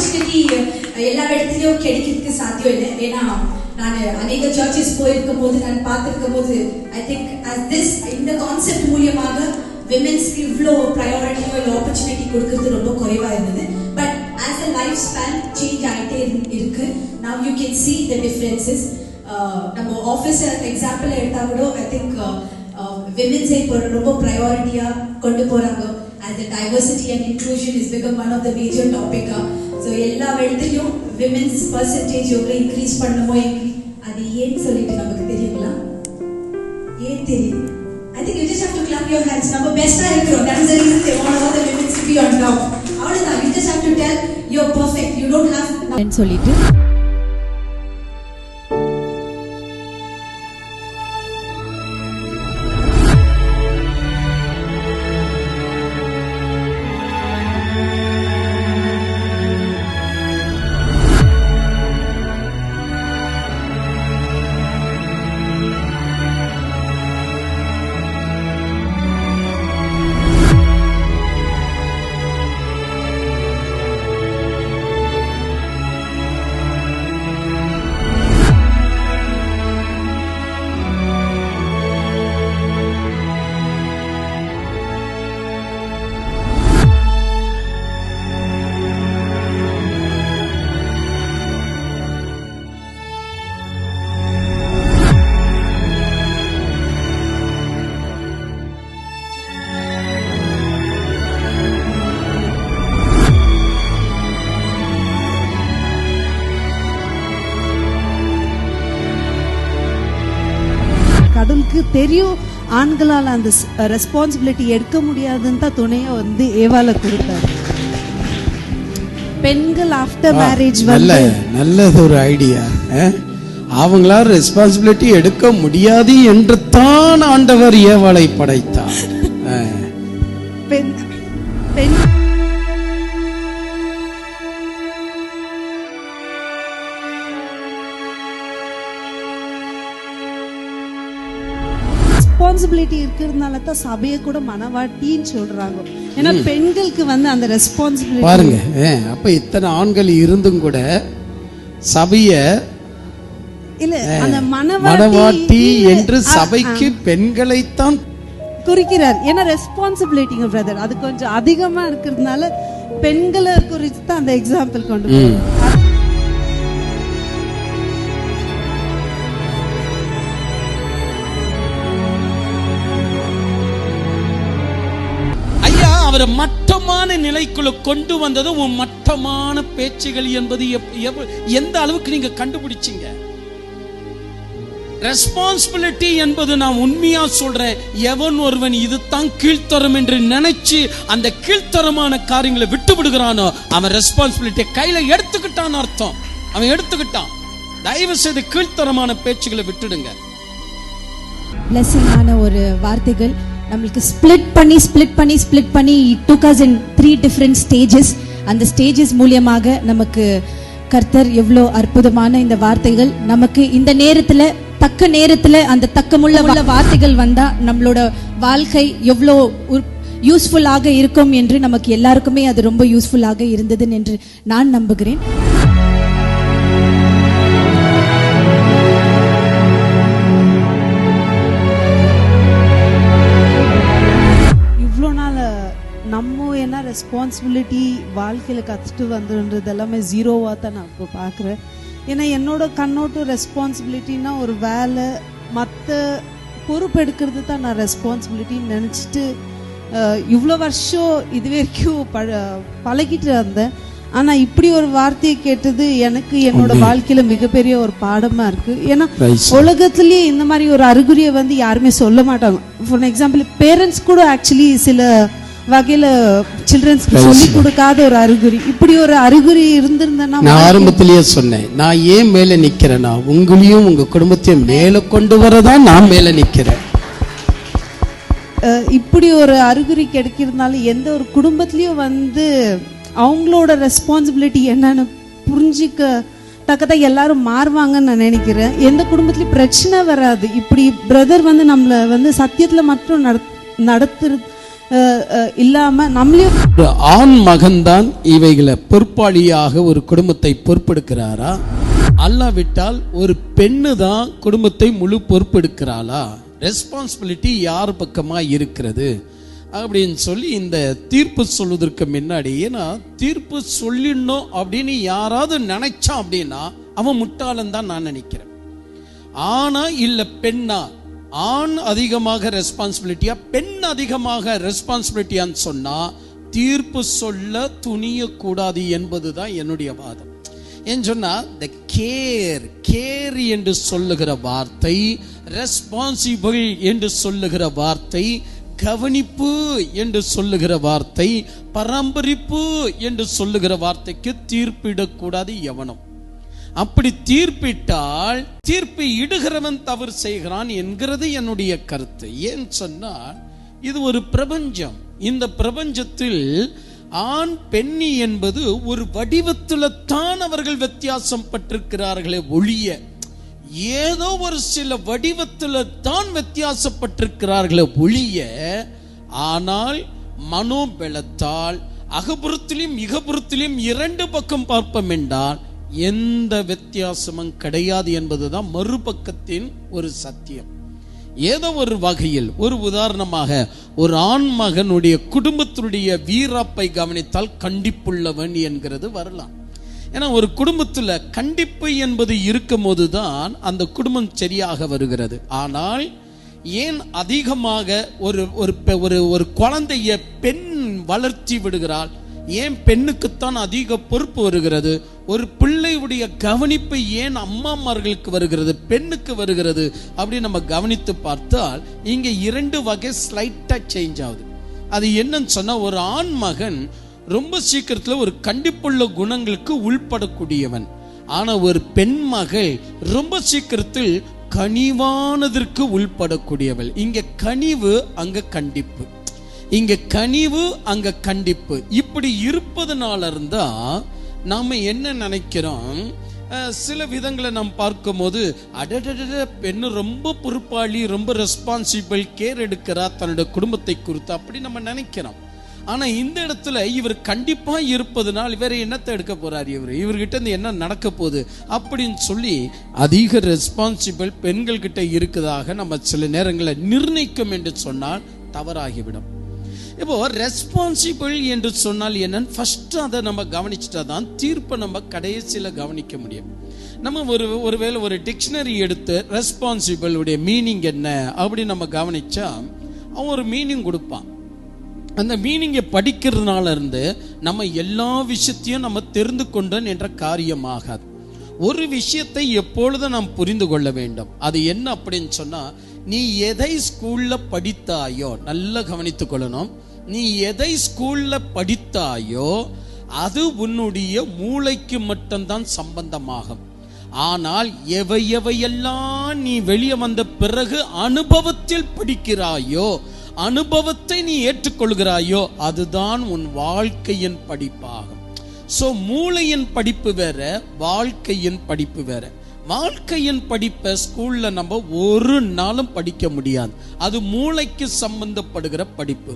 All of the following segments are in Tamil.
ஆப்பர்ச்சுனிட்டி எல்லா இடத்துலயும் கிடைக்கிறதுக்கு சாத்தியம் இல்லை. ஏன்னா நான் அநேக சர்ச்சஸ் போயிருக்கும் போது நான் பார்த்திருக்கும் போது ஐ திங்க் இந்த கான்செப்ட் மூலியமாக விமென்ஸ்க்கு இவ்வளோ ப்ரையாரிட்டியோ இல்லை ஆப்பர்ச்சுனிட்டி கொடுக்கறது ரொம்ப குறைவா இருந்தது. But as a life span change ஆகிட்டே இருக்கு. Now you can see the differences. நம்ம ஆஃபீஸ் எக்ஸாம்பிள் எடுத்தா கூட ஐ திங்க் விமென்ஸை இப்போ ரொம்ப ப்ரையாரிட்டியா கொண்டு போறாங்க. as the diversity and inclusion is become one of the major topic. So எல்லா இடத்துலயும் விமென்ஸ் பர்சன்டேஜ் எவ்வளோ இன்க்ரீஸ் பண்ணுமோ அது ஏன்னு சொல்லிட்டு நமக்கு தெரியுங்களா? ஏன் தெரியும்? I think you just have to clap your hands. நம்ம பெஸ்டா இருக்கிறோம். That is the reason they want all the women to be on top. அவ்வளவுதான். You just have to tell you're perfect. You don't have ன்னு சொல்லிட்டு கடவுளுக்கு தெரியும் ஆண்களால் அந்த ரெஸ்பான்சிபிலிட்டி எடுக்க முடியாதுன்னு தான் துணையை வந்து ஏவால கொடுத்தாரு. பெண்கள் ஆஃப்டர் மேரேஜ் நல்லது ஒரு ஐடியா. அவங்களால ரெஸ்பான்சிபிலிட்டி எடுக்க முடியாது என்று தான் ஆண்டவர் ஏவாளை படைத்தார். பெண் ரெஸ்பான்சிபிலிட்டி இருக்கிறதுனால தான் சபையை கூட மனவாட்டின்னு சொல்றாங்க. ஏன்னா பெண்களுக்கு வந்து அந்த ரெஸ்பான்சிபிலிட்டி பாருங்க. அப்ப இத்தனை ஆண்கள் இருந்தும் கூட சபைய இல்ல அந்த மனவாட்டி என்று சபைக்கு பெண்களைத்தான் குறிக்கிறார். ஏன்னா ரெஸ்பான்சிபிலிட்டிங்க பிரதர் அது கொஞ்சம் அதிகமா இருக்கிறதுனால பெண்களை குறித்து தான் அந்த எக்ஸாம்பிள் கொண்டு போறாங்க. அவரை மட்டமான நிலைக்குள்ள கொண்டு வந்தது உன் மட்டமான பேச்சுகள் என்பது எந்த அளவுக்கு நீங்க கண்டுபிடிச்சீங்க? ரெஸ்பான்சிபிலிட்டி என்பது நான் உண்மையா சொல்றேன், எவன் ஒருவன் இதுதான் கீழ்த்தரம் என்று நினைச்சு அந்த கீழ்த்தரமான காரியங்களை விட்டு விடுகிறானோ அவன் ரெஸ்பான்சிபிலிட்டி கையில எடுத்துக்கிட்டான் அர்த்தம். அவன் எடுத்துக்கிட்டான். தயவு செய்து கீழ்த்தரமான பேச்சுகளை விட்டுடுங்க. பிளெஸிங்கான ஒரு வார்த்தைகள் நம்மளுக்கு ஸ்பிளிட் பண்ணி it took us in 3 different stages. அந்த ஸ்டேஜஸ் மூலமாக நமக்கு கர்த்தர் எவ்வளோ அற்புதமான இந்த வார்த்தைகள் நமக்கு இந்த நேரத்துல தக்க நேரத்துல அந்த தக்கமுள்ள வார்த்தைகள் வந்தா நம்மளோட வாழ்க்கை எவ்வளோ யூஸ்ஃபுல்லாக இருக்கும் என்று நமக்கு எல்லாருக்குமே அது ரொம்ப யூஸ்ஃபுல்லாக இருந்தது என்று நான் நம்புகிறேன். நம்ம என்ன ரெஸ்பான்சிபிலிட்டி வாழ்க்கையில் கற்றுட்டு வந்துன்றது எல்லாமே ஜீரோவாக தான் நான் இப்போ பார்க்குறேன். ஏன்னா என்னோட கண்ணோட்டம் ரெஸ்பான்சிபிலிட்டின்னா ஒரு வேலை மற்ற பொறுப்பெடுக்கிறது தான் நான் ரெஸ்பான்சிபிலிட்டின்னு நினச்சிட்டு இவ்வளோ வருஷம் இது வரைக்கும் பழகிட்டு வந்தேன். ஆனால் இப்படி ஒரு வார்த்தையை கேட்டது எனக்கு என்னோட வாழ்க்கையில் மிகப்பெரிய ஒரு பாடமாக இருக்குது. ஏன்னா உலகத்துலேயே இந்த மாதிரி ஒரு அறிகுறியை வந்து யாருமே சொல்ல மாட்டாங்க. ஃபார் எக்ஸாம்பிள் பேரண்ட்ஸ் கூட ஆக்சுவலி சில வகையில சில்ட்ரன்ஸ்க்கு சொல்லி கொடுக்காத ஒரு அறிகுறி, இப்படி ஒரு அறிகுறி இருந்திருந்தேன்னா நான் ஆரம்பத்திலேயே சொன்னேன், நான் ஏன் மேல நிக்கிறேன்னா உங்களையும் உங்க குடும்பத்தையும் மேல கொண்டு வரதான் நான் மேல நிக்கிறேன். இப்படி ஒரு அறிகுறி கிடைக்கிறதுனால எந்த ஒரு குடும்பத்திலயும் வந்து அவங்களோட ரெஸ்பான்சிபிலிட்டி என்னன்னு புரிஞ்சிக்க தக்கதான் எல்லாரும் மாறுவாங்கன்னு நான் நினைக்கிறேன். எந்த குடும்பத்திலயும் பிரச்சனை வராது. இப்படி பிரதர் வந்து நம்மள வந்து சத்தியத்துல மட்டும் இல்லாம நம்மளையும் ஒரு ஆண் மகன்தான் இவைகளை பொறுப்பாளியாக ஒரு குடும்பத்தை பொறுப்பெடுக்கிறாரா, அல்லாவிட்டால் ஒரு பெண்ணு தான் குடும்பத்தை முழு பொறுப்பெடுக்கிறாளா? ரெஸ்பான்சிபிலிட்டி யார் பக்கமா இருக்கிறது அப்படின்னு சொல்லி இந்த தீர்ப்பு சொல்வதற்கு முன்னாடி, ஏன்னா தீர்ப்பு சொல்லிடணும் அப்படின்னு யாராவது நினைச்சான் அப்படின்னா அவன் முட்டாளன் தான் நான் நினைக்கிறேன். ஆனா இல்ல பெண்ணா, ஆண் அதிகமாக ரெஸ்பான்சிபிலிட்டியா பெண் அதிகமாக ரெஸ்பான்சிபிலிட்டியான்னு சொன்னா தீர்ப்பு சொல்ல துணியக்கூடாது என்பதுதான் என்னுடைய வாதம். ஏன்னு சொன்னா the கேர் என்று சொல்லுகிற வார்த்தை, ரெஸ்பான்சிபிள் என்று சொல்லுகிற வார்த்தை, கவனிப்பு என்று சொல்லுகிற வார்த்தை, பராமரிப்பு என்று சொல்லுகிற வார்த்தைக்கு தீர்ப்பிடக்கூடாது எவனும். அப்படி தீர்ப்பிட்டால் தீர்ப்பை இடுகிறவன் தவறு செய்கிறான் என்கிறது என்னுடைய கருத்து. ஏன் சொன்னால் இது ஒரு பிரபஞ்சம். இந்த பிரபஞ்சத்தில் ஆண் பெண்ணி என்பது ஒரு வடிவத்தில் தான் அவர்கள் வித்தியாசம் பட்டிருக்கிறார்களே ஒழிய ஏதோ ஒரு சில வடிவத்தில் தான் வித்தியாசப்பட்டிருக்கிறார்களே ஒழிய, ஆனால் மனோபலத்தால் அகபுறத்திலும் இகபுறத்திலும் இரண்டு பக்கம் பார்ப்போம் என்றால் எந்த வித்தியாசமும் கிடையாது என்பதுதான் மறுபக்கத்தின் ஒரு சத்தியம். ஏதோ ஒரு வகையில் ஒரு உதாரணமாக ஒரு ஆண் மகனுடைய குடும்பத்தினுடைய வீராப்பை கவனித்தால் கண்டிப்புள்ளவன் என்கிறது வரலாம். ஏன்னா ஒரு குடும்பத்துல கண்டிப்பு என்பது இருக்கும் போதுதான் அந்த குடும்பம் சரியாக வருகிறது. ஆனால் ஏன் அதிகமாக ஒரு குழந்தைய பெண் வளர்த்தி விடுகிறாள்? ஏன் பெண்ணுக்குத்தான் அதிக பொறுப்பு வருகிறது? ஒரு பிள்ளையுடைய கவனிப்பு ஏன் அம்மாமார்களுக்கு வருகிறது, பெண்ணுக்கு வருகிறது அப்படி நம்ம கவனித்து பார்த்தால் இங்க இரண்டு வகை ஸ்லைட்டா சேஞ்ச் ஆகுது. அது என்னன்னு சொன்னா, ஒரு ஆண் மகன் ரொம்ப சீக்கிரத்துல ஒரு கண்டிப்புள்ள குணங்களுக்கு உள்படக்கூடியவன். ஆனா ஒரு பெண் மகள் ரொம்ப சீக்கிரத்தில் கனிவானதற்கு உள்படக்கூடியவள். இங்க கனிவு, அங்க கண்டிப்பு. இங்க கனிவு, அங்க கண்டிப்பு. இப்படி இருப்பதனால இருந்தா நாம என்ன நினைக்கிறோம், சில விதங்களை நாம் பார்க்கும் போது அடடட பெண்ணு ரொம்ப பொறுப்பாளி, ரொம்ப ரெஸ்பான்சிபிள், கேர் எடுக்கிறா தன்னுடைய குடும்பத்தை குறித்து அப்படி நம்ம நினைக்கிறோம். ஆனா இந்த இடத்துல இவர் கண்டிப்பா இருப்பதனால் இவர் என்னத்தை எடுக்க போறார், இவர்கிட்ட இருந்து என்ன நடக்க போகுது அப்படின்னு சொல்லி அதிக ரெஸ்பான்சிபிள் பெண்கள் கிட்ட இருக்குதாக நம்ம சில நேரங்களில் நிர்ணயிக்கும் என்று சொன்னால் தவறாகிவிடும். இப்போ ரெஸ்பான்சிபிள் என்று சொன்னால் என்னன்னு ஃபர்ஸ்ட் அதை நம்ம கவனிச்சுட்டா தான் தீர்ப்பை நம்ம கடைசியில் கவனிக்க முடியும். நம்ம ஒருவேளை ஒரு டிக்ஷனரி எடுத்து ரெஸ்பான்சிபிள் உடைய மீனிங் என்ன அப்படி நம்ம கவனிச்சா அவன் ஒரு மீனிங் கொடுப்பான். அந்த மீனிங்கை படிக்கிறதுனால இருந்து நம்ம எல்லா விஷயத்தையும் நம்ம தெரிந்து கொண்டோம் என்ற காரியமாகாது. ஒரு விஷயத்தை எப்பொழுதும் நாம் புரிந்து கொள்ள வேண்டும். அது என்ன அப்படின்னு சொன்னா, நீ எதை ஸ்கூல்ல படித்தாயோ நல்லா கவனித்துக் கொள்ளணும். நீ எதை ஸ்கூல்ல படித்தாயோ அது உன்னுடைய மூளைக்கு மட்டும்தான் சம்பந்தமாகும். ஆனால் எவையெல்லாம் நீ வெளியே வந்த பிறகு அனுபவத்தில் படிக்கிறாயோ, அனுபவத்தை நீ ஏற்றுக்கொள்கிறாயோ அதுதான் உன் வாழ்க்கையின் படிப்பாகும். சோ மூளையின் படிப்பு வேற, வாழ்க்கையின் படிப்பு வேற. வாழ்க்கையின் படிப்பை ஸ்கூல்ல நம்ம ஒரு நாளும் படிக்க முடியாது, அது மூளைக்கு சம்பந்தப்படுகிற படிப்பு.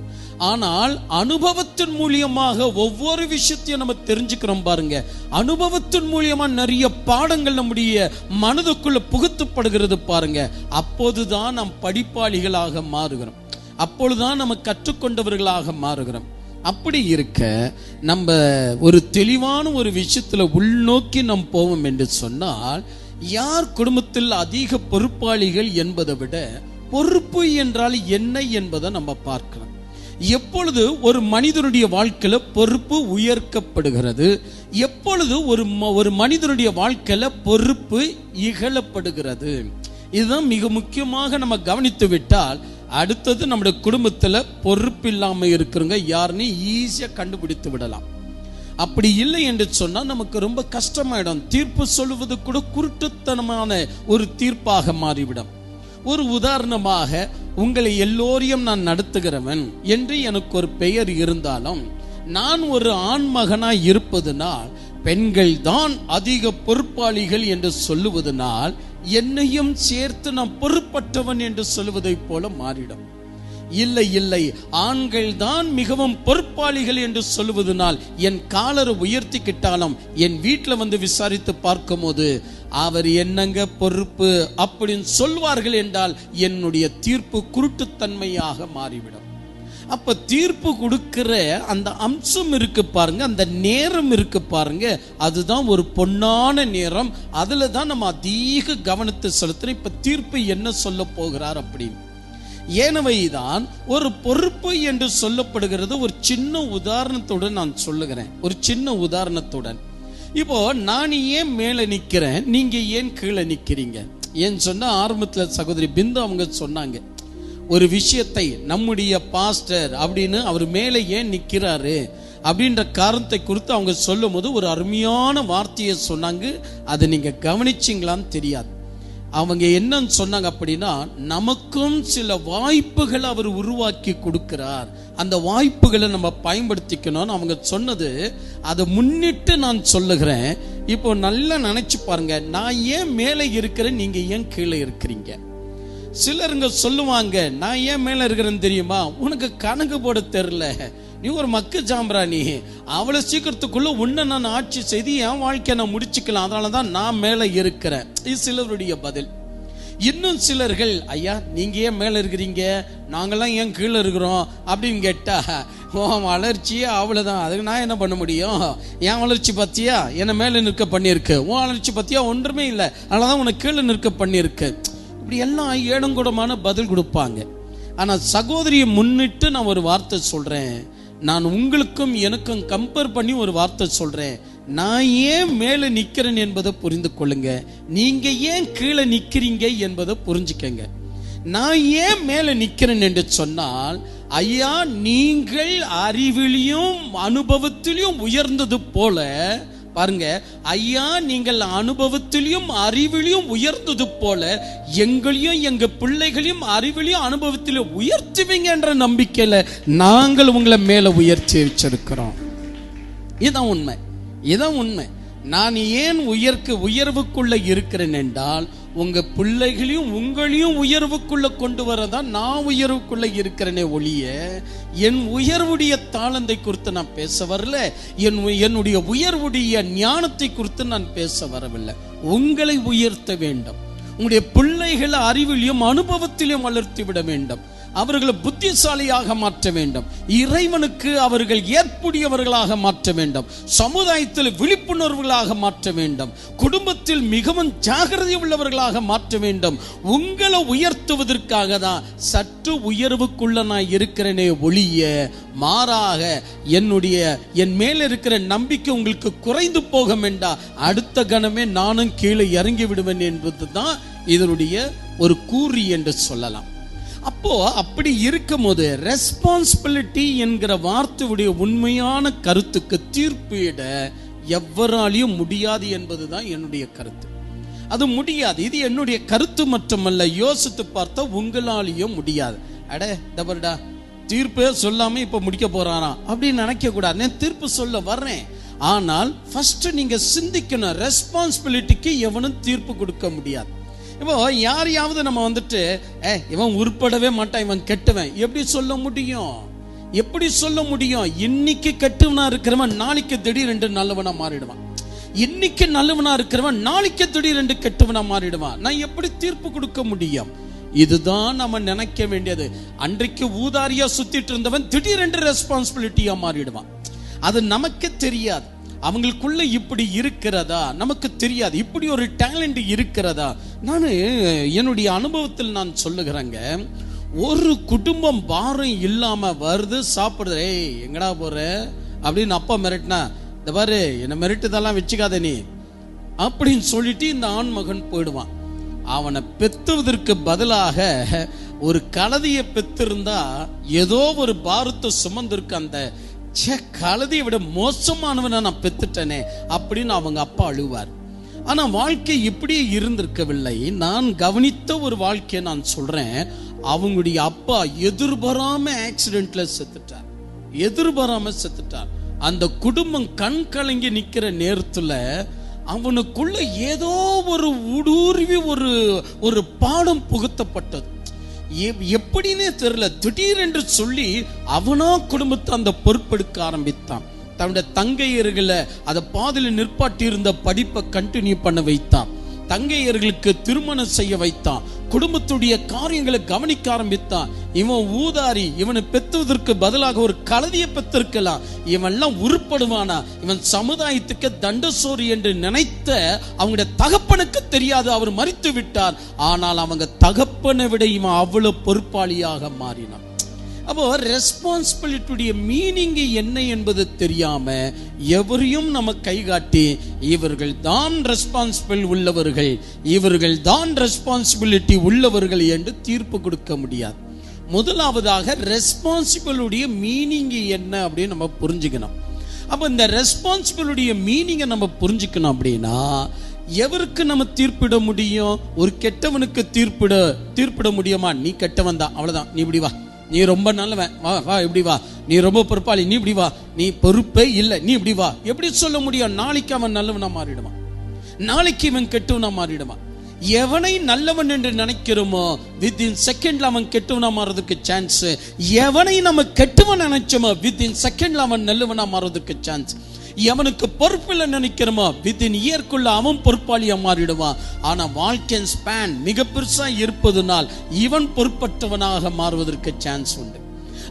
ஆனால் அனுபவத்தின் மூலியமாக ஒவ்வொரு விஷயத்தையும் நம்ம தெரிஞ்சுக்கிறோம் பாருங்க. அனுபவத்தின் மூலியமா நிறைய பாடங்கள் நம்முடைய மனதுக்குள்ள புகுத்தப்படுகிறது பாருங்க. அப்போதுதான் நாம் படிப்பாளிகளாக மாறுகிறோம், அப்பொழுதுதான் நம்ம கற்றுக்கொண்டவர்களாக மாறுகிறோம். அப்படி இருக்க நம்ம ஒரு தெளிவான ஒரு விஷயத்துல உள்நோக்கி நாம் போவோம் என்று சொன்னால், யார் குடும்பத்தில் அதிக பொறுப்பாளிகள் என்பதை விட பொறுப்பு என்றால் என்ன என்பதை நம்ம பார்க்கலாம். எப்பொழுது ஒரு மனிதனுடைய வாழ்க்கையில பொறுப்பு உயர்த்தப்படுகிறது, எப்பொழுது ஒரு மனிதனுடைய வாழ்க்கையில பொறுப்பு இகழப்படுகிறது, இதுதான் மிக முக்கியமாக நம்ம கவனித்து விட்டால் அடுத்தது நம்முடைய குடும்பத்துல பொறுப்பு இல்லாம இருக்கிறவங்க யாருன்னு ஈஸியா கண்டுபிடித்து விடலாம். அப்படி இல்லை என்று சொன்னா நமக்கு ரொம்ப கஷ்டமாயிடும். தீர்ப்பு சொல்லுவது கூட குருட்டுத்தனமான ஒரு தீர்ப்பாக மாறிவிடும். ஒரு உதாரணமாக, உங்களை எல்லோரையும் நான் நடத்துகிறவன் என்று எனக்கு ஒரு பெயர் இருந்தாலும் நான் ஒரு ஆண் மகனாய் இருப்பதனால் பெண்கள் தான் அதிக பொறுப்பாளிகள் என்று சொல்லுவதனால் என்னையும் சேர்த்து நான் பொறுப்பற்றவன் என்று சொல்லுவதை போல மாறிடும். இல்லை இல்லை, ஆண்கள் தான் மிகவும் பொறுப்பாளிகள் என்று சொல்லுவதனால் என் காலரை உயர்த்திக்கிட்டாலும் என் வீட்டில் வந்து விசாரித்து பார்க்கும்போது அவர் என்னங்க பொறுப்பு அப்படின்னு சொல்வார்கள் என்றால் என்னுடைய தீர்ப்பு குருட்டுத்தன்மையாக மாறிவிடும். அப்ப தீர்ப்பு கொடுக்கிற அந்த அம்சம் இருக்கு பாருங்க, அந்த நேரம் இருக்கு பாருங்க, அதுதான் ஒரு பொன்னான நேரம். அதுல தான் நம்ம அதிக கவனத்தை செலுத்துறோம். இப்ப தீர்ப்பு என்ன சொல்ல போகிறார் அப்படின்னு. ஏனவைதான் ஒரு பொறுப்பு என்று சொல்லப்படுகிறது. ஒரு சின்ன உதாரணத்துடன் நான் சொல்லுகிறேன். ஒரு சின்ன உதாரணத்துடன், இப்போ நான் ஏன் மேல நிக்கிறேன், நீங்க ஏன் கீழே நிக்கிறீங்க? ஏன் சொன்னா, ஆரம்பத்துல சகோதரி பிந்து அவங்க சொன்னாங்க, ஒரு விஷயத்தை நம்முடைய பாஸ்டர் அப்படின்னு அவர் மேலே ஏன் நிற்கிறாரு அப்படின்ற காரணத்தை குறித்து அவங்க சொல்லும் போது ஒரு அருமையான வார்த்தையை சொன்னாங்க. அதை நீங்க கவனிச்சிங்களான்னு தெரியாது. அவங்க என்னன்னு சொன்னாங்க அப்படின்னா, நமக்கும் சில வாய்ப்புகளை அவர் உருவாக்கி கொடுக்கிறார், அந்த வாய்ப்புகளை நம்ம பயன்படுத்திக்கணும்னு அவங்க சொன்னது. அதை முன்னிட்டு நான் சொல்லுகிறேன். இப்போ நல்லா நினைச்சு பாருங்க, நான் ஏன் மேலே இருக்கிறேன், நீங்க ஏன் கீழே இருக்கிறீங்க? சிலருங்க சொல்லுவாங்க, நான் ஏன் மேல இருக்கிறேன்னு தெரியுமா, உனக்கு கணக்கு போட தெரியல, நீ ஒரு மக்கு ஜாம்பராணி, அவ்வளவு சீக்கிரத்துக்குள்ள உன்னை நான் ஆட்சி செய்து என் வாழ்க்கையை நான் முடிச்சுக்கலாம், அதனாலதான் நான் மேல இருக்கிறேன். இது சிலருடைய பதில். இன்னும் சிலர்கள், ஐயா நீங்க ஏன் மேல இருக்கிறீங்க, நாங்கெல்லாம் ஏன் கீழே இருக்கிறோம் அப்படின்னு கேட்டா, உன் வளர்ச்சியே அவ்வளவுதான், அதுக்கு நான் என்ன பண்ண முடியும், என் வளர்ச்சி பத்தியா என்ன மேல நிற்க பண்ணிருக்கு, உன் வளர்ச்சி பத்தியா ஒன்றுமே இல்லை, அதனாலதான் உனக்கு கீழே நிற்க பண்ணிருக்கு. இப்படி எல்லாம் ஏடங்கூடமான பதில் கொடுப்பாங்க. ஆனா சகோதரியை முன்னிட்டு நான் ஒரு வார்த்தை சொல்றேன். நான் உங்களுக்கும் எனக்கும் கம்பேர் பண்ணி ஒரு வார்த்தை சொல்றேன். நான் ஏன் மேல நிக்கிறேன் என்பதை புரிந்து கொள்ளுங்க, நீங்க ஏன் கீழே நிக்கிறீங்க என்பதை புரிஞ்சுக்கங்க. நான் ஏன் மேல நிக்கிறேன் என்று சொன்னால், ஐயா நீங்கள் அறிவிலையும் அனுபவத்திலையும் உயர்ந்தது போல பாருங்க, ஐயா நீங்கள் அனுபவத்திலையும் அறிவிலையும் உயர்ந்தது போல எங்களையும் எங்க பிள்ளைகளையும் அறிவிலையும் அனுபவத்திலையும் உயர்த்துவீங்க என்ற நம்பிக்கையில நாங்கள் உங்களை மேல உயர்த்தி வச்சிருக்கிறோம். இதான் உண்மை, இதான் உண்மை. நான் ஏன் உயர்வுக்குள்ள இருக்கிறேன் என்றால், உங்க பிள்ளைகளையும் உங்களையும் உயர்வுக்குள்ள கொண்டு வரதான் நான் உயர்வுக்குள்ள இருக்கிறேனே ஒழிய, என் உயர்வுடைய தாளந்தை குறித்து நான் பேச வரல, என்னுடைய உயர்வுடைய ஞானத்தை குறித்து நான் பேச வரவில்லை. உங்களை உயர்த்த வேண்டும், உங்களுடைய பிள்ளைகளை அறிவிலையும் அனுபவத்திலையும் வளர்த்தி விட வேண்டும், அவர்களை புத்திசாலியாக மாற்ற வேண்டும், இறைவனுக்கு அவர்கள் ஏற்புடையவர்களாக மாற்ற வேண்டும், சமுதாயத்தில் விழிப்புணர்வுகளாக மாற்ற வேண்டும், குடும்பத்தில் மிகவும் ஜாகிரதை உள்ளவர்களாக மாற்ற வேண்டும். உங்களை உயர்த்துவதற்காக தான் சற்று உயர்வுக்குள்ள நான் இருக்கிறேனே ஒழிய, மாறாக என் மேல இருக்கிற நம்பிக்கை உங்களுக்கு குறைந்து போக வேண்டாம், அடுத்த கணமே நானும் கீழே இறங்கி விடுவேன் என்பதுதான் இதனுடைய ஒரு கூறி என்று சொல்லலாம். அப்போ அப்படி இருக்கும் போது ரெஸ்பான்சிபிலிட்டி என்கிற வார்த்தையுடைய உண்மையான கருத்துக்கு தீர்ப்பிட எவராலையும் முடியாது என்பதுதான் என்னுடைய கருத்து. அது முடியாது. இது என்னுடைய கருத்து மட்டுமல்ல, யோசித்து பார்த்தா உங்களாலேயும் முடியாது. அட தவறுடா, தீர்ப்பே சொல்லாம இப்ப முடிக்க போறானா அப்படின்னு நினைக்க கூடாது. நான் தீர்ப்பு சொல்ல வர்றேன், ஆனால் ஃபர்ஸ்ட் நீங்க சிந்திக்கணும், ரெஸ்பான்சிபிலிட்டிக்கு எவனும் தீர்ப்பு கொடுக்க முடியாது. இப்போ யாரையாவது நம்ம வந்துட்டு இவன் உருப்படவே மாட்டான், இவன் கெட்டவன் எப்படி சொல்ல முடியும்? எப்படி சொல்ல முடியும்? இன்னைக்கு கெட்டவனா இருக்கிறவன் நாளைக்கு திடீரென்று நல்லவனா மாறிடுவான், இன்னைக்கு நல்லவனா இருக்கிறவன் நாளைக்கு திடீரென்று கெட்டவனா மாறிடுவான். நான் எப்படி தீர்ப்பு கொடுக்க முடியும்? இதுதான் நம்ம நினைக்க வேண்டியது. அன்றைக்கு ஊதாரியா சுத்திட்டு இருந்தவன் திடீரென்று ரெஸ்பான்சிபிலிட்டியா மாறிடுவான். அது நமக்கு தெரியாது. அவங்களுக்குள்ள இப்படி இருக்கிறதா நமக்கு தெரியாது. இப்படி ஒரு டேலண்ட் இருக்கிறதா? நான் என்னுடைய அனுபவத்தில் நான் சொல்லுகிறேங்க, ஒரு குடும்பம் பாரம் இல்லாம வருது, சாப்பிடுது, எங்கடா போற அப்படின்னு அப்பா மிரட்டினா, இந்த பாரு என்ன மிரட்டுதெல்லாம் வச்சுக்காத நீ அப்படின்னு சொல்லிட்டு இந்த ஆண் மகன் போயிடுவான். அவனை பெத்துவதற்கு பதிலாக ஒரு கழுதையை பெத்திருந்தா ஏதோ ஒரு பாரத்தை சுமந்திருக்கு, அந்த கழுதையை விட மோசமானவனை நான் பெத்துட்டேனே அப்படின்னு அவங்க அப்பா அழுவார். ஆனா வாழ்க்கை இப்படியே இருந்திருக்கவில்லை. நான் கவனித்த ஒரு வாழ்க்கையை நான் சொல்றேன். அவங்களுடைய அப்பா எதிர்பாராம ஆக்சிடென்ட்ல செத்துட்டார், எதிர்பாராம செத்துட்டார். அந்த குடும்பம் கண் கலங்கி நிக்கிற நேரத்துல அவனுக்குள்ள ஏதோ ஒரு ஊடுருவி ஒரு பாடம் புகுத்தப்பட்டது. எப்படின்னே தெரியல, திடீரென்று சொல்லி அவனா குடும்பத்தை அந்த பொறுப்பெடுக்க ஆரம்பித்தான். தன்னுடைய தங்கையர்களை அதை பாதியில் நிற்பாட்டி இருந்த படிப்பை கண்டினியூ பண்ண வைத்தான். தங்கையர்களுக்கு திருமணம் செய்ய வைத்தான். குடும்பத்துடைய காரியங்களை கவனிக்க ஆரம்பித்தான். இவன் ஊதாரி, இவனை பெற்றுவதற்கு பதிலாக ஒரு கழுதியை பெற்றிருக்கலாம். இவன்லாம் உருப்படுவானா? இவன் சமுதாயத்துக்கு தண்டசோரி என்று நினைத்த அவங்களுடைய தகப்பனுக்கு தெரியாது, அவர் மரித்து விட்டார். ஆனால் அவங்க தகப்பனை விட இவன் அவ்வளவு பொறுப்பாளியாக மாறினான். அப்போ ரெஸ்பான்சிபிலிட்டியுடைய மீனிங் என்ன என்பது தெரியாம எவரையும் நம்ம கை காட்டி இவர்கள் தான் ரெஸ்பான்சிபிள் உள்ளவர்கள், இவர்கள் தான் ரெஸ்பான்சிபிலிட்டி உள்ளவர்கள் என்று தீர்ப்பு கொடுக்க முடியாது. முதலாவதாக ரெஸ்பான்சிபிளுடைய மீனிங் என்ன அப்படின்னு நம்ம புரிஞ்சுக்கணும். அப்ப இந்த ரெஸ்பான்சிபிளுடைய மீனிங்கை நம்ம புரிஞ்சுக்கணும் அப்படின்னா எவருக்கு நம்ம தீர்ப்பிட முடியும்? ஒரு கெட்டவனுக்கு தீர்ப்பிட முடியுமா? நீ கெட்டவன் தான், அவ்வளவுதான், நீ இப்படி வா, நீ ரொம்ப நல்லவன், வா வா இப்படி வா, நீ ரொம்ப பொறுப்பாளி, நீ இப்படி வா, நீ பொறுப்பே இல்லை, நீ இப்படி வா, எப்படி சொல்ல முடியும்? நாளைக்கு அவன் நல்லவனா மாறிடுவான், நாளைக்கு இவன் கெட்டவனா மாறிடுவான். எவனை நல்லவன் என்று நினைக்கிறோமோ வித்தின் செகண்ட்ல அவன் கெட்டவனா மாறதுக்கு சான்ஸ். எவனை நம்ம கெட்டவன் நினைச்சோமோ வித்தின் செகண்ட்ல அவன் நல்லவனா மாறதுக்கு சான்ஸ். எவனுக்கு பொறுப்பில் நினைக்கிறோமோ வித்தின் இயற்குள்ள அவன் பொறுப்பாளியா மாறிடுவான். ஆனா வாழ்க்கை ஸ்பேன் மிக பெருசா இருப்பதனால் இவன் பொறுப்பற்றவனாக மாறுவதற்கு சான்ஸ் உண்டு.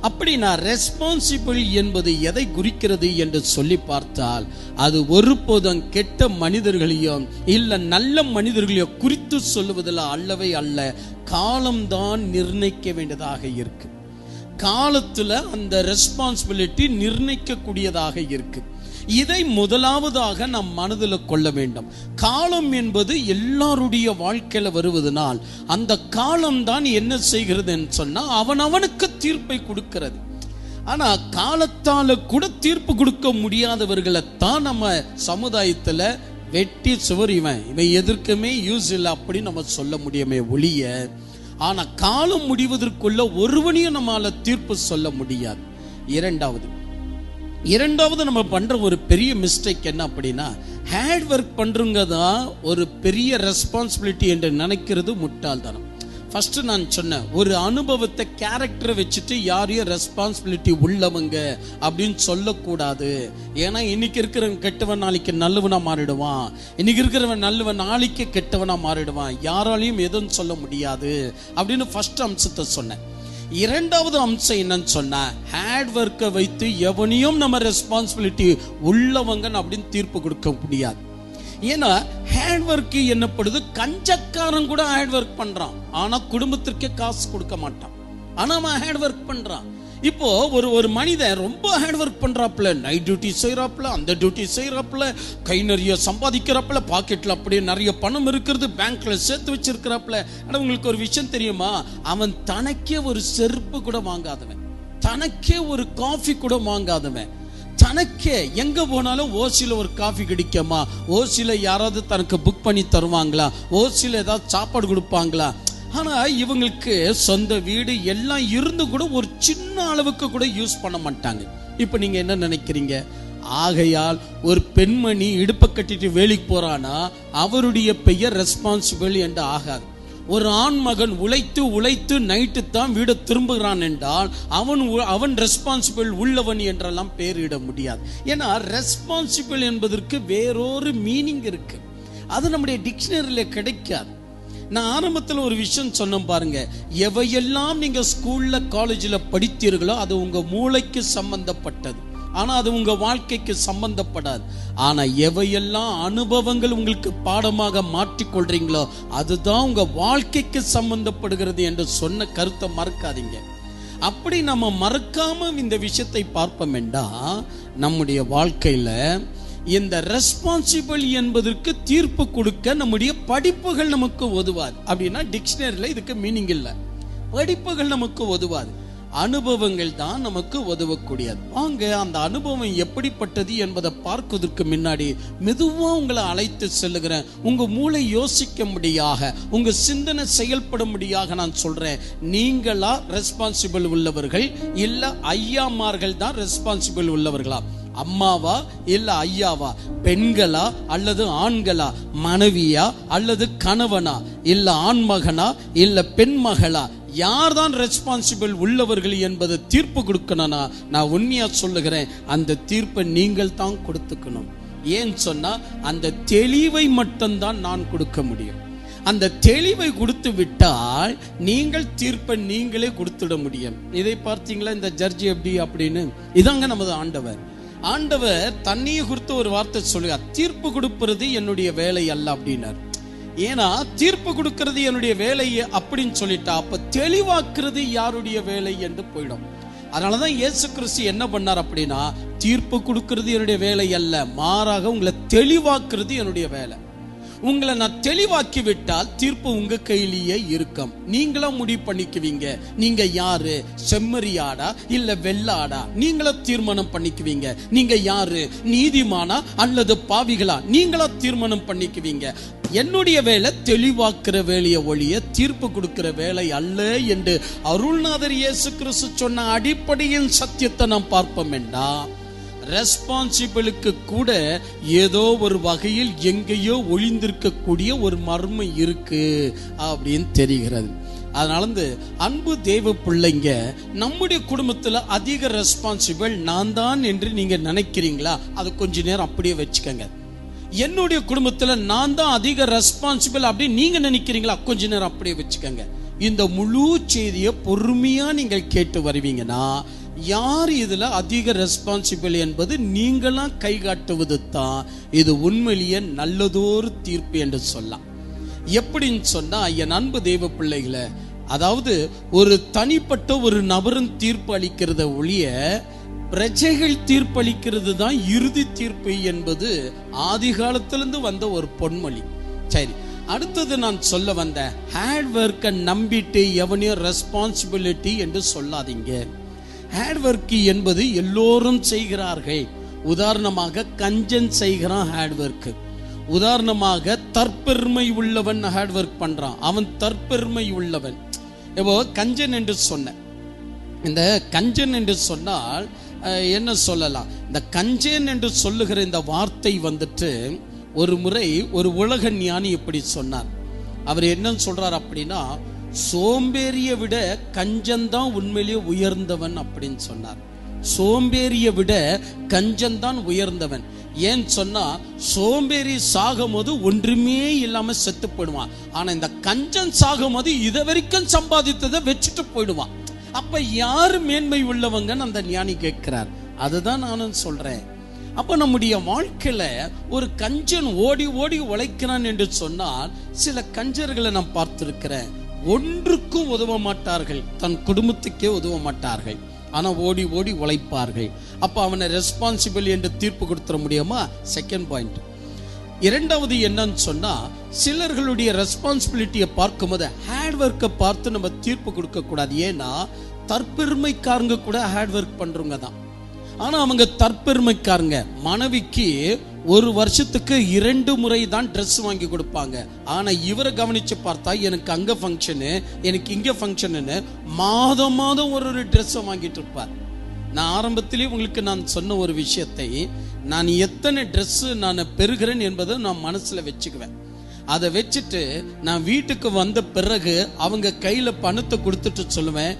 அப்படின்னா ரெஸ்பான்சிபிள் என்பது எதை குறிக்கிறது என்று சொல்லி பார்த்தால் அது ஒருபோதும் கெட்ட மனிதர்களையும் இல்ல நல்ல மனிதர்களையோ குறித்து சொல்லுவதில் அல்லவே அல்ல. காலம்தான் நிர்ணயிக்க வேண்டியதாக இருக்கு. காலத்துல அந்த ரெஸ்பான்சிபிலிட்டி நிர்ணயிக்க கூடியதாக இருக்கு. இதை முதலாவதாக நாம் மனதில் கொள்ள வேண்டும். காலம் என்பது எல்லாருடைய வாழ்க்கையில வருவதனால் அந்த காலம் தான் என்ன செய்கிறது சொன்னா அவனுக்கு தீர்ப்பை கொடுக்கிறது. ஆனா காலத்தால கூட தீர்ப்பு கொடுக்க முடியாதவர்களை தான் நம்ம சமுதாயத்துல வெட்டி சுவர் இவன் எதற்குமே யூஸ் இல்லை அப்படி நம்ம சொல்ல முடியுமே ஒழிய, ஆனா காலம் முடிவதற்குள்ள ஒருவனையும் நம்மால தீர்ப்பு சொல்ல முடியாது. இரண்டாவது நம்ம பண்ற ஒரு பெரிய மிஸ்டேக் என்ன அப்படின்னா, ஹார்ட் ஒர்க் பண்றவங்க தான் ஒரு பெரிய ரெஸ்பான்சிபிலிட்டி என்று நினைக்கிறது முட்டாள்தனம். ஃபர்ஸ்ட் நான் சொன்னேன், ஒரு அனுபவத்தை கேரக்டரை வச்சுட்டு யாரையும் ரெஸ்பான்சிபிலிட்டி உள்ளவங்க அப்படின்னு சொல்லக்கூடாது. ஏன்னா இன்னைக்கு இருக்கிறவன் கெட்டவன் நாளைக்கு நல்லவனா மாறிடுவான், இன்னைக்கு இருக்கிறவன் நல்லவன் நாளைக்கு கெட்டவனா மாறிடுவான், யாராலையும் எதுவும் சொல்ல முடியாது அப்படின்னு ஃபர்ஸ்ட் அம்சத்தை சொன்னேன். இரண்டாவது அம்சம் என்னன்னு சொன்னா, ஹார்ட் ஒர்க்கை வைத்து எவனையும் நம்ம ரெஸ்பான்சிபிலிட்டி உள்ளவங்க அப்படின்னு தீர்ப்பு கொடுக்க முடியாது. ஏன்னா ஹார்ட் ஒர்க் என்னப்படுது, கஞ்சக்காரன் கூட ஹார்ட் ஒர்க் பண்றான், ஆனா குடும்பத்திற்கே காசு கொடுக்க மாட்டான், ஆனா அவன் ஹார்ட் ஒர்க் பண்றான். இப்போ ஒரு மனிதன் ரொம்ப ஹார்ட் ஒர்க் பண்றாப்புல, நைட் டியூட்டி செய்யறாப்புல, அந்த டியூட்டி செய்யறாப்புல, கை நிறைய சம்பாதிக்கிறாப்புல, பாக்கெட்ல அப்படியே நிறைய பணம் இருக்கிறது, பேங்க்ல சேர்த்து வச்சிருக்கிறாப்புல. ஆனா உங்களுக்கு ஒரு விஷயம் தெரியுமா, அவன் தனக்கே ஒரு செருப்பு கூட வாங்காதவன், தனக்கே ஒரு காஃபி கூட வாங்காதவன், தனக்கே எங்க போனாலும் ஓசில ஒரு காஃபி கிடைக்குமா, ஓசில யாராவது தனக்கு புக் பண்ணி தருவாங்களா, ஓசில ஏதாவது சாப்பாடு கொடுப்பாங்களா. ஆனா இவங்களுக்கு சொந்த வீடு எல்லாம் இருந்து கூட ஒரு சின்ன அளவுக்கு கூட யூஸ் பண்ண மாட்டாங்க. இப்ப நீங்க என்ன நினைக்கிறீங்க? ஆகையால் ஒரு பெண்மணி இடுப்பை கட்டிட்டு வேலைக்கு போறானா அவருடைய பெயர் ரெஸ்பான்சிபிள் என்று ஆகாது. ஒரு ஆண் மகன் உழைத்து நைட்டு தான் வீடு திரும்புகிறான் என்றால் அவன் ரெஸ்பான்சிபிள் உள்ளவன் என்றெல்லாம் பெயரிட முடியாது. ஏன்னா ரெஸ்பான்சிபிள் என்பதற்கு வேறொரு மீனிங் இருக்கு, அது நம்முடைய டிக்ஷனரியில கிடைக்காது. நான் ஆரம்பத்தில் ஒரு விஷயம் சொன்னேன் பாருங்க, எவையெல்லாம் நீங்க ஸ்கூல்ல காலேஜ்ல படித்தீர்களோ அது உங்க மூளைக்கு சம்பந்தப்பட்டது, ஆனா அது உங்க வாழ்க்கைக்கு சம்பந்தப்படாது. ஆனா எவையெல்லாம் அனுபவங்கள் உங்களுக்கு பாடமாக மாற்றிக்கொள்றீங்களோ அதுதான் உங்க வாழ்க்கைக்கு சம்பந்தப்படுகிறது என்று சொன்ன கருத்தை மறக்காதீங்க. அப்படி நம்ம மறக்காம இந்த விஷயத்தை பார்ப்போம் என்றா நம்முடைய வாழ்க்கையில இந்த ரெஸ்பான்சிபிள் என்பதற்கு தீர்ப்பு கொடுக்க நம்முடைய படிப்புகள் நமக்கு உதவாது. அப்படின்னா டிக்ஷனரியில இதுக்கு மீனிங் இல்லை. படிப்புகள் நமக்கு உதவாது, அனுபவங்கள் தான் நமக்கு உதவக்கூடியது. வாங்க அந்த அனுபவம் எப்படிப்பட்டது என்பதை பார்ப்பதற்கு முன்னாடி மெதுவா உங்களை அழைத்து செல்லுகிறேன். உங்க மூளை யோசிக்கும்படியாக, உங்க சிந்தனை செயல்படும்படியாக நான் சொல்றேன். நீங்களா ரெஸ்பான்சிபிள் உள்ளவர்கள், இல்ல ஐயாமார்கள் தான் ரெஸ்பான்சிபிள் உள்ளவர்களா? அம்மாவா இல்ல ஐயாவா? பெண்களா அல்லது ஆண்களா? மனைவியா அல்லது கணவனா? இல்ல ஆண்மகனா இல்ல பெண் மகளா? யார் தான் ரெஸ்பான்சிபிள் உள்ளவர்கள் என்பதை தீர்ப்பு கொடுக்கணும்னா நான் உண்மையா சொல்லுகிறேன், அந்த தீர்ப்பை நீங்கள் தான் கொடுத்துக்கணும். ஏன்னு சொன்னா அந்த தெளிவை மட்டும்தான் நான் கொடுக்க முடியும். அந்த தெளிவை கொடுத்து விட்டால் நீங்கள் தீர்ப்பை நீங்களே கொடுத்துட முடியும். இதை பார்த்தீங்களா இந்த ஜட்ஜி எப்படி அப்படின்னு? இதாங்க நமது ஆண்டவர் தண்ணியை குறித்து ஒரு வார்த்தை சொல்லுவார், தீர்ப்பு கொடுப்பது என்னுடைய வேலை அல்ல அப்படின்னார். ஏன்னா தீர்ப்பு கொடுக்கிறது என்னுடைய வேலை அப்படின்னு சொல்லிட்டா அப்ப தெளிவாக்குறது யாருடைய வேலை என்று போயிடும். அதனாலதான் இயேசு கிறிஸ்து என்ன பண்ணார் அப்படின்னா, தீர்ப்பு கொடுக்கிறது என்னுடைய வேலை அல்ல, மாறாக உங்களை தெளிவாக்குறது என்னுடைய வேலை. உங்களை நான் தெளிவாக்கி விட்டால் தீர்ப்பு உங்க கையிலேயே இருக்கும். நீங்களா முடிவு பண்ணிக்குவீங்க, நீங்க யாரு, செம்மறியாடா இல்ல வெள்ளாடா, நீங்களா தீர்மானம் பண்ணிக்குவீங்க. நீங்க யாரு, நீதிமானா அல்லது பாவிகளா, நீங்களா தீர்மானம் பண்ணிக்குவீங்க. என்னுடைய வேலை தெளிவாக்குற வேலையை ஒழிய தீர்ப்பு கொடுக்கிற வேலை அல்ல என்று அருள்நாதர் இயேசு கிறிஸ்து சொன்ன அடிப்படையின் சத்தியத்தை நாம் பார்ப்போம் என்றா, ரெஸ்பான்சிபிளுக்கு கூட ஏதோ ஒரு வகையில் எங்கேயோ ஒளிந்திருக்கக்கூடிய ஒரு மர்மம் இருக்கு அப்படின்னு தெரிகிறது. அதனால அன்பு தேவ பிள்ளைங்க, நம்முடைய குடும்பத்துல அதிக ரெஸ்பான்சிபிள் நான் தான் என்று நீங்க நினைக்கிறீங்களா? அது கொஞ்ச நேரம் அப்படியே வச்சுக்கோங்க. என்னுடைய குடும்பத்துல நான் தான் அதிக ரெஸ்பான்சிபிள் அப்படின்னு நீங்க நினைக்கிறீங்களா? கொஞ்ச நேரம் அப்படியே வச்சுக்கோங்க. இந்த முழு செய்தியை பொறுமையா நீங்கள் கேட்டு வருவீங்கன்னா, யார் இதுல அதிக ரெஸ்பான்சிபிள் என்பது நீங்களா கை காட்டுவது தான் இது உண்மையிலேயே நல்லதொரு தீர்ப்பு என்று சொல்லலாம். எப்படின்னு சொன்னா, என் அன்பு தேவ பிள்ளைகளை, அதாவது ஒரு தனிப்பட்ட ஒரு நபரும் தீர்ப்பு அளிக்கிறத ஒழிய பிரஜைகள் தீர்ப்பளிக்கிறது தான் இறுதி தீர்ப்பு என்பது ஆதி காலத்திலிருந்து வந்த ஒரு பொன்மொழி. சரி, அடுத்தது நான் சொல்ல வந்த ஹார்ட் ஒர்க்கை நம்பிட்டு எவனையும் ரெஸ்பான்சிபிலிட்டி என்று சொல்லாதீங்க. ஹார்ட் ஒர்க் என்பது எல்லோரும் செய்கிறார்கள். உதாரணமாக கஞ்சன் செய்கிறான் ஹார்ட் ஒர்க். உதாரணமாக தற்பெருமை உள்ளவன் ஹார்ட் ஒர்க் பண்றான், அவன் தற்பெருமை உள்ளவன். இப்போ கஞ்சன் என்று சொன்ன, இந்த கஞ்சன் என்று சொன்னால் என்ன சொல்லலாம்? இந்த கஞ்சன் என்று சொல்லுகிற இந்த வார்த்தை வந்துட்டு ஒரு முறை ஒரு உலக ஞானி இப்படி சொன்னார். அவர் என்ன சொல்றார் அப்படின்னா, சோம்பேறியை விட கஞ்சன்தான் உண்மையிலேயே உயர்ந்தவன் அப்படின்னு சொன்னார். சோம்பேறியை விட கஞ்சன்தான் உயர்ந்தவன். ஏன்னு சொன்னா, சோம்பேறி சாகும் போது ஒன்றுமே இல்லாம செத்து போயிடுவான். ஆனா இந்த கஞ்சன் சாகும் போது இதை வரைக்கும் சம்பாதித்ததை வச்சுட்டு போயிடுவான். அப்ப யாரு மேன்மை உள்ளவங்கன்னு அந்த ஞானி கேட்கிறார். அதுதான் நானும் சொல்றேன். அப்ப நம்முடைய வாழ்க்கையில ஒரு கஞ்சன் ஓடி ஓடி உழைக்கிறான் என்று சொன்னால், சில கஞ்சர்களை நான் பார்த்திருக்கிறேன். ஒன்றுக்கும் உதவ மாட்டார்கள், தன் குடும்பத்துக்கே உதவ மாட்டார்கள், ஆனா ஓடி ஓடி உழைப்பார்கள். அப்ப அவனை ரெஸ்பான்சிபிள் என்று தீர்ப்பு கொடுத்துட முடியுமா? Second point. இரண்டாவது என்னன்னு சொன்னா, சிலர்களுடைய ரெஸ்பான்சிபிலிட்டியை பார்க்கும்போது ஹார்ட் ஒர்க்கை பார்த்து நம்ம தீர்ப்பு கொடுக்க கூடாது. ஏன்னா தற்பெருமைக்காரங்க கூட ஹார்ட் ஒர்க் பண்றவங்க தான். ஆனா அவங்க தற்பெருமைக்காரங்க. மனைவிக்கு ஒரு வருஷத்துக்கு 2 முறை தான் ட்ரெஸ் வாங்கி கொடுப்பாங்க. ஆனா இவரை கவனிச்சு பார்த்தா, எனக்கு அங்க ஃபங்க்ஷனு, எனக்கு இங்க ஃபங்க்ஷனு, மாதம் மாதம் ஒரு ட்ரெஸ்ஸை வாங்கிட்டு இருப்பார். நான் ஆரம்பத்திலே உங்களுக்கு நான் சொன்ன ஒரு விஷயத்தை, நான் எத்தனை ட்ரெஸ் நான் பெறுகிறேன் என்பதை நான் மனசுல வச்சுக்குவேன். அதை வச்சுட்டு நான் வீட்டுக்கு வந்த பிறகு அவங்க கையில பணத்தை கொடுத்துட்டு சொல்லுவேன்,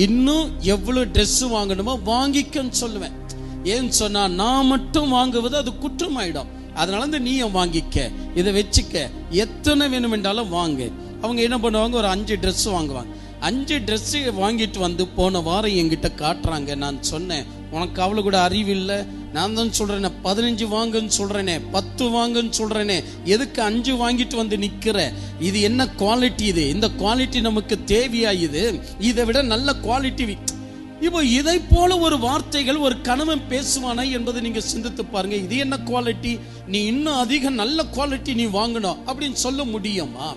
இன்னும் எவ்வளவு ட்ரெஸ் வாங்கணுமோ வாங்கிக்கன்னு சொல்லுவேன். ஏன்னு சொன்னா, நான் மட்டும் வாங்குவது அது குற்றமாயிடும். அதனால நீயும் வாங்கிக்க, இதை வச்சுக்க, எத்தனை வேணும் என்றாலும் வாங்க. அவங்க என்ன பண்ணுவாங்க, ஒரு 5 ட்ரெஸ் வாங்குவாங்க. 5 ட்ரெஸ் வாங்கிட்டு வந்து போன வாரம் என்கிட்ட காட்டுறாங்க. நான் சொன்னேன், உனக்கு அவ்வளவு கூட அறிவு இல்லை. நான் தான் சொல்றேனே 15 வாங்குன்னு சொல்றேனே, 10 வாங்குன்னு சொல்றேனே, எதுக்கு 5 வாங்கிட்டு வந்து நிக்கிற? இது என்ன குவாலிட்டி? இது இந்த குவாலிட்டி நமக்கு தேவையா? இதை விட நல்ல குவாலிட்டி. இப்போ இதை போல ஒரு வார்த்தைகள் ஒரு கணவன் பேசுவானா என்பதை நீங்க சிந்தித்து பாருங்க. இது என்ன குவாலிட்டி? நீ இன்னும் அதிக நல்ல குவாலிட்டி நீ வாங்கணும் அப்படின்னு சொல்ல முடியுமா?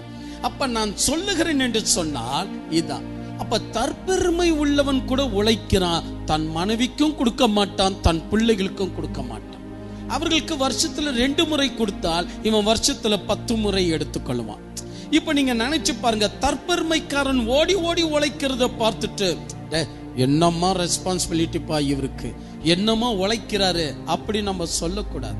அப்ப நான் சொல்லுகிறேன் என்று சொன்னால் இதான். அப்ப தற்பெருமை உள்ளவன் கூட உழைக்கிறான், தன் மனைவிக்கும் கொடுக்க மாட்டான், தன் பிள்ளைகளுக்கும் கொடுக்க மாட்டான். அவர்களுக்கு வருஷத்துல 2 முறை கொடுத்தால் இவன் வருஷத்துல 10 முறை எடுத்துக்கொள்வான். இப்ப நீங்க நினைச்சு பாருங்க, தற்பெருமைக்காரன் ஓடி ஓடி உழைக்கிறத பார்த்துட்டு, என்னம்மா ரெஸ்பான்சிபிலிட்டிப்பா இவருக்கு, என்னம்மா உழைக்கிறாரு அப்படி நம்ம சொல்லக்கூடாது.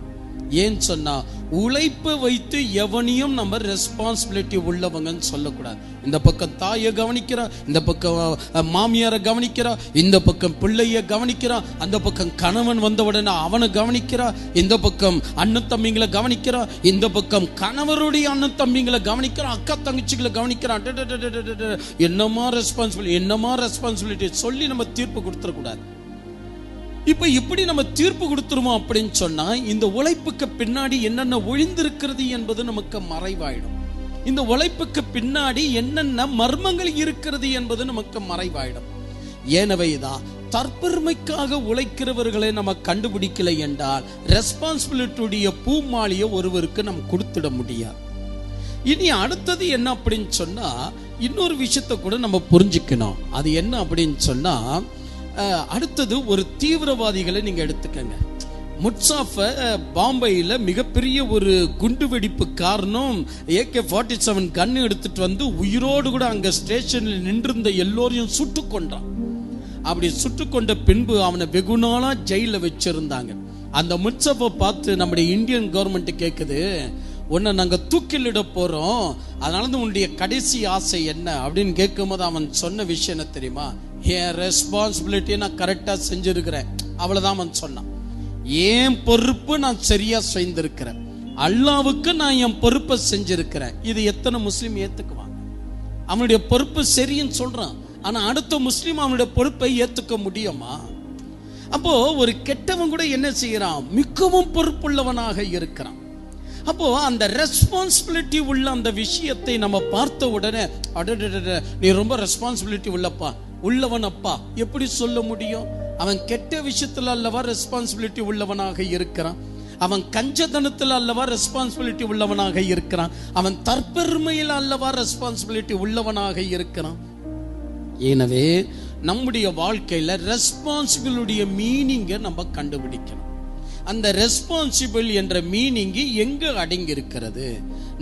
ஏன் சொன்னா உழைப்பை வைத்து எவனையும் நம்ம ரெஸ்பான்சிபிலிட்டி உள்ளவங்கன்னு சொல்லக்கூடாது. இந்த பக்கம் தாயை கவனிக்கிறா, இந்த பக்கம் மாமியாரை கவனிக்கிறா, இந்த பக்கம் பிள்ளைய கவனிக்கிறா, அந்த பக்கம் கணவன் வந்த உடனே அவனை கவனிக்கிறா, இந்த பக்கம் அண்ணன் தம்பிங்களை கவனிக்கிறா, இந்த பக்கம் கணவருடைய அண்ணன் தம்பிங்களை கவனிக்கிறா, அக்கா தங்கச்சிகளை கவனிக்கிறான். என்னமா ரெஸ்பான்சிபிலிட்டி சொல்லி நம்ம தீர்ப்பு கொடுத்துடக்கூடாது. இப்ப இப்படி நம்ம தீர்ப்பு கொடுத்துருவோம் அப்படின்னு சொன்னா இந்த உழைப்புக்கு பின்னாடி என்னென்ன ஒழிந்திருக்கிறது என்பது நமக்கு மறைவாயிடும். இந்த உழைப்புக்கு பின்னாடி என்னென்ன மர்மங்கள் இருக்கிறது என்பது நமக்கு மறைவாயிடும். ஏனவைதான் தற்பெருமைக்காக உழைக்கிறவர்களை நம்ம கண்டுபிடிக்கலை என்றால் ரெஸ்பான்சிபிலிட்டியுடைய பூமாலியை ஒருவருக்கு நம்ம கொடுத்துட முடியாது. இனி அடுத்தது என்ன அப்படின்னு சொன்னா இன்னொரு விஷயத்தை கூட நம்ம புரிஞ்சுக்கணும். அது என்ன அப்படின்னு சொன்னா அடுத்தது ஒரு தீவிரவாதிகளை நீங்க எடுத்துக்கங்க. முட்சாஃப பாம்பேயில் மிகப்பெரிய ஒரு குண்டு வெடிப்பு காரணம் AK-47 கன் எடுத்துட்டு வந்து உயிரோடு கூட அங்க ஸ்டேஷனில் நின்றிருந்த எல்லோரையும் சுட்டு கொண்டான். அப்படி சுட்டு கொண்ட பின்பு அவனை வெகு நாளா ஜெயில வச்சிருந்தாங்க. அந்த முட்சாஃபை பார்த்து நம்முடைய இந்தியன் கவர்மெண்ட் கேட்குது, உன்னை நாங்க தூக்கிலிட போறோம், அதனால உன்னுடைய கடைசி ஆசை என்ன அப்படின்னு கேட்கும்போது அவன் சொன்ன விஷயம் என்ன தெரியுமா? என் ரெஸ்பான்சிபிலிட்டியை நான் கரெக்டா செஞ்சிருக்கிறேன், அவ்வளவுதான் அவன் சொன்னான். என் பொறுப்பு நான் சரியா செய்திருக்கிறேன், அல்லாவுக்கு நான் என் பொறுப்பை செஞ்சிருக்கிறேன். இது எத்தனை முஸ்லீம் ஏத்துக்குவாங்க? அவனுடைய பொறுப்பு சரின்னு சொல்றான், ஆனா அடுத்த முஸ்லீம் அவனுடைய பொறுப்பை ஏத்துக்க முடியுமா? அப்போ ஒரு கெட்டவன் கூட என்ன செய்யறான்? மிகவும் பொறுப்புள்ளவனாக இருக்கிறான். அப்போ அந்த ரெஸ்பான்சிபிலிட்டி உள்ள அந்த விஷயத்தை நம்ம பார்த்த உடனே நீ ரொம்ப ரெஸ்பான்சிபிலிட்டி உள்ளவன் அப்பா எப்படி சொல்ல முடியும்? அவன் கெட்ட விஷயத்துல அல்லவா ரெஸ்பான்சிபிலிட்டி உள்ளவனாக இருக்கிறான், அவன் கஞ்சதனத்தில் அல்லவா ரெஸ்பான்சிபிலிட்டி உள்ளவனாக இருக்கிறான், அவன் தற்பெருமையில் அல்லவா ரெஸ்பான்சிபிலிட்டி உள்ளவனாக இருக்கிறான். எனவே நம்முடைய வாழ்க்கையில ரெஸ்பான்சிபிலிட்டியுடைய மீனிங்கை நம்ம கண்டுபிடிக்கணும். அந்த ரெஸ்பான்சிபிள் என்ற மீனிங் எங்க அடங்கி இருக்கிறது?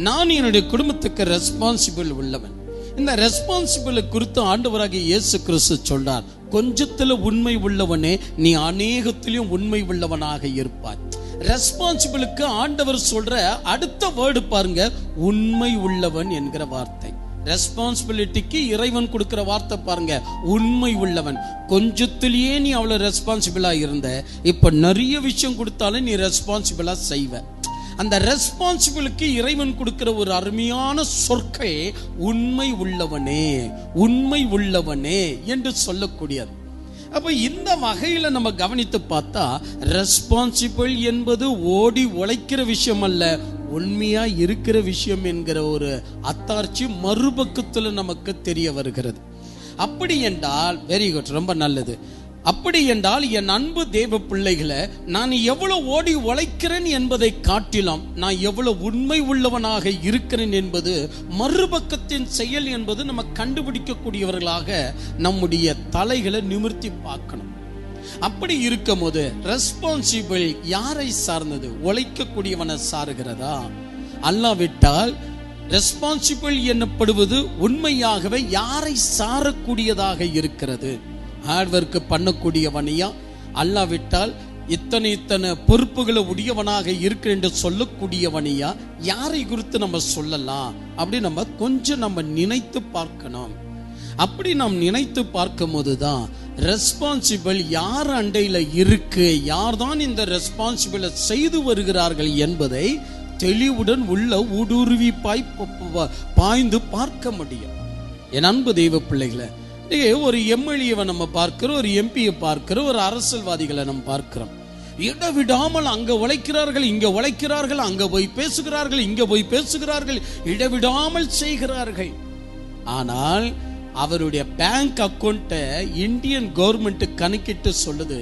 நான் என்னுடைய குடும்பத்துக்கு ரெஸ்பான்சிபிள் உள்ளவன். இந்த ரெஸ்பான்சிபிள் குறித்து ஆண்டவராகிய இயேசு கிறிஸ்து சொல்றார், கொஞ்சத்துல உண்மை உள்ளவனே நீ அநேகத்திலும் உண்மை உள்ளவனாக இருப்பாய். ரெஸ்பான்சிபிளுக்கு ஆண்டவர் சொல்ற அடுத்த வேர்டு பாருங்க, உண்மை உள்ளவன் என்கிற வார்த்தை. ரெஸ்பான்சிபிலிட்டிக்கு இறைவன் கொடுக்கிற வார்த்தை பாருங்க, உண்மை உள்ளவன். கொஞ்சத்திலேயே நீ அவ்வளவு ரெஸ்பான்சிபிளா இருந்த, இப்ப நிறைய விஷயம் கொடுத்தாலும் நீ ரெஸ்பான்சிபிளா செய்வ. அந்த ரெஸ்பான்சிபிளுக்கு இறைவன் கொடுக்கிற ஒரு அருமையான சொற்கை உண்மை உள்ளவனே, உண்மை உள்ளவனே என்று சொல்லக்கூடியது. அப்ப இந்த வகையில நம்ம கவனித்து பார்த்தா ரெஸ்பான்சிபிள் என்பது ஓடி உழைக்கிற விஷயம் அல்ல, உண்மையா இருக்கிற விஷயம் என்கிற ஒரு அத்தாட்சி மறுபக்கத்துல நமக்கு தெரிய வருகிறது. அப்படி என்றால் வெரி குட், ரொம்ப நல்லது. அப்படி என்றால் என் அன்பு தேவ பிள்ளைகளை, நான் எவ்வளவு ஓடி உழைக்கிறேன் என்பதை காட்டிலும் நான் எவ்வளவு உண்மை உள்ளவனாக இருக்கிறேன் என்பது மறுபக்கத்தின் செயல் என்பது நம்ம கண்டுபிடிக்கக்கூடியவர்களாக நம்முடைய தலைகளை நிமிர்த்தி பார்க்கணும். அப்படி இருக்கும் போது ரெஸ்பான்சிபிள் யாரை சார்ந்தது? உழைக்கக்கூடியவனை சாருகிறதா? அல்லாவிட்டால் ரெஸ்பான்சிபிள் எனப்படுவது உண்மையாகவே யாரை சாரக்கூடியதாக இருக்கிறது? ஹார்ட்வொர்க் பண்ணக்கூடியவனையா, அல்லாவிட்டால் இத்தனை பொறுப்புகளை உடையவனாக இருக்கிற என்று சொல்லக்கூடியவனையா, யாரை குறித்து நம்ம சொல்லலாம்? அப்படி நம்ம கொஞ்சம் நம்ம நினைத்து பார்க்கணும். அப்படி நாம் நினைத்து பார்க்கும் போதுதான் ரெஸ்பான்சிபிள் யார் அண்டையில இருக்கு, யார் தான் இந்த ரெஸ்பான்சிபிளை செய்து வருகிறார்கள் என்பதை தெளிவுடன் உள்ள ஊடுருவி பாய்ந்து பார்க்க முடியும். என் அன்பு தெய்வ பிள்ளைகளை, ஒரு எம்எல்ஏவை நம்ம பார்க்கிறோம், ஒரு எம்பியை பார்க்கிறோம், ஒரு அரசியல்வாதிகளை நம்ம பார்க்கிறோம். இடவிடாமல் அங்க உழைக்கிறார்கள், இங்க உழைக்கிறார்கள், அங்க போய் பேசுகிறார்கள், இங்க போய் பேசுகிறார்கள், இடவிடாமல் செய்கிறார்கள். ஆனால் அவருடைய பேங்க் அக்கௌண்ட்டை இந்தியன் கவர்மெண்ட் கணக்கிட்டு சொல்லுது,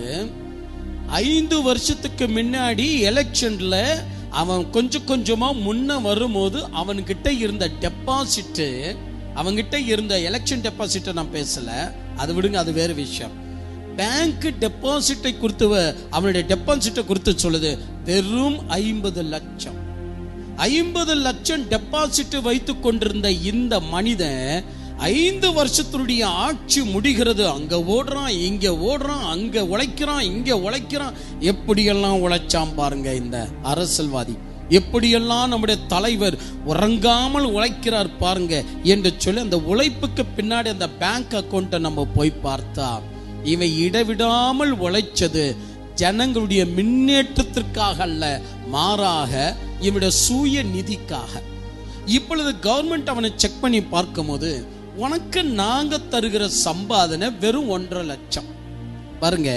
5 வருஷத்துக்கு முன்னாடி எலெக்ஷன்ல அவன் கொஞ்சமா முன்ன வரும்போது அவன்கிட்ட இருந்த டெபாசிட், அவங்கிட்ட இருந்த எலெக்ஷன் டெபாசிட்டை நான் பேசல, அது விடுங்க, அது வேற விஷயம். பேங்க் டெபாசிட்டை குறித்து, அவனுடைய டெபாசிட்டை குறித்து சொல்லுது வெறும் 50 லட்சம். 50 லட்சம் டெபாசிட் வைத்துக் கொண்டிருந்த இந்த மனிதன் 5 வருஷத்தினுடைய ஆட்சி முடிகிறது. அங்க ஓடுறான், இங்க ஓடுறான், அங்க உழைக்கிறான், இங்க உழைக்கிறான். எப்படியெல்லாம் உழைச்சாம் பாருங்க இந்த அரசியல்வாதி, எப்படியெல்லாம் நம்முடைய தலைவர் உறங்காமல் உழைக்கிறார் பாருங்க என்று சொல்லி அந்த உழைப்புக்கு பின்னாடி அந்த பேங்க் அக்கௌண்ட்டை நம்ம போய் பார்த்தா, இவன் இடைவிடாமல் உழைச்சது ஜனங்களுடைய முன்னேற்றத்திற்காக அல்ல, மாறாக இவனுடைய சுய நிதிக்காக. இப்பொழுது கவர்மெண்ட் அவனை செக் பண்ணி பார்க்கும்போது, உனக்கு நாங்க தருகிற சம்பாதனை வெறும் 1.5 லட்சம் பாருங்க.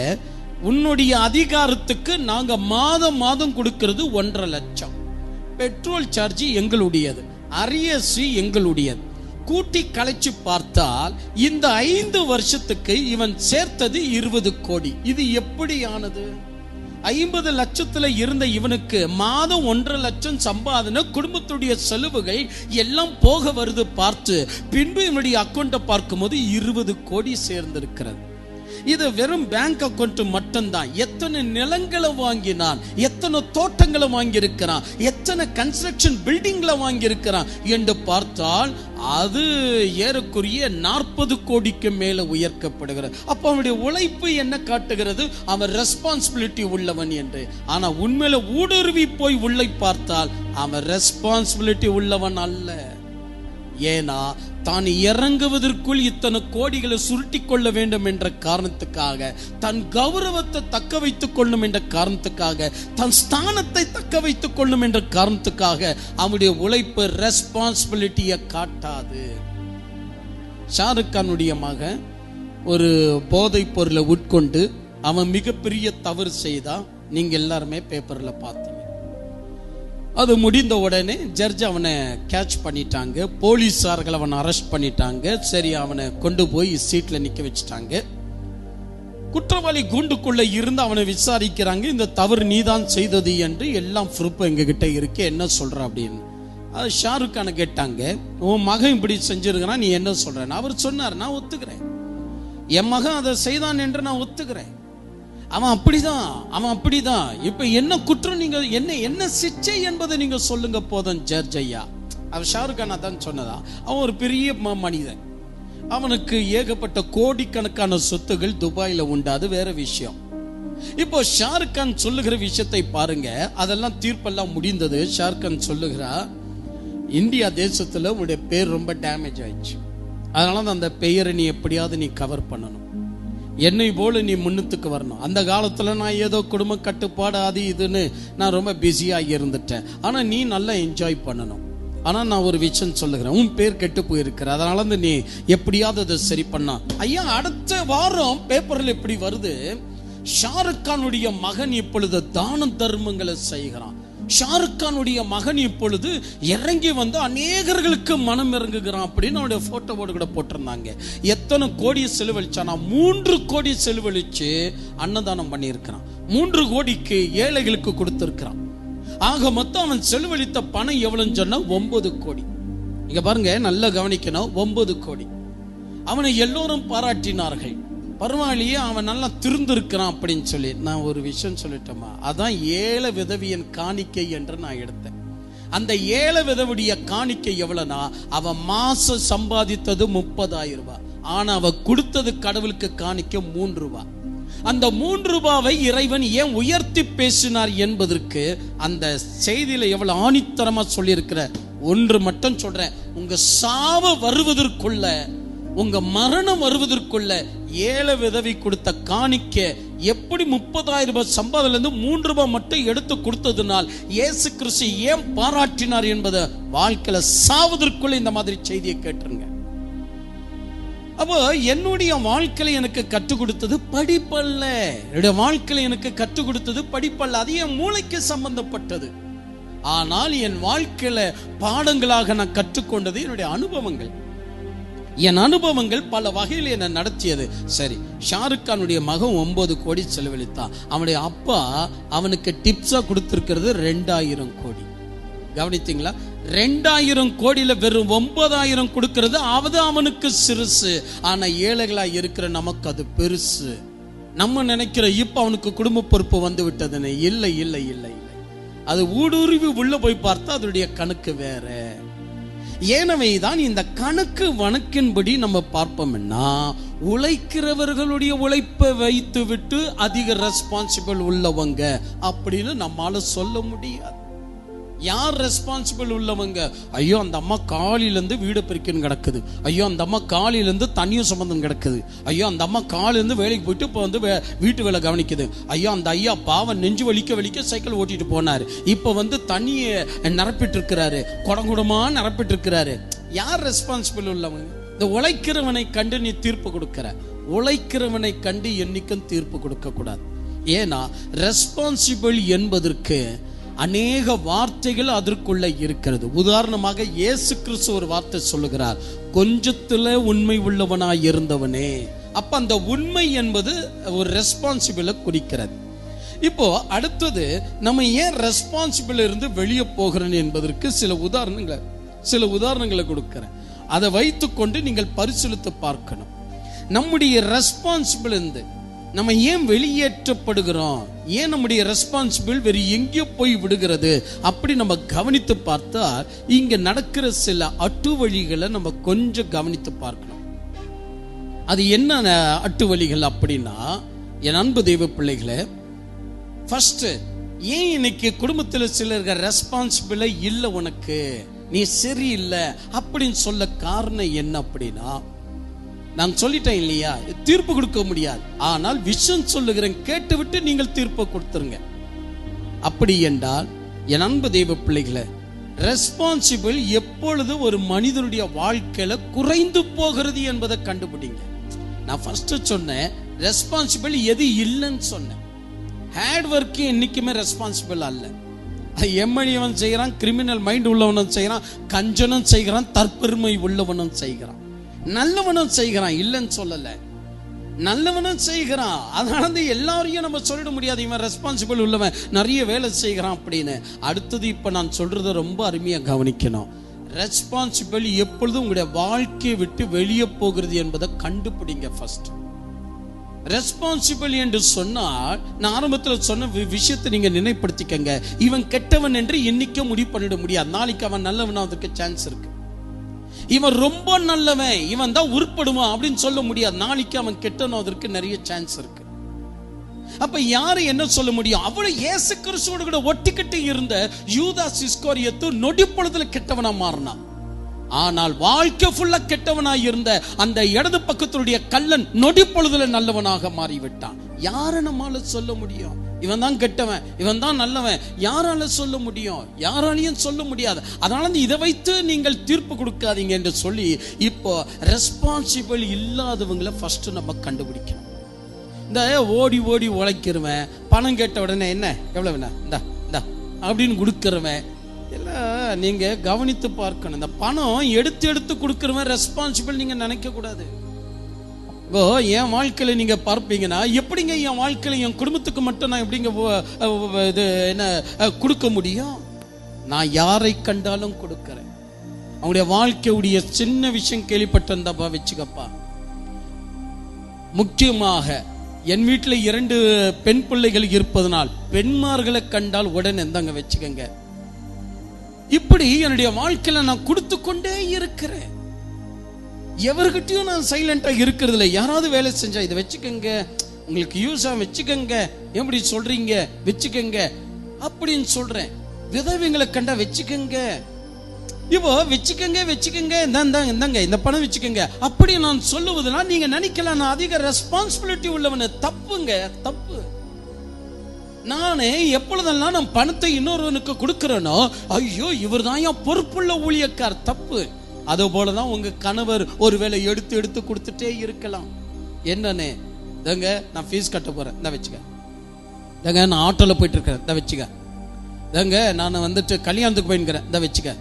உன்னுடைய அதிகாரத்துக்கு நாங்க மாதம் மாதம் கொடுக்கிறது 1.5 லட்சம். பெட்ரோல் சார்ஜ் எங்களுடையது, அரியசி எங்களுடையது. கூட்டி கழிச்சு பார்த்தால் இந்த 5 வருஷத்துக்கு இவன் சேர்த்தது 20 கோடி. இது எப்படியானது? 50 லட்சத்துல இருந்த இவனுக்கு மாதம் 1.5 லட்சம் சம்பாதனை, குடும்பத்துடைய செலவுகள் எல்லாம் போக வருது பார்த்து, பின்பு இவனுடைய அக்கௌண்ட்டை பார்க்கும்போது 20 கோடி சேர்ந்திருக்கிறது. இது வெறும் பேங்க் அக்கௌண்ட் மட்டும்தான். எத்தனை நிலங்களை வாங்கினான், எத்தனை தோட்டங்களை வாங்கி இருக்கிறான், எத்தனை கன்ஸ்ட்ரக்ஷன் பில்டிங்ல வாங்கி இருக்கிறான் என்று பார்த்தால் அது ஏறக்குறைய 40 கோடிக்கு மேல உயர்த்தப்படுகிறது. அப்ப அவனுடைய உழைப்பு என்ன காட்டுகிறது? அவன் ரெஸ்பான்சிபிலிட்டி உள்ளவன் என்று. ஆனா உண்மையில ஊடுருவி போய் உள்ளே பார்த்தால் அவன் ரெஸ்பான்சிபிலிட்டி உள்ளவன் அல்ல. ஏன்னா தான் இறங்குவதற்குள் இத்தனை கோடிகளை சுருட்டி கொள்ள வேண்டும் என்ற காரணத்துக்காக, தன் கௌரவத்தை தக்க வைத்துக் கொள்ளும் என்ற காரணத்துக்காக, தன் ஸ்தானத்தை தக்க வைத்துக் கொள்ளும் என்ற காரணத்துக்காக அவனுடைய உழைப்பு ரெஸ்பான்சிபிலிட்டியை காட்டாது. ஷாருக் கானுடைய மகன் ஒரு போதைப் பொருளை உட்கொண்டு அவன் மிகப்பெரிய தவறு செய்தா, நீங்க எல்லாருமே பேப்பர்ல பார்த்தீங்க. அது முடிந்த உடனே ஜட்ஜ் அவனை கேட்ச் பண்ணிட்டாங்க, போலீஸார்கள் அவனை அரெஸ்ட் பண்ணிட்டாங்க. சரி, அவனை கொண்டு போய் சீட்ல நிக்க வச்சுட்டாங்க. குற்றவாளி கூண்டுக்குள்ள இருந்து அவனை விசாரிக்கிறாங்க. இந்த தவறு நீதான் செய்தது என்று எல்லாம் ப்ரூஃப் எங்க கிட்ட இருக்கு, என்ன சொல்ற அப்படின்னு. அது ஷாருக் கானை கேட்டாங்க, உன் மகன் இப்படி செஞ்சிருக்கிறான், நீ என்ன சொல்ற? அவர் சொன்னார், நான் ஒத்துக்கிறேன், என் மகன் அதை செய்தான் என்று நான் ஒத்துக்கிறேன். அவன் அப்படிதான். இப்ப என்ன குற்றம், நீங்க என்ன சிச்சை என்பதை நீங்க சொல்லுங்க போதும் ஜட்ஜ் ஐயா. அவன் ஷாருக் கான் தான் சொன்னதா? அவன் ஒரு பெரிய மனிதன், அவனுக்கு ஏகப்பட்ட கோடிக்கணக்கான சொத்துகள் துபாயில உண்டு, அது வேற விஷயம். இப்போ ஷாருக் கான் சொல்லுகிற விஷயத்தை பாருங்க, அதெல்லாம் தீர்ப்பெல்லாம் முடிந்தது. ஷாருக் கான் சொல்லுகிறா, இந்தியா தேசத்துல உன்னுடைய பேர் ரொம்ப டேமேஜ் ஆயிடுச்சு, அதனால அந்த பெயரை நீ எப்படியாவது நீ கவர் பண்ணணும், என்னை போல நீ முன்னுக்கு வரணும். அந்த காலத்துல நான் ஏதோ குடும்ப கட்டுப்பாடு அது இதுன்னு நான் ரொம்ப பிஸியாக இருந்துட்டேன். ஆனா நீ நல்லா என்ஜாய் பண்ணணும். ஆனா நான் ஒரு விஷயம் சொல்லுகிறேன், உன் பேர் கெட்டு போயிருக்கிற, அதனால நீ எப்படியாவது அதை சரி பண்ணா. ஐயா, அடுத்த வாரம் பேப்பர்ல எப்படி வருது, ஷாருக் கானுடைய மகன் இப்பொழுது தான தர்மங்களை செய்கிறான். ஷாருக் கானுடைய மகன் இப்பொழுது இறங்கி வந்து அநேகர்களுக்கு மனம் இறங்குகிறான் அப்படின்னு அவனுடைய போட்டோவோடு கூட போட்டிருந்தாங்க. எத்தனை கோடி செலவழிச்சானா? 3 கோடி செலவழிச்சு அன்னதானம் பண்ணியிருக்கிறான். 3 கோடிக்கு ஏழைகளுக்கு கொடுத்திருக்கிறான். ஆக மொத்தம் அவன் செலவழித்த பணம் எவ்வளவுன்னு சொன்னா 9 கோடி. இங்க பாருங்க, நல்லா கவனிக்கணும், 9 கோடி. அவனை எல்லோரும் பாராட்டினார்கள். பரவாயில்லையே, அவன் நல்லா திருந்திருக்கிறான் அப்படின்னு சொல்லி. நான் ஒரு விஷயம் சொல்லட்டோமா, அதான் ஏழை விதவியின் காணிக்கை என்று நான் எடுத்தேன். அந்த ஏழை விதவுடைய காணிக்கை எவ்வளவுனா, அவன் மாசம் சம்பாதித்தது 30,000 ரூபாய், ஆனா அவ கொடுத்தது கடவுளுக்கு காணிக்க 3 ரூபாய். அந்த 3 ரூபாவை இறைவன் ஏன் உயர்த்தி பேசினார் என்பதற்கு அந்த செய்தியில எவ்வளவு ஆணித்தரமா சொல்லி இருக்கிற ஒன்று மட்டும் சொல்றேன். உங்க சாவு வருவதற்குள்ள, உங்க மரணம் வருவதற்குள்ள ஏழை விதவி கொடுத்த காணிக்க எப்படி 30,000 ரூபாய் சம்பாதில இருந்து 3 ரூபாய் மட்டும் எடுத்து கொடுத்ததுனால் இயேசு கிறிஸ்து ஏன் பாராட்டினார் என்பதை வாழ்க்கையில சாவதற்குள்ள இந்த மாதிரி செய்தியை கேட்டுருங்க. அப்போ என்னுடைய வாழ்க்கையில எனக்கு கற்றுக் கொடுத்தது படிப்பல்ல, என்னுடைய வாழ்க்கையில எனக்கு கற்றுக் கொடுத்தது படிப்பல்ல, அது என் மூளைக்கு சம்பந்தப்பட்டது. ஆனால் என் வாழ்க்கையில பாடங்களாக நான் கற்றுக்கொண்டது என்னுடைய அனுபவங்கள். என் அனுபவங்கள் பல வகையில் என்னை நடத்தியது. சரி, ஷாருக் கானுடைய மகன் 9 கோடி செலவழித்தான். அவனுடைய அப்பா அவனுக்கு டிப்ஸா கொடுத்திருக்கிறது 2000 கோடி. கவனித்தீங்களா? 2000 கோடியில வெறும் 9,000 கொடுக்கிறது அது அவனுக்கு சிறுசு. ஆனா ஏழைகளா இருக்கிற நமக்கு அது பெருசு. நம்ம நினைக்கிற இப்ப அவனுக்கு குடும்ப பொறுப்பு வந்து விட்டதுன்னு. இல்லை இல்லை இல்லை இல்லை, அது ஊடுருவி உள்ள போய் பார்த்தா அதனுடைய கணக்கு வேற. எனவே இந்த கணக்கு வணக்கின்படி நம்ம பார்ப்போம்னா, உழைக்கிறவர்களுடைய உழைப்பை வைத்து விட்டு அதிக ரெஸ்பான்சிபிள் உள்ளவங்க அப்படின்னு நம்மால சொல்ல முடியாது. யார் ரெஸ்பான்சிபிள் உள்ளவங்க? ஐயோ அந்த அம்மா காலையிலேருந்து வீடு பெருக்கின்னு கிடக்குது, ஐயோ அந்த அம்மா காலையிலேருந்து தண்ணியும் சம்பந்தம் கிடக்குது, ஐயோ அந்த அம்மா காலையிலேருந்து வேலைக்கு போயிட்டு இப்போ வந்து வீட்டு வேலை கவனிக்குது, ஐயோ அந்த ஐயா பாவம் நெஞ்சு வலிக்க சைக்கிள் ஓட்டிட்டு போனார், இப்போ வந்து தண்ணியை நிரப்பிட்டு இருக்கிறாரு, குடங்குடமா நிரப்பிட்டு இருக்கிறாரு. யார் ரெஸ்பான்சிபிள் உள்ளவங்க? இந்த உழைக்கிறவனை கண்டு நீ தீர்ப்பு கொடுக்கிற. உழைக்கிறவனை கண்டு என்னைக்கும் தீர்ப்பு கொடுக்க கூடாது. ஏன்னா ரெஸ்பான்சிபிள் என்பதற்கு அநேக வார்த்தைகள் அதற்குள்ள இருக்கிறது. உதாரணமாக இயேசு கிறிஸ்து ஒரு வார்த்தை சொல்லுகிறார், கொஞ்சத்துல உண்மை உள்ளவனாய் இருந்தவனே. அப்ப அந்த உண்மை என்பது ஒரு ரெஸ்பான்சிபிளை குறிக்கிறது. இப்போ அடுத்தது, நம்ம ஏன் ரெஸ்பான்சிபிள் இருந்து வெளியே போகிறோம் என்பதற்கு சில உதாரணங்களை கொடுக்கிறேன். அதை வைத்துக்கொண்டு நீங்கள் பரிசீலித்து பார்க்கணும். நம்முடைய ரெஸ்பான்சிபிள் இருந்து நம்ம ஏன் வெளியேற்றப்படுகிறோம், ஏன் நம்முடைய ரெஸ்பான்சிபிள் வேறு எங்கேயோ போய் விடுகிறது அப்படி நம்ம கவனித்து பார்த்தா, இங்க நடக்கிற சில அட்டு வழிகளை நம்ம கொஞ்சம் கவனித்து பார்க்கணும். அது என்ன அட்டு வழிகள் அப்படின்னா, என் அன்பு தெய்வ பிள்ளைகளே, ஃபர்ஸ்ட், ஏன் இன்னைக்கு குடும்பத்தில் சிலருக்கு ரெஸ்பான்சிபிளே இல்லை, உனக்கு நீ சரியில்லை அப்படின்னு சொல்ல காரணம் என்ன அப்படின்னா, நான் சொல்லிட்டேன் இல்லையா, தீர்ப்பு கொடுக்க முடியாது, ஆனால் விஷயம் சொல்லுகிறேன், கேட்டுவிட்டு நீங்கள் தீர்ப்பு கொடுத்துருங்க. அப்படி என்றால் என் அன்பு தெய்வ பிள்ளைகளை, ரெஸ்பான்சிபிள் எப்பொழுது ஒரு மனிதனுடைய வாழ்க்கையில குறைந்து போகிறது என்பதை கண்டுபிடிங்க. நான் ஃபர்ஸ்ட் சொன்னேன், ரெஸ்பான்சிபிள் எது இல்லைன்னு சொன்னேன். ஹார்ட் ஒர்க் என்னைக்குமே ரெஸ்பான்சிபிள் அல்ல. எம்மணியவன் செய்கிறான், கிரிமினல் மைண்ட் உள்ளவனும் செய்கிறான், கஞ்சனும் செய்கிறான், தற்பெருமை உள்ளவனும் செய்கிறான், நல்லவனும் செய்கிறான், இல்லைன்னு சொல்லல, நல்லவனும் செய்கிறான். அதனால எல்லாரையும் நம்ம சொல்லிட முடியாது இவன் ரெஸ்பான்சிபிள் உள்ளவன், நிறைய வேலை செய்கிறான் அப்படின்னு. அடுத்தது இப்ப நான் சொல்றத ரொம்ப அருமையா கவனிக்கணும். ரெஸ்பான்சிபிள் எப்பொழுதும் உங்களுடைய வாழ்க்கையை விட்டு வெளியே போகிறது என்பதை கண்டுபிடிங்க. ஃபர்ஸ்ட் ரெஸ்பான்சிபிள் என்று சொன்னால், நான் ஆரம்பத்தில் சொன்ன விஷயத்தை நீங்க நினைப்படுத்திக்கங்க. இவன் கெட்டவன் என்று என்னைக்கும் முடிவு பண்ணிட முடியாது. நாளைக்கு அவன் நல்லவனாவதற்கு சான்ஸ் இருக்கு. இவன் ரொம்ப நல்லவன், இவன் தான் உருப்படுவான் அப்படின்னு சொல்ல முடியாது. நாளைக்கு அவன் கெட்டவனாவதற்கு நிறைய சான்ஸ் இருக்கு. அப்ப யாரு என்ன சொல்ல முடியும்? அவளை இயேசு கிறிஸ்துவோடு கூட ஒட்டிக்கிட்டு இருந்த யூதாஸ் இஸ்காரியோத்து நொடி பொழுதுல கெட்டவனா மாறினான். ஆனால் வாழ்க்கை ஃபுல்லா கெட்டவனாய் இருந்த அந்த இடது பக்கத்துடைய கள்ளன் நொடி பொழுதுல நல்லவனாக மாறிவிட்டான். யார நம்மால சொல்ல முடியும் இவன் தான் கெட்டவன், இவன் தான் நல்லவன்? யாரால சொல்ல முடியும்? யாராலையும் சொல்ல முடியாது. அதனால இதை வைத்து நீங்கள் தீர்ப்பு கொடுக்காதீங்க என்று சொல்லி, இப்போ ரெஸ்பான்சிபிள் இல்லாதவங்களை ஃபர்ஸ்ட் நம்ம கண்டுபிடிக்கணும். இந்த ஓடி ஓடி உழைக்கிறவன், பணம் கேட்ட உடனே என்ன எவ்வளவு இந்தா இந்தா அப்படின்னு கொடுக்கிறவன் எல்லாம் நீங்க கவனித்து பார்க்கணும். இந்த பணம் எடுத்து எடுத்து கொடுக்கிறவன் ரெஸ்பான்சிபிள் நீங்க நினைக்க கூடாது. இப்போ என் வாழ்க்கையில நீங்க பார்ப்பீங்கன்னா, எப்படிங்க என் வாழ்க்கையில என் குடும்பத்துக்கு மட்டும் நான் எப்படிங்க இது என்ன கொடுக்க முடியும்? நான் யாரை கண்டாலும் கொடுக்கிறேன். அவங்களுடைய வாழ்க்கையுடைய சின்ன விஷயம் கேள்விப்பட்டிருந்தப்பா வச்சுக்கப்பா. முக்கியமாக என் வீட்டில் 2 பெண் பிள்ளைகள் இருப்பதனால் பெண்மார்களை கண்டால் உடனே எந்தாங்க வச்சுக்கங்க. இப்படி என்னுடைய வாழ்க்கையில நான் கொடுத்து கொண்டே இருக்கிறேன். எவர்கிட்டயும் நான் சைலண்டா இருக்கிறது இல்லை. யாராவது வேலை செஞ்சா இதை வச்சுக்கங்க, உங்களுக்கு யூஸா வச்சுக்கங்க, எப்படி சொல்றீங்க வச்சுக்கங்க அப்படின்னு சொல்றேன். விதவைங்களை கண்டா வச்சுக்கங்க, இப்போ வச்சுக்கங்க இந்தாங்க இந்த பணம் வச்சுக்கங்க அப்படி நான் சொல்லுவதுனா நீங்க நினைக்கலாம் நான் அதிக ரெஸ்பான்சிபிலிட்டி உள்ளவன. தப்புங்க, தப்பு. நானே எப்பொழுதெல்லாம் நான் பணத்தை இன்னொருவனுக்கு கொடுக்கிறேனோ, ஐயோ இவர் தான் என் பொறுப்புள்ள ஊழியக்கார், தப்பு. அது போலதான் உங்க கணவர் ஒருவேளை எடுத்து எடுத்து கொடுத்துட்டே இருக்கலாம். என்னன்னு இதங்க நான் ஃபீஸ் கட்ட போறேன், இந்த வச்சுக்க. இதங்க நான் ஆட்டோல போயிட்டு இருக்கிறேன், இந்த வச்சுக்க. இதங்க நான் வந்துட்டு கல்யாணத்துக்கு போயிருக்கிறேன், இந்த வச்சுக்க.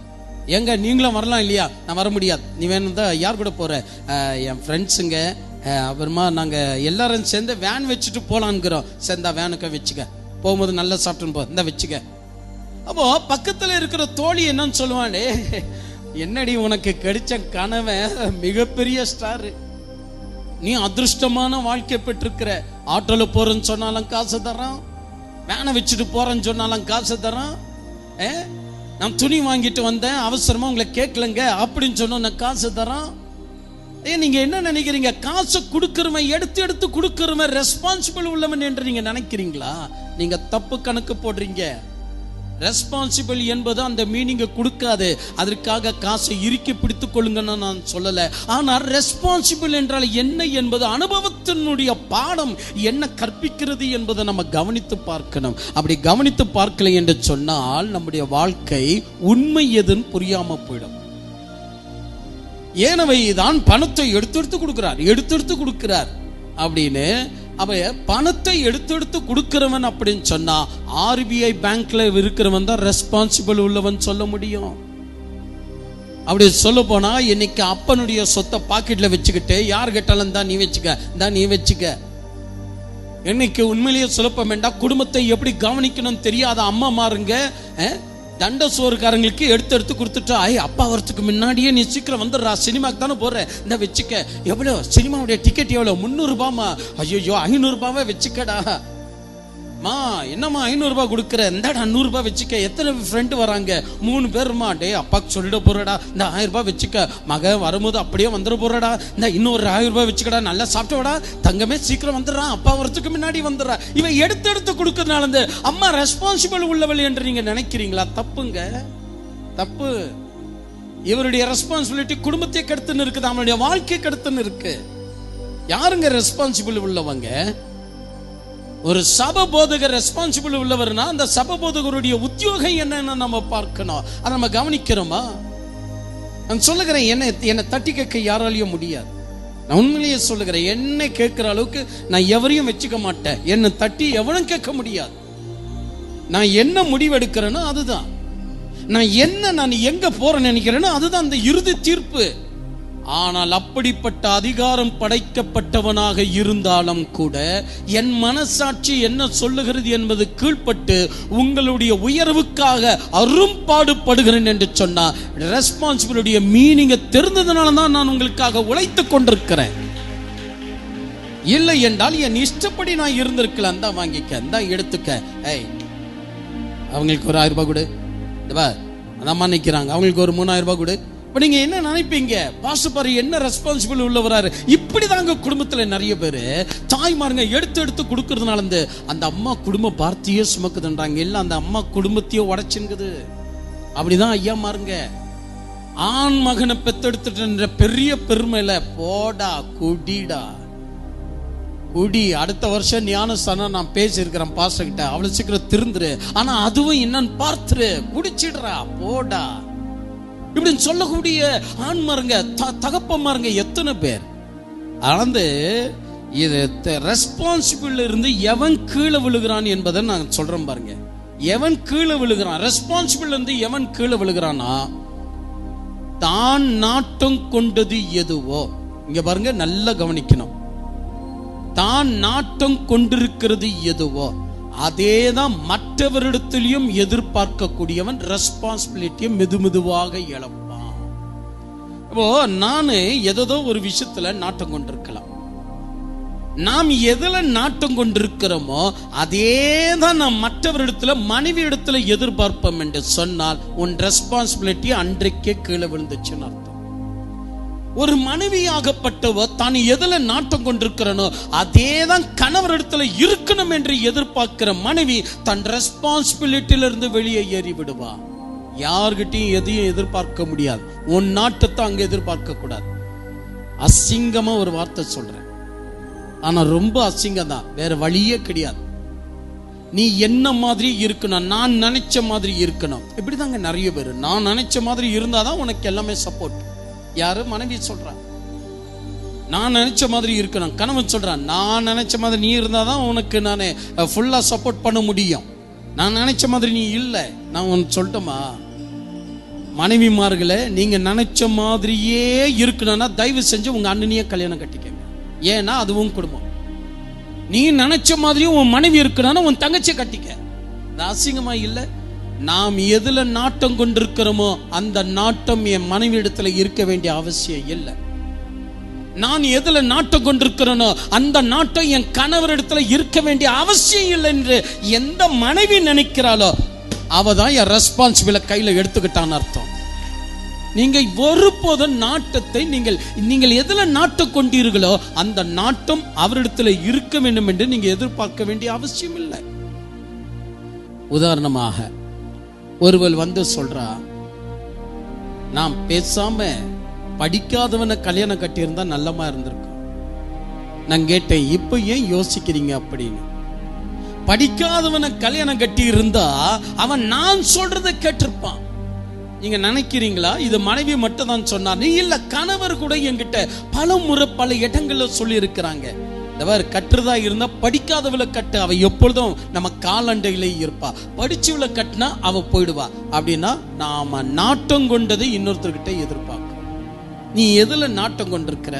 எங்க நீங்களும் வரலாம் இல்லையா? நான் வர முடியாது. நீ வேணும் தான். யார் கூட போற? என் ஃப்ரெண்ட்ஸுங்க, அப்புறமா நாங்க எல்லாரும் சேர்ந்து வேன் வச்சுட்டு போலான்னுக்கிறோம். சேர்ந்தா வேனுக்க வச்சுக்க, போகும்போது நல்லா சாப்பிட்டுன்னு போ, இந்த வச்சுக்க. அப்போ பக்கத்துல இருக்கிற தோழி என்னன்னு சொல்லுவானே, என்னடி உனக்கு கிடைச்ச கனவன் மிகப்பெரிய ஸ்டார், நீ அதிர்ஷ்டமான வாழ்க்கை பெற்றிருக்கிற. ஆட்டோல போறேன்னு சொன்னாலும் காசு தரான், வேனை வச்சுட்டு போறேன்னு சொன்னாலும் காசு தரான். நான் துணி வாங்கிட்டு வந்தேன், அவசரமா உங்களை கேட்கலங்க அப்படின்னு சொன்னோம், நான் காசு தரான். நீங்க என்ன நினைக்கிறீங்க? காசு கொடுக்கிறவன், எடுத்து எடுத்து கொடுக்கிறவன் ரெஸ்பான்சிபிள் உள்ளவன் என்று நீங்க நினைக்கிறீங்களா? நீங்க தப்பு கணக்கு போடுறீங்க. ரெஸ்பான்சிபிள் என்பது அந்த மீனிங்க கொடுக்காது. அதற்காக காசை இறுக்கி பிடித்துக் கொள்ளுங்கன்னு நான் சொல்லல. ஆனால் ரெஸ்பான்சிபிள் என்றால் என்ன என்பது அனுபவத்தினுடைய பாடம் என்ன கற்பிக்கிறது என்பதை நம்ம கவனித்து பார்க்கணும். அப்படி கவனித்து பார்க்கல என்று சொன்னால் நம்முடைய வாழ்க்கை உண்மை எதுன்னு புரியாம போயிடும். ஏனவை தான் பணத்தை எடுத்து கொடுக்கிறார் அப்படின்னு. அவ பணத்தை எடுத்து கொடுக்கிறவன் அப்படின்னு சொன்னா RBI பேங்க்ல இருக்கிறவன் தான் ரெஸ்பான்சிபிள் உள்ளவன் சொல்ல முடியும். அப்படி சொல்ல போனா இன்னைக்கு அப்பனுடைய சொத்தை பாக்கெட்ல வச்சுக்கிட்டு யார் கேட்டாலும் தான் நீ வச்சுக்க. இன்னைக்கு உண்மையிலேயே சுலப்பம் வேண்டாம். குடும்பத்தை எப்படி கவனிக்கணும் தெரியாத அம்மா மாருங்க தண்ட சோறுக்காரங்களுக்கு எடுத்து கொடுத்துட்டா, அப்பா வரத்துக்கு முன்னாடியே நீ சீக்கிரம் வந்துடுறா, சினிமாக்கு தானே போற, இந்த வச்சுக்க. எவ்வளோ சினிமாவுடைய டிக்கெட் எவ்வளோ? 300 ரூபாமா? ஐயோ 500 ரூபாவே வச்சுக்கடா. மா என்னம்மா 500 ரூபாய் கொடுக்குற, இந்தாடா 100 ரூபாய் வச்சுக்க. எத்தனை ஃப்ரெண்டு வராங்க? 3 பேருமா. டே அப்பாக்கு சொல்லிட போறடா, இந்த 1000 ரூபாய் வச்சுக்க. மக வரும்போது அப்படியே வந்துட போறடா, இந்த இன்னொரு 1000 ரூபாய் வச்சுக்கடா, நல்லா சாப்பிட்டோடா தங்கமே, சீக்கிரம் வந்துடுறான், அப்பா வரத்துக்கு முன்னாடி வந்துடுறா. இவன் எடுத்து கொடுக்கறதுனால இந்த அம்மா ரெஸ்பான்சிபிள் உள்ளவள் என்று நீங்க நினைக்கிறீங்களா? தப்புங்க, தப்பு. இவருடைய ரெஸ்பான்சிபிலிட்டி குடும்பத்தை கெடுத்துன்னு இருக்குது, அவனுடைய வாழ்க்கை கெடுத்துன்னு இருக்கு. யாருங்க ரெஸ்பான்சிபிள் உள்ளவங்க? ஒரு சபை போதகர் ரெஸ்பான்சிபிள் உள்ளவர்னா அந்த சபை போதகருடைய உத்தியோகம் என்னன்னு நம்ம பார்க்கணும். அதை நம்ம கவனிக்கிறோமா? நான் சொல்லுகிறேன், என்னை தட்டி கேட்க யாராலையும் முடியாது. நான் உண்மையிலேயே சொல்லுகிறேன், என்னை கேட்கிற அளவுக்கு நான் எவரையும் வச்சுக்க மாட்டேன். என்னை தட்டி எவனும் கேட்க முடியாது. நான் என்ன முடிவெடுக்கிறேனோ அதுதான். நான் எங்க போறேன்னு நினைக்கிறேனோ அதுதான் அந்த இறுதி தீர்ப்பு. ஆனால் அப்படிப்பட்ட அதிகாரம் படைக்கப்பட்டவனாக இருந்தாலும் கூட என் மனசாட்சி என்ன சொல்லுகிறது என்பது கீழ்ப்பட்டு உங்களுடைய உயர்வுக்காக அரும்பாடுபடுகிறேன் என்று சொன்னா ரெஸ்பான்சிபிலிட்டிய மீனிங்க தெரிந்ததுனால தான் நான் உங்களுக்காக உழைத்துக் கொண்டிருக்கிறேன். இல்லை என்றால் என் இஷ்டப்படி நான் இருந்திருக்கலாம். தான் வாங்கிக்க, தான் எடுத்துக்க. அவங்களுக்கு ஒரு 1000 ரூபாய் கொடு, அந்த அம்மா நிற்கிறாங்க, அவங்களுக்கு ஒரு 3000 ரூபாய் கொடு. இப்ப நீங்க என்ன நினைப்பீங்க? பாஸ்டர் என்ன ரெஸ்பான்சிபிள் உள்ளவராரு? இப்படிதாங்க குடும்பத்துல நிறைய பேரு தாய்மாருங்க எடுத்து கொடுக்கறதுனால அந்த அம்மா குடும்ப பார்த்தியே சுமக்குதுன்றாங்க. இல்ல, அந்த அம்மா குடும்பத்தையே உடைச்சுங்குது. அப்படிதான் ஐயா மாருங்க. ஆண் மகனை பெத்தெடுத்துட்டு பெரிய பெருமையில போடா குடிடா குடி. அடுத்த வருஷம் ஞானஸ்தானம் நான் பேசியிருக்கிறேன் பாஸ்டர் கிட்ட, அவ்வளவு சீக்கிரம் திருந்துரு, ஆனா அதுவும் என்னன்னு பார்த்துரு, குடிச்சிடுறா போடா இப்படின்னு சொல்லக்கூடிய ஆண்மாருங்க தகப்பமாருங்க எத்தனை பேர். அளந்து இது ரெஸ்பான்சிபிள் இருந்து எவன் கீழே விழுகிறான் என்பதை நான் சொல்றேன் பாருங்க. எவன் கீழே விழுகிறான், ரெஸ்பான்சிபிள் இருந்து எவன் கீழே விழுகிறானா, தான் நாட்டம் கொண்டது எதுவோ, இங்க பாருங்க நல்லா கவனிக்கணும், தான் நாட்டம் கொண்டிருக்கிறது எதுவோ அதேதான் மற்றவரிடத்திலையும் எதிர்பார்க்கக்கூடியவன் ரெஸ்பான்சிபிலிட்டியை மெதுமெதுவாக இழப்பான். இப்போ நானு ஏதோ ஒரு விஷயத்துல நாட்டம் கொண்டிருக்கலாம். நாம் எதுல நாட்டம் கொண்டிருக்கிறோமோ அதேதான் நாம் மற்றவரிடத்துல மனைவி இடத்துல எதிர்பார்ப்போம் என்று சொன்னால் உன் ரெஸ்பான்சிபிலிட்டி அன்றைக்கே கீழே விழுந்துச்சுன்னு அர்த்தம். ஒரு மனைவியாகப்பட்டவர் தான் எதுல நாட்டம் கொண்டிருக்கிறனோ அதேதான் கணவர் இடத்துல இருக்கணும் என்று எதிர்பார்க்கிற மனைவி தன் ரெஸ்பான்சிபிலிட்டியில இருந்து வெளியே ஏறி விடுவா. யார்கிட்டையும் எதையும் எதிர்பார்க்க முடியாது. உன் நாட்டத்தை அங்க எதிர்பார்க்க கூடாது. அசிங்கமா ஒரு வார்த்தை சொல்றேன், ஆனா ரொம்ப அசிங்கம் தான், வேற வழியே கிடையாது. நீ என்ன மாதிரி இருக்கணும், நான் நினைச்ச மாதிரி இருக்கணும். இப்படிதாங்க நிறைய பேர் நான் நினைச்ச மாதிரி இருந்தாதான் உனக்கு எல்லாமே சப்போர்ட். யாரு? மனைவி சொல்றான் நான் நினைச்ச மாதிரி இருக்கணும். கணவன் சொல்றான் நான் நினைச்ச மாதிரி நீ இருந்தாதான் உனக்கு நானே ஃபுல்லா சப்போர்ட் பண்ண முடியும். நான் நினைச்ச மாதிரி நீ இல்லை. நான் உனக்கு சொல்லட்டுமா, மனைவிமார்களே, நீங்க நினைச்ச மாதிரியே இருக்கணும்னா தயவு செஞ்சு உங்க அண்ணனையே கல்யாணம் கட்டிக்கங்க. ஏன்னா அதுவும் குடும்பம். நீ நினைச்ச மாதிரியும் உன் மனைவி இருக்கணும்னா உன் தங்கச்சியை கட்டிக்க. அசிங்கமா இல்லை? நாம் எதுல நாட்டம் கொண்டிருக்கிறோமோ அந்த நாட்டம் என் மனைவி இடத்துல இருக்க வேண்டிய அவசியம் இல்லை. நான் எதுல நாட்டம் கொண்டிருக்கிறேனோ அந்த நாட்டம் என் கணவர் இடத்துல இருக்க வேண்டிய அவசியம் இல்லை என்று எந்த மனைவி நினைக்கிறாளோ அவ தான் என் ரெஸ்பான்சிபிளை கையில எடுத்துக்கிட்டான்னு அர்த்தம். நீங்க ஒருபோதும் நாட்டத்தை நீங்கள் எதுல நாட்டம் கொண்டீர்களோ அந்த நாட்டம் அவரிடத்துல இருக்க வேண்டும் என்று நீங்க எதிர்பார்க்க வேண்டிய அவசியம் இல்லை. உதாரணமாக ஒருவர் வந்து சொல்றா, நான் பேசாம படிக்காதவனை கல்யாணம் கட்டியிருந்தா நல்லமா இருந்திருக்கும். நான் கேட்டேன், இப்ப ஏன் யோசிக்கிறீங்க அப்படின்னு? படிக்காதவனை கல்யாணம் கட்டி இருந்தா அவன் நான் சொல்றதை கேட்டிருப்பான். நீங்க நினைக்கிறீங்களா இது மனைவி மட்டும் தான் சொன்னார்? நீ இல்ல, கணவர் கூட என்கிட்ட பல முறை பல இடங்கள்ல சொல்லி இருக்கிறாங்க, கட்டுறதா இருந்தா படிக்காதவளை கட்டு, அவ எப்பொழுதும் நம்ம காலண்டையில இருப்பா, படிச்சவளை கட்டினா அவ போயிடுவா அப்படின்னா நாம நாட்டம் கொண்டதை இன்னொருத்தர்கிட்ட எதிர்பார்க்கிறோம். நீ எதுல நாட்டம் கொண்டிருக்கிற?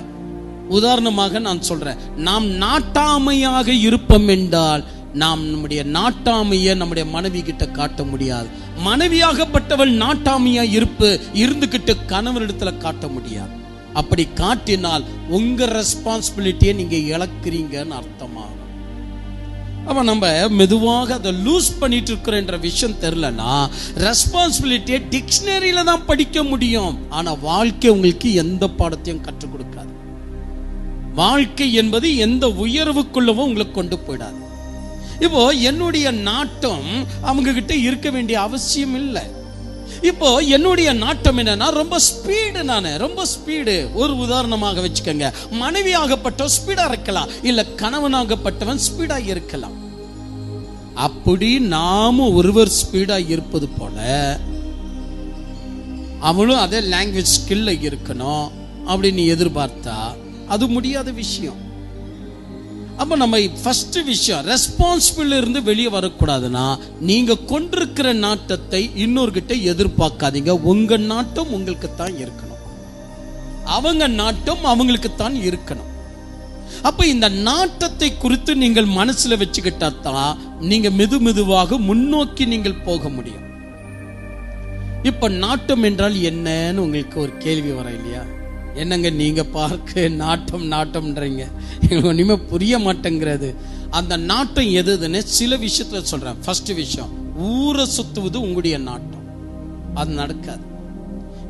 உதாரணமாக நான் சொல்றேன், நாம் நாட்டாமையாக இருப்போம் என்றால் நாம் நம்முடைய நாட்டாமையை நம்முடைய மனைவி கிட்ட காட்ட முடியாது. மனைவியாகப்பட்டவள் நாட்டாமையா இருந்துகிட்டு கணவனிடத்துல காட்ட முடியாது. அப்படி காட்டினால் உங்க ரெஸ்பான்சிபிலிட்டியை நீங்க இழக்கிறீங்கன்னு அர்த்தமாகும். அப்ப நம்ம மெதுவாக அதை லூஸ் பண்ணிட்டு இருக்கிற விஷயம் தெரியலனா ரெஸ்பான்சிபிலிட்டியை டிக்ஷனரியில தான் படிக்க முடியும். ஆனா வாழ்க்கை உங்களுக்கு எந்த பாடத்தையும் கற்றுக் கொடுக்காது. வாழ்க்கை என்பது எந்த உயர்வுக்குள்ளவும் உங்களுக்கு கொண்டு போயிடாது. இப்போ என்னுடைய நாட்டம் அவங்க கிட்ட இருக்க வேண்டிய அவசியம் இல்லை. இப்போ என்னுடைய நாட்டம் என்னன்னா ரொம்ப ஸ்பீடு, ரொம்ப ஸ்பீடு. ஒரு உதாரணமாக வச்சுக்கோங்க, மனைவியாகப்பட்டவன் ஸ்பீடா இருக்கலாம், இல்ல கணவனாகப்பட்டவன் ஸ்பீடா இருக்கலாம். அப்படி நாம ஒருவர் ஸ்பீடா இருப்பது போல அவளும் அதே லாங்குவேஜ் ஸ்கில்ல இருக்கணும் அப்படின்னு எதிர்பார்த்தா அது முடியாத விஷயம். அப்ப நம்ம ஃபர்ஸ்ட் விஷயம், ரெஸ்பான்சிபிள் இருந்து வெளியே வரக்கூடாதுன்னா நீங்க கொண்டிருக்கிற நாட்டத்தை இன்னொருகிட்ட எதிர்பார்க்காதீங்க. உங்க நாட்டம் உங்களுக்கு தான் இருக்கணும், அவங்க நாட்டம் அவங்களுக்கு தான் இருக்கணும். அப்ப இந்த நாட்டத்தை குறித்து நீங்கள் மனசுல வச்சுக்கிட்டா தான் நீங்க மெதுவாக முன்னோக்கி நீங்கள் போக முடியும். இப்ப நாட்டம் என்றால் என்னன்னு உங்களுக்கு ஒரு கேள்வி வர இல்லையா? என்னங்க நீங்க பார்க்க நாட்டம்ன்றீங்க, எங்களுக்கு ஒண்ணுமே புரிய மாட்டேங்கிறது. அந்த நாட்டம் எதுன்னு சில விஷயத்துல சொல்றேன். ஃபர்ஸ்ட் விஷயம், ஊரை சுத்துவது உங்களுடைய நாட்டம், அது நடக்காது.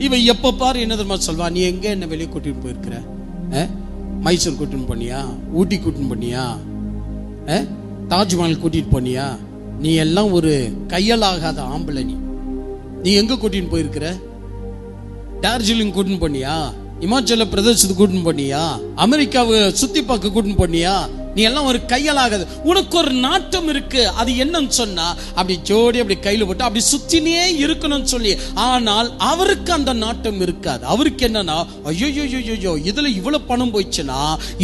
இவன் எப்ப பாரு என்ன தெரியுமா சொல்வா, நீ எங்க என்ன வெளியே கூட்டிட்டு போயிருக்கிற? மைசூர் கூட்டிட்டு போனியா? ஊட்டி கூட்டிட்டு போனியா? தாஜ்மஹால் கூட்டிட்டு போனியா? நீ எல்லாம் ஒரு கையலாகாத ஆம்பளை. நீ எங்க கூட்டிட்டு போயிருக்கிற? டார்ஜிலிங் கூட்டிட்டு போனியா? இமாச்சல பிரதேசத்துக்கு கூட்டின்னு போனியா? அமெரிக்காவை சுத்தி பார்க்க கூட்டின்னு போனியா? நீ எல்லாம் ஒரு கையலாகாது. உனக்கு ஒரு நாட்டம் இருக்கு, அது என்னன்னு சொன்னா அப்படி ஜோடி அப்படி கையில போட்டு அப்படி சுத்தினே இருக்கணும்னு சொல்லி. ஆனால் அவருக்கு அந்த நாட்டம் இருக்காது. அவருக்கு என்னன்னா, ஐயோ இதுல இவ்வளவு பணம் போயிடுச்சுன்னா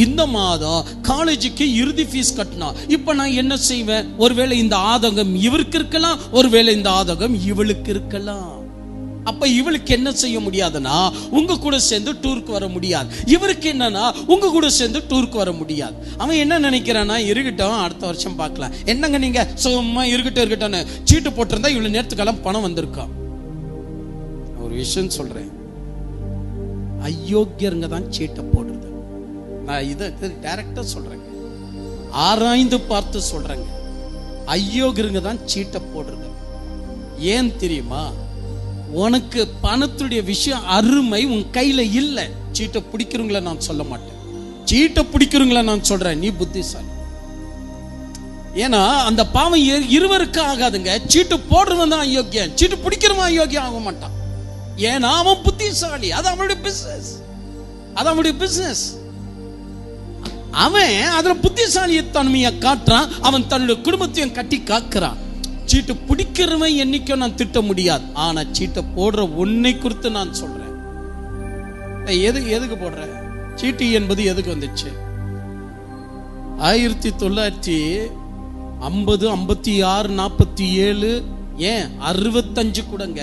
இந்த மாதம் காலேஜுக்கு இறுதி ஃபீஸ் கட்டணும், இப்ப நான் என்ன செய்வேன்? ஒருவேளை இந்த ஆதங்கம் இவருக்கு இருக்கலாம், ஒருவேளை இந்த ஆதங்கம் இவளுக்கு இருக்கலாம். அப்ப இவளுக்கு என்ன செய்ய முடியாதுன்னா உங்க கூட சேர்ந்து டூருக்கு வர முடியாது. இவருக்கு என்னன்னா உங்க கூட சேர்ந்து டூருக்கு வர முடியாது. அவன் என்ன நினைக்கிறானா, இருக்கட்டும் அடுத்த வருஷம் பார்க்கலாம். என்னங்க நீங்க சும்மா இருக்கட்டும் சீட்டு போட்டிருந்தா இவ்வளவு நேரத்துக்கெல்லாம் பணம் வந்திருக்கும். ஒரு விஷயம் சொல்றேன், அயோக்கியருங்க தான் சீட்டை போடுறது. நான் இதை டைரக்டா சொல்றேங்க, ஆராய்ந்து பார்த்து சொல்றேங்க. அயோக்கியருங்க தான் சீட்டை போடுறது. ஏன் தெரியுமா? உனக்கு பணத்துடைய விஷயம் அருமை உன் கையில இல்ல. சீட்டை பிடிக்கிறவங்கள நான் சொல்ல மாட்டேன், சீட்டை பிடிக்கிறவங்கள நான் சொல்றேன், நீ புத்திசாலி. ஏன்னா அந்த பாவம் இருவருக்கு ஆகாதுங்க. சீட்டு போடுறவன் தான் அயோக்கியம், சீட்டு பிடிக்கிறவன் அயோக்கியம் ஆக மாட்டான். ஏன்னா அவன் புத்திசாலி, அது அவனுடைய பிசினஸ், அது அவனுடைய பிசினஸ். அவன் அதுல புத்திசாலித்தன்மையை காட்டுறான், அவன் தன்னுடைய குடும்பத்தையும் கட்டி காக்குறான். சீட்டு பிடிக்கிறவன் என்னைக்கும் நான் திட்ட முடியாது, ஆனா சீட்டை போடுற உன்னை குறித்து நான் சொல்றேன். எதுக்கு போடுற சீட்டு என்பது எதுக்கு வந்துச்சு? 1950, 56, 47, ஏன் 65 கூடங்க.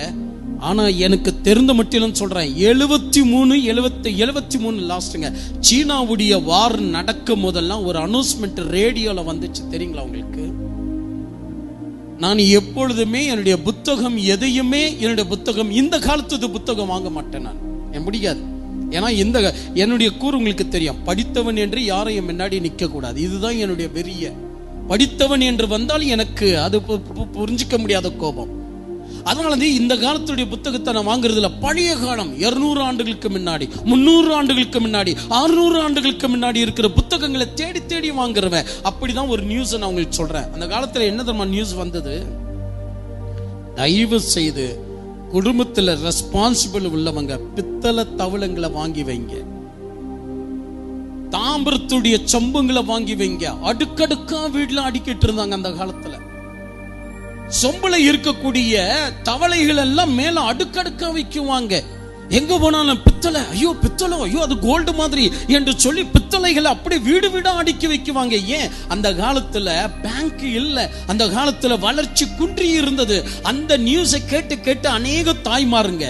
ஆனா எனக்கு தெரிந்த மட்டும் சொல்றேன், 73 லாஸ்ட்ங்க சீனாவுடைய வார் நடக்கும் போதெல்லாம் ஒரு அனௌன்ஸ்மெண்ட் ரேடியோல வந்துச்சு தெரியுங்களா உங்களுக்கு? நான் எப்பொழுதுமே என்னுடைய புத்தகம் எதையுமே என்னுடைய புத்தகம் இந்த காலத்து புத்தகம் வாங்க மாட்டேன். நான் என் முடியாது. ஏன்னா என்னுடைய கூறு உங்களுக்கு தெரியும், படித்தவன் என்று யாரையும் முன்னாடி நிற்க கூடாது. இதுதான் என்னுடைய வெறிய. படித்தவன் என்று வந்தால் எனக்கு அது புரிஞ்சிக்க முடியாத கோபம். அதனால இந்த காலத்துடைய புத்தகத்தை நான் வாங்குறதுல பழைய காலம் 200 ஆண்டுகளுக்கு முன்னாடி, 300 ஆண்டுகளுக்கு முன்னாடி, 600 ஆண்டுகளுக்கு முன்னாடி இருக்கிற புத்தகங்களை தேடி தேடி வாங்குறவன். அப்படிதான் ஒரு நியூஸ் நான் உங்களுக்கு சொல்றேன். அந்த காலத்துல என்ன தெரியுமா நியூஸ் வந்தது? தயவு செய்து குடும்பத்துல ரெஸ்பான்சிபிள் உள்ளவங்க பித்தளை தவளங்களை வாங்கி வைங்க, தாமிரத்துடைய சொம்புங்களை வாங்கி வைங்க. அடுக்கடுக்கா வீட்டுல அடிக்கிட்டு இருந்தாங்க அந்த காலத்துல. சொம்புல இருக்கக்கூடிய தவளைகள் எல்லாம் மேல அடுக்கடுக்கா வைக்குவாங்க. எங்க போனாலும் பித்தளை, ஐயோ பித்தளை, ஐயோ அது கோல்டு மாதிரி என்று சொல்லி பித்தளைகளை அப்படி வீடு வீடா அடுக்கி வைக்குவாங்க. ஏன்? அந்த காலத்துல பேங்க் இல்ல, அந்த காலத்துல வளர்ச்சி குன்றி இருந்தது. அந்த நியூஸை கேட்டு கேட்டு அநேக தாய்மாருங்க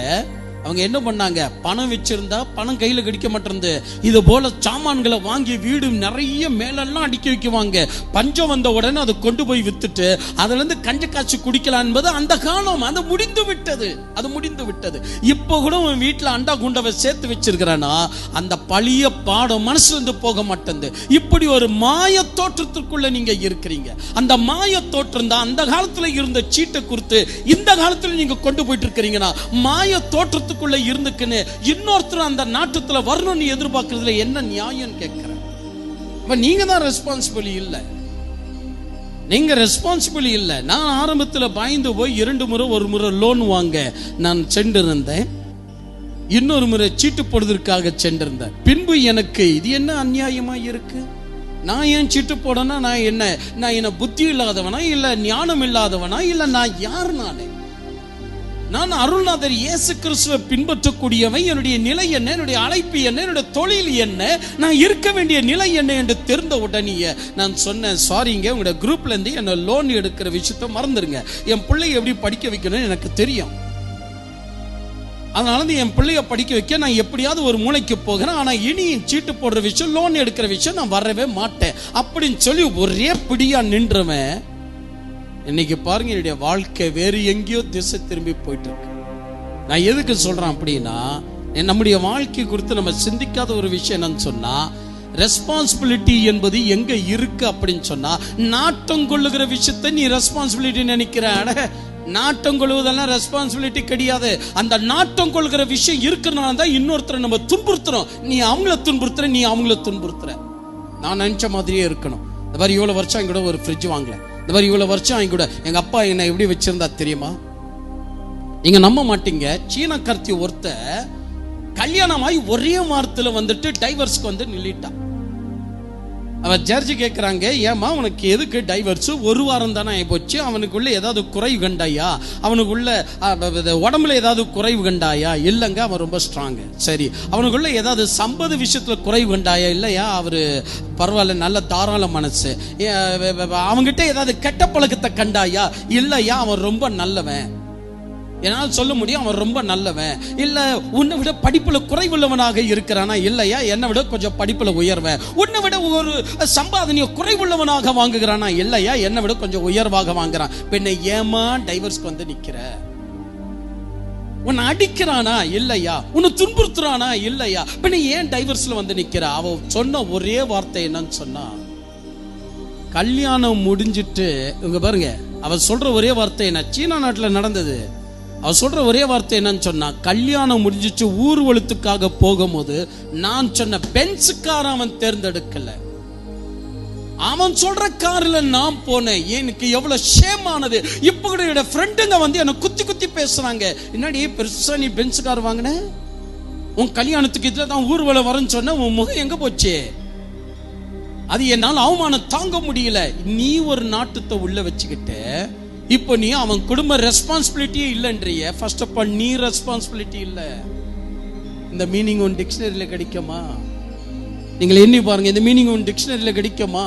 அவங்க என்ன பண்ணாங்க, பணம் வச்சிருந்தா பணம் கையில கிடைக்க மாட்டேருந்து, இது போல சாமான்களை வாங்கி வீடு நிறைய மேலெல்லாம் அடுக்கி வைக்குவாங்க. பஞ்சம் வந்த உடனே அதை கொண்டு போய் வித்துட்டு அதுல இருந்து கஞ்சி காய்ச்சி குடிக்கலாம் என்பது அந்த காலம். அது முடிந்து விட்டது, அது முடிந்து விட்டது. இப்போ கூட உன் வீட்டுல அண்டா குண்டவை சேர்த்து வச்சிருக்கிறானா அந்த பழைய பாடம் மனசுல இருந்து போக மாட்டேங்குது. இப்படி ஒரு மாய தோற்றத்திற்குள்ள நீங்க இருக்கிறீங்க. அந்த மாய தோற்றம் தான் அந்த காலத்துல இருந்த சீட்டை குறித்து இந்த காலத்துல நீங்க கொண்டு போயிட்டு இருக்கிறீங்கன்னா, மாய தோற்றத்துக்கு இருந்துக்குன்னு இன்னொருத்தர் அந்த நாட்டுல வரணும்னு எதிர்பார்க்கறதுல என்ன நியாயம் கேட்கிறேன். நீங்க தான் ரெஸ்பான்சிபிள் இல்ல, நீங்க ரெஸ்பான்சிபிள் இல்ல. நான் ஆரம்பத்தில் பயந்து போய் 2 முறை ஒரு முறை லோன் வாங்க நான் சென்றிருந்தேன், இன்னொரு முறை சீட்டு போடுவதற்காக சென்றிருந்தேன். பின்பு எனக்கு இது என்ன அநியாயமா இருக்கு, நான் ஏன் சீட்டு போடனா, நான் என்ன புத்தி இல்லாதவனா, இல்ல ஞானம் இல்லாதவனா, இல்ல நான் யார்? நான் அருள்நாதர் இயேசு கிறிஸ்துவை பின்பற்றக்கூடியவன். என்னுடைய நிலை என்ன, என்னுடைய அழைப்பு என்ன, என்னுடைய தொழில் என்ன, நான் இருக்க வேண்டிய நிலை என்ன என்று தெரிந்த உடனே நான் சொன்னேன், சாரிங்க, உங்களோட குரூப்ல இருந்து என்ன லோன் எடுக்கிற விஷயத்தை மறந்துருங்க. என் பிள்ளைய எப்படி படிக்க வைக்கணும்னு எனக்கு தெரியும். அதனால என் பிள்ளைய படிக்க வைக்க நான் எப்படியாவது ஒரு மூளைக்கு போகிறேன். ஆனா இனி சீட்டு போடுற விஷயம், லோன் எடுக்கிற விஷயம் நான் வரவே மாட்டேன் அப்படின்னு சொல்லி ஒரே பிடியா நின்றவன். இன்னைக்கு பாருங்க, என்னுடைய வாழ்க்கை வேறு எங்கேயோ திசை திரும்பி போயிட்டு இருக்கு. நான் எதுக்கு சொல்றேன் அப்படின்னா, நம்முடைய வாழ்க்கை குறித்து நம்ம சிந்திக்காத ஒரு விஷயம் என்னன்னு சொன்னா, ரெஸ்பான்சிபிலிட்டி என்பது எங்க இருக்கு அப்படின்னு சொன்னா, நாட்டம் கொள்ளுகிற விஷயத்தை நீ ரெஸ்பான்சிபிலிட்டி நினைக்கிற. நாட்டம் கொள்வதெல்லாம் ரெஸ்பான்சிபிலிட்டி கிடையாது. அந்த நாட்டம் கொள்கிற விஷயம் இருக்கிறனால தான் இன்னொருத்தரை நம்ம துன்புறுத்துறோம். நீ அவங்கள துன்புறுத்துற, நீ அவங்கள துன்புறுத்துற. நான் நினைச்ச மாதிரியே இருக்கணும். இந்த மாதிரி இவ்வளவு வருஷம் என் கூட ஒரு ஃப்ரிட்ஜ் வாங்கல, இந்த மாதிரி இவ்வளவு வருஷம் என் கூட எங்க அப்பா என்ன எப்படி வச்சிருந்தா தெரியுமா? நீங்க நம்ப மாட்டீங்க, சீனக்காரத்தி ஒருத்த கல்யாணமாய் ஒரே வாரத்துல வந்துட்டு டைவர்ஸ்க்கு வந்து நில்லிட்டா. அவ ஜட்ஜி கேட்கிறாங்க, ஏமா உனக்கு எதுக்கு டைவர்ஸ்? ஒரு வாரம் தானே ஆகி போச்சு, அவனுக்குள்ள ஏதாவது குறைவு கண்டாயா, அவனுக்குள்ள உடம்புல ஏதாவது குறைவு கண்டாயா? இல்லைங்க, அவன் ரொம்ப ஸ்ட்ராங். சரி, அவனுக்குள்ள ஏதாவது சம்பத விஷயத்துல குறைவு கண்டாயா? இல்லையா, அவரு பரவாயில்ல, நல்ல தாராள மனசு. அவன்கிட்ட ஏதாவது கெட்ட பழக்கத்தை கண்டாயா? இல்லையா, அவன் ரொம்ப நல்லவன். என்னால் சொல்ல முடியும், அவன் ரொம்ப நல்லவன். இல்ல உன்னை விட படிப்புல குறைவுள்ளவனாக இருக்கிறானா? இல்லையா, என்னை விட கொஞ்சம் படிப்புல உயர்வன். உன்னை விட ஒரு சம்பாதனைய குறைவுள்ளவனாக வாங்குகிறானா? இல்லையா, என்னை விட கொஞ்சம் உயர்வாக வாங்குறான். பின்ன ஏமா டைவர்ஸ்க்கு வந்து நிக்கிற? உன்னை அடிக்கிறானா? இல்லையா. உன்னை துன்புறுத்துறானா? இல்லையா. பின்ன ஏன் டைவர்ஸ்ல வந்து நிக்கிற? அவ சொன்ன ஒரே வார்த்தை என்னன்னு சொன்னா, கல்யாணம் முடிஞ்சிட்டு, இங்க பாருங்க, அவ சொல்ற ஒரே வார்த்தை என்ன, சீனா நாட்டுல நடந்தது. அவ சொல்ற ஒரே வார்த்தை என்னன்னு சொன்னா, கல்யாணம் முடிஞ்சிச்சு ஊர்வலத்துக்காக போகும்போது நான் சொன்ன பென்ஸுக்கார அவன் தேர்ந்தெடுக்கல, அவன் சொல்ற கார்ல நான் போனேன். எனக்கு எவ்வளவு ஷேமானது. இப்ப கூட என்னோட ஃப்ரெண்டுங்க வந்து என்ன குத்தி குத்தி பேசுறாங்க, என்னடி பெருசா நீ பென்ஸ் கார் வாங்கின, உன் கல்யாணத்துக்கு இதுல தான் ஊர்வலம் வரும்னு சொன்ன, உன் முகம் எங்க போச்சு? அது என்னால் அவமானம் தாங்க முடியல. நீ ஒரு நாட்டத்தை உள்ள வச்சுக்கிட்டு இப்போ நீ அவன் குடும்ப ரெஸ்பான்சிபிலிட்டியே இல்லைன்றிய. ஃபர்ஸ்ட் ஆஃப் ஆல் நீ ரெஸ்பான்சிபிலிட்டி இல்ல. இந்த மீனிங் உன் டிக்ஷனரியில கிடைக்குமா? நீங்கள் எண்ணி பாருங்க, இந்த மீனிங் உன் டிக்ஷனரியில கிடைக்குமா?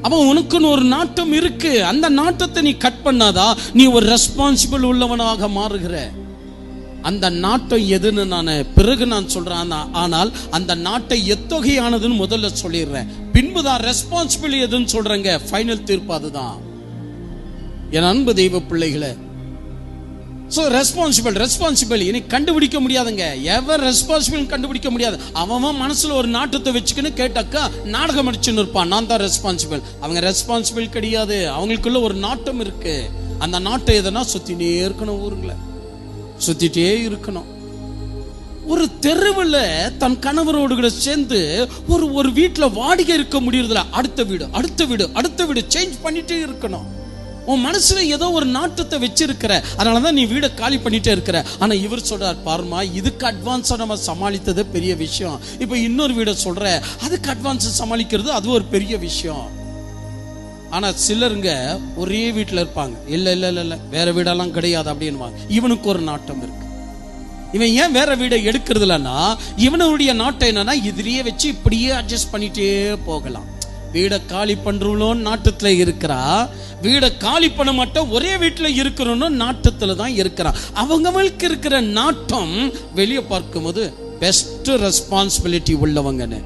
அவன் உனக்குன்னு ஒரு நாட்டம் இருக்கு. அந்த நாட்டத்தை நீ கட் பண்ணாதான் நீ ஒரு ரெஸ்பான்சிபிள் உள்ளவனாக மாறுகிற. அந்த நாட்டம் எதுன்னு நான் பிறகு நான் சொல்றேன். ஆனால் அந்த நாட்டை எத்தொகையானதுன்னு முதல்ல சொல்லிடுறேன், பின்புதான் ரெஸ்பான்சிபிள் எதுன்னு சொல்றேங்க. ஃபைனல் தீர்ப்பு அதுதான். என் அன்பு தெய்வ பிள்ளைகளை, சோ ரெஸ்பான்சிபிள் இனி கண்டுபிடிக்க முடியாதுங்க. எவர் ரெஸ்பான்சிபிள் கண்டுபிடிக்க முடியாது. அவன் மனசுல ஒரு நாட்டத்தை வச்சுக்கின்னு கேட்டாக்கா நாடகம் அடிச்சுன்னு இருப்பான், நான் தான் ரெஸ்பான்சிபிள். அவங்க ரெஸ்பான்சிபிள் கிடையாது. அவங்களுக்குள்ள ஒரு நாட்டம் இருக்கு. அந்த நாட்டை எதனா சுத்தினே இருக்கணும், ஊருங்களை சுத்திட்டே இருக்கணும். ஒரு தெருவில் தன் கணவரோடு கூட சேர்ந்து ஒரு வீட்டுல வாடகை இருக்க முடியறதுல, அடுத்த வீடு அடுத்த வீடு அடுத்த வீடு சேஞ்ச் பண்ணிட்டே இருக்கணும். உன் மனசுல ஏதோ ஒரு நாட்டத்தை வச்சிருக்கிற, அதனாலதான் நீ வீடை காலி பண்ணிட்டே இருக்கிற. ஆனா இவர் சொல்றார், பாருமா, இதுக்கு அட்வான்ஸா நம்ம சமாளித்தது பெரிய விஷயம். இப்ப இன்னொரு வீடை சொல்ற, அதுக்கு அட்வான்ஸ் சமாளிக்கிறது அது ஒரு பெரிய விஷயம். ஆனா சிலருங்க ஒரே வீட்டுல இருப்பாங்க, இல்ல இல்ல இல்ல இல்ல வேற வீடெல்லாம் கிடையாது அப்படின்னு. இவனுக்கு ஒரு நாட்டம் இருக்கு. இவன் ஏன் வேற வீடை எடுக்கிறது இல்லைன்னா, இவனுடைய நாட்டம் என்னன்னா, இதுலயே வச்சு இப்படியே அட்ஜஸ்ட் பண்ணிட்டே போகலாம். வீடை காலி பண்றோம் நாட்டத்துல இருக்கிறா, வீடை காலி பண்ண மாட்டோம் ஒரே வீட்டுல இருக்கிறோன்னு நாட்டத்துல தான் இருக்கிறான். அவங்களுக்கு இருக்கிற நாட்டம் வெளியே பார்க்கும்போது பெஸ்ட் ரெஸ்பான்சிபிலிட்டி உள்ளவங்கன்னு.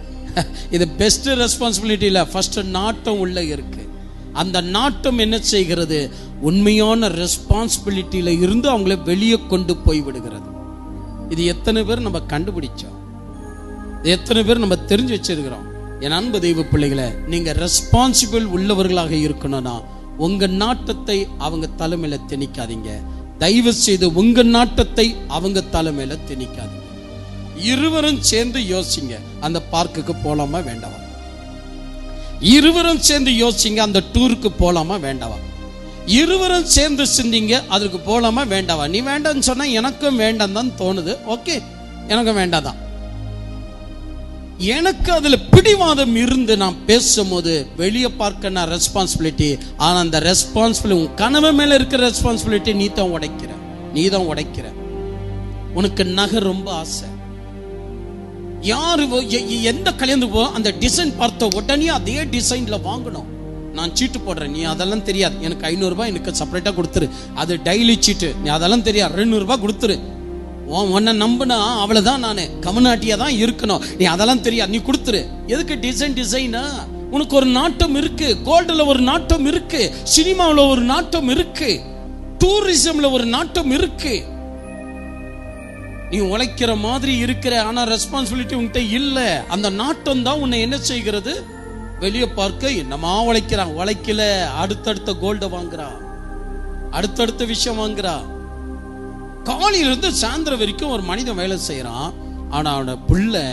இது பெஸ்ட் ரெஸ்பான்சிபிலிட்டி இல்ல, ஃபர்ஸ்ட் நாட்டம் உள்ள இருக்கு. அந்த நாட்டம் என்ன செய்கிறது, உண்மையான ரெஸ்பான்சிபிலிட்டியில இருந்து அவங்கள வெளியே கொண்டு போய் விடுகிறது. இது எத்தனை பேர் நம்ம கண்டுபிடிச்சோம், எத்தனை பேர் நம்ம தெரிஞ்சு வச்சிருக்கிறோம். என் அன்பு தெய்வ பிள்ளைகளை, நீங்க ரெஸ்பான்சிபிள் உள்ளவர்களாக இருக்கணும்னா உங்க நாட்டத்தை அவங்க தலைமையில திணிக்காதீங்க. தயவு செய்து உங்க நாட்டத்தை அவங்க தலைமையில திணிக்காதீங்க. இருவரும் சேர்ந்து யோசிங்க, அந்த பார்க்குக்கு போலாமா வேண்டாமா? இருவரும் சேர்ந்து யோசிங்க, அந்த டூருக்கு போலாமா வேண்டாமா? இருவரும் சேர்ந்து சிந்திங்க, அதுக்கு போலாமா வேண்டாவா? நீ வேண்டாம்னு சொன்னா எனக்கும் வேண்டாம் தான் தோணுது, ஓகே, எனக்கும் வேண்டாதான். எனக்கு அதுல பிடிவாதம் இருந்து நான் பேசும்போது வெளியே பார்க்க நான் ரெஸ்பான்சிபிலிட்டி, ஆனா அந்த ரெஸ்பான்சிபிலிட்டி உன் கனவு மேல இருக்கிற ரெஸ்பான்சிபிலிட்டி நீ தான் உடைக்கிற. உனக்கு நகை ரொம்ப ஆசை, யாரு எந்த கல்யாணத்துக்கு போ அந்த டிசைன் பார்த்த உடனே அதே டிசைன்ல வாங்கணும். நான் சீட்டு போடுறேன், நீ அதெல்லாம் தெரியாது, எனக்கு 500 ரூபாய் எனக்கு செப்பரேட்டா கொடுத்துரு, அது டெய்லி சீட்டு, நீ அதெல்லாம் தெரியாது, 200 ரூபாய் கொடுத்துரு. உன்னை நம்பினா அவ்வளவுதான், நானு கம்நாட்டியா தான் இருக்கணும், நீ அதெல்லாம் தெரியாது, நீ கொடுத்துரு. எதுக்கு டிசைனா? உனக்கு ஒரு நாட்டம் இருக்கு, கோல்டுல ஒரு நாட்டம் இருக்கு, சினிமாவில் ஒரு நாட்டம் இருக்கு, டூரிசம்ல ஒரு நாட்டம் இருக்கு. நீ உழைக்கிற மாதிரி இருக்கிற, ஆனா ரெஸ்பான்சிபிலிட்டி உன்கிட்ட இல்ல. அந்த நாட்டம் தான் உன்னை என்ன செய்கிறது, வெளியே பார்க்க என்னமா உழைக்கிறான். உழைக்கல, அடுத்தடுத்த கோல்ட வாங்குறா, அடுத்தடுத்த விஷயம் வாங்குறா. காலையில இருந்து சாயந்தரம் வரைக்கும் ஒரு மனிதன் வேலை செய்யறான், ஆனா அவனோட பிள்ளை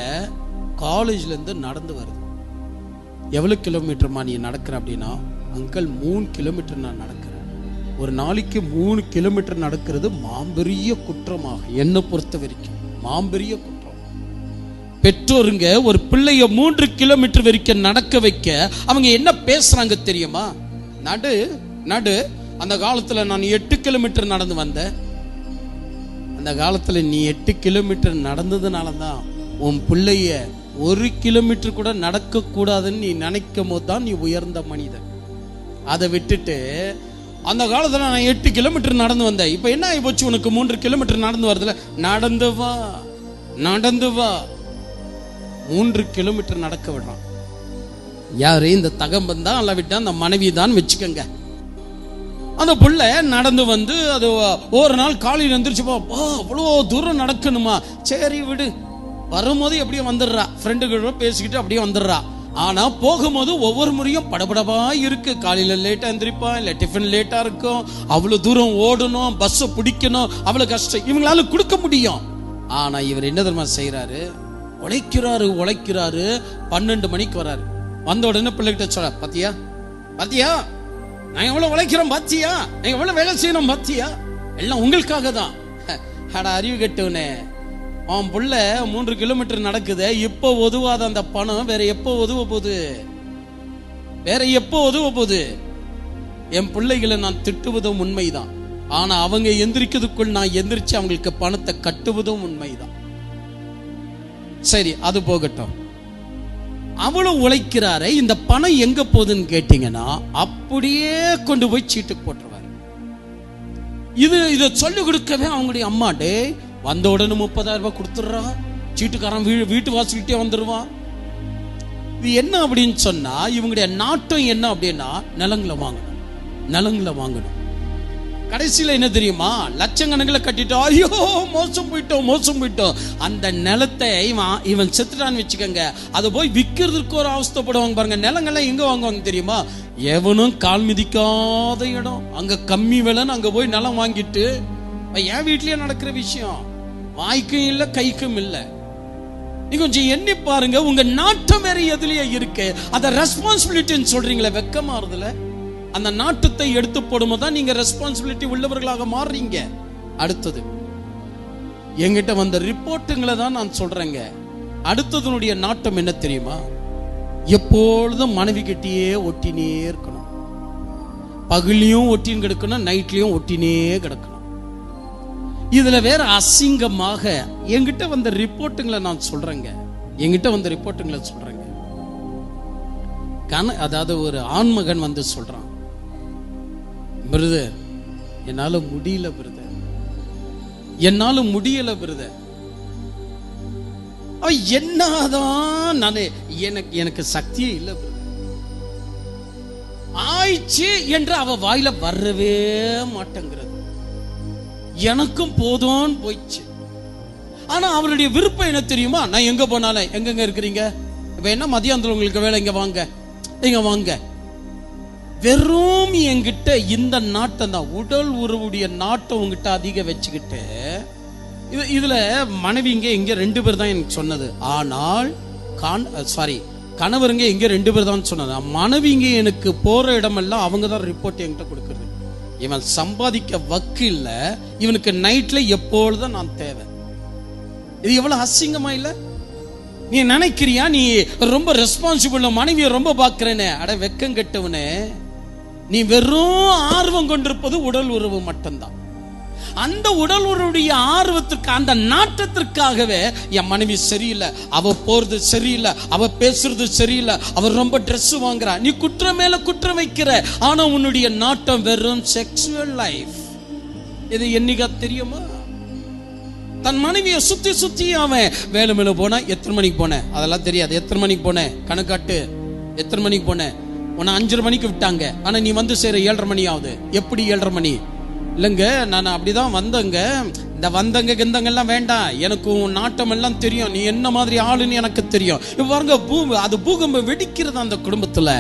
காலேஜ்ல இருந்து நடந்து வருது. எவ்வளவு கிலோமீட்டர்மா நீ நடக்கிற அப்படின்னா, அங்கிள் 3 கிலோமீட்டர் நான் நடக்கிறேன். ஒரு நாளைக்கு 3 கிலோமீட்டர் நடக்கிறது மாம்பெரிய குற்றமாக என்னை பொறுத்த வரைக்கும் மாம்பெரிய குற்றம். பெற்றோருங்க ஒரு பிள்ளைய 3 கிலோமீட்டர் வரைக்கும் நடக்க வைக்க அவங்க என்ன பேசுறாங்க தெரியுமா? நடு அந்த காலத்துல நான் 8 கிலோமீட்டர் நடந்து வந்தேன். அந்த காலத்துல நீ 8 கிலோமீட்டர் நடந்ததுனாலதான் உன் பிள்ளைய 1 கிலோமீட்டர் கூட நடக்க கூடாதுன்னு நீ நினைக்கும் போது தான் நீ உயர்ந்த மனிதன். அதை விட்டுட்டு அந்த காலத்துல நான் 8 கிலோமீட்டர் நடந்து வந்தேன், இப்ப என்ன ஆகி போச்சு, உனக்கு 3 கிலோமீட்டர் நடந்து வருதுல, நடந்து வா 3 கிலோமீட்டர் நடக்க விடுறான். யாரு? இந்த தகம்பன் தான், அல்ல விட்டா அந்த மனைவி தான் வச்சுக்கங்க. அந்த புள்ள நடந்து வந்து அது ஒரு நாள் காலையில் எந்திரிச்சு அவ்வளோ தூரம் நடக்கணுமா, சரி விடு, வரும்போது எப்படியோ வந்துடுறா, ஃப்ரெண்டுகளோட பேசிக்கிட்டு அப்படியே வந்துடுறா. ஆனா போகும்போது ஒவ்வொரு முறையும் படபடபா இருக்கு. காலையில லேட்டா எந்திரிப்பா, இல்ல டிஃபன் லேட்டா இருக்கும், அவ்வளவு தூரம் ஓடணும், பஸ்ஸை பிடிக்கணும், அவ்வளவு கஷ்டம் இவங்களால கொடுக்க முடியும். ஆனா இவர் என்ன தெரியுமா செய்யறாரு, உழைக்கிறாரு 12 மணிக்கு வராரு. வந்த உடனே பிள்ளைகிட்ட சொல்ற, பாத்தியா நான் எவ்வளவு உழைக்கிறோம் பாத்தியா, நான் எவ்வளவு வேலை செய்யணும் பாத்தியா, எல்லாம் உங்களுக்காக தான். அட அறிவு கெட்டவனே, அவன் புள்ள 3 கிலோமீட்டர் நடக்குது, இப்போ உதவாத அந்த பணம் வேற எப்போ உதவ போகுது? என் பிள்ளைகளை நான் திட்டுவதும் உண்மைதான், ஆனா அவங்க எந்திரிக்கிறதுக்குள் நான் எந்திரிச்சு அவங்களுக்கு பணத்தை கட்டுவதும் உண்மைதான். சரி, அது போகட்டும். அவ்வளவு உழைக்கிறாரு, இந்த பணம் எங்க போகுதுன்னு கேட்டீங்கன்னா அப்படியே கொண்டு போய் சீட்டு போட்டுருவாரு. இதை சொல்லிக் கொடுக்கவே அவங்களுடைய அம்மாட்டே வந்த உடனே 30,000 ரூபாய் கொடுத்துடுறா, சீட்டுக்காரன் வீட்டு வாசிக்கிட்டே வந்துடுவான். இது என்ன அப்படின்னு சொன்னா, இவங்களுடைய நாட்டம் என்ன அப்படின்னா, நிலங்களை வாங்கணும். கடைசியில என்ன தெரியுமா, லட்சக்கணக்கில் கட்டிட்டோம், ஐயோ மோசம் போயிட்டோம். அந்த நிலத்தை இவன் செத்துட்டான்னு வச்சுக்கோங்க, அதை போய் விற்கிறதுக்கு ஒரு அவஸ்தைப்படுவாங்க பாருங்க. நிலங்கள்லாம் எங்க வாங்குவாங்க தெரியுமா, எவனும் கால் மிதிக்காத இடம், அங்க கம்மி விலைன்னு அங்க போய் நிலம் வாங்கிட்டு, என் வீட்லயே நடக்கிற விஷயம், வாய்க்கும் இல்லை கைக்கும் இல்லை. நீங்க கொஞ்சம் எண்ணி பாருங்க, உங்க நாட்டம் வேற எதுலயே இருக்கு, அத ரெஸ்பான்சிபிலிட்டின்னு சொல்றீங்களே, வெக்கமா இருதுல. அந்த நாட்டத்தை எடுத்து போடும்போது தான் நீங்க ரெஸ்பான்சிபிலிட்டி உள்ளவர்களாக மாறுறீங்க. அடுத்தது என்கிட்ட வந்த ரிப்போர்ட்டுங்களை தான் நான் சொல்றேங்க. அடுத்ததுனுடைய நாட்டம் என்ன தெரியுமா, எப்பொழுதும் மனைவி கிட்டேயே ஒட்டினே இருக்கணும். பகலியும் ஒட்டின்னு கிடக்கணும், நைட்லயும் ஒட்டினே கிடக்கணும். இதுல வேற அசிங்கமாக என்கிட்ட வந்த ரிப்போர்ட்டுங்களை நான் சொல்றேங்க. அதாவது ஒரு ஆண்மகன் வந்து சொல்றான், பிரதர் என்னால முடியல பிரதர், என்னதான் நானே எனக்கு சக்தியே இல்லை ஆயிடுச்சு என்று அவ வாயில வரவே மாட்டேங்கிறது. எனக்கும் போதும்னு போயிடுச்சு. ஆனா அவருடைய விருப்பம் என்ன தெரியுமா, நான் எங்க போனாலும், எங்கெங்க இருக்கிறீங்க, வேணா மதியானத்துல உங்களுக்கு வேலை, இங்க வாங்க. வெறும் என்கிட்ட இந்த நாட்டம் தான், உடல் உறவுடைய நாட்டம் உங்ககிட்ட அதிக வச்சுக்கிட்டு, இதுல மனைவிங்க இங்க 2 பேர் தான் எனக்கு சொன்னது. ஆனால் கணவருங்க இங்க 2 பேர் தான் சொன்னது. மனைவிங்க எனக்கு போற இடமெல்லாம் அவங்க தான் ரிப்போர்ட் என்கிட்ட கொடுக்குறது. இவன் சம்பாதிக்க வக்கில்ல, இவனுக்கு நைட்ல எப்பொழுதும் நான் தேவை. இது எவ்வளவு அசிங்கமா இல்ல? நீ நினைக்கிறியா நீ ரொம்ப ரெஸ்பான்சிபிள், மனைவியை ரொம்ப பாக்குறேன்னு? அட வெக்கம் கெட்டவனே, நீ வெறும் ஆர்வம் கொண்டிருப்பது உடல் உறவு மட்டும்தான். அந்த உடல் உறவுடைய ஆர்வத்திற்கு, அந்த நாட்டத்திற்காகவே என் மனைவி சரியில்லை, அவ போறது சரியில்லை, அவ பேசுறது சரியில்லை, அவர் ரொம்ப ட்ரெஸ் வாங்குறா, நீ குற்றம் மேல குற்றம் வைக்கிற. ஆனா உன்னுடைய நாட்டம் வெறும் செக்ஸுவல் லைஃப். இது என்னைக்கா தெரியுமா? தன் மனைவியை சுத்தி அவன் வேலை மேல போனா, எத்தனை மணிக்கு போனேன் அதெல்லாம் தெரியாது, எத்தனை மணிக்கு போனேன் கணக்காட்டு, எத்தனை மணிக்கு போனேன், உன்னை 5:30 மணிக்கு விட்டாங்க, ஆனா நீ வந்து சேர 7:30 மணி ஆகுது. எப்படி 7:30 மணி? இல்லைங்க நான் அப்படிதான் வந்தங்க, இந்த வந்தங்க கிந்தங்கெல்லாம் வேண்டாம், எனக்கு நாட்டம் எல்லாம் தெரியும், நீ என்ன மாதிரி ஆளுன்னு எனக்கு தெரியும். இப்ப பாருங்க, அது பூகம்பம் வெடிக்கிறது அந்த குடும்பத்துல.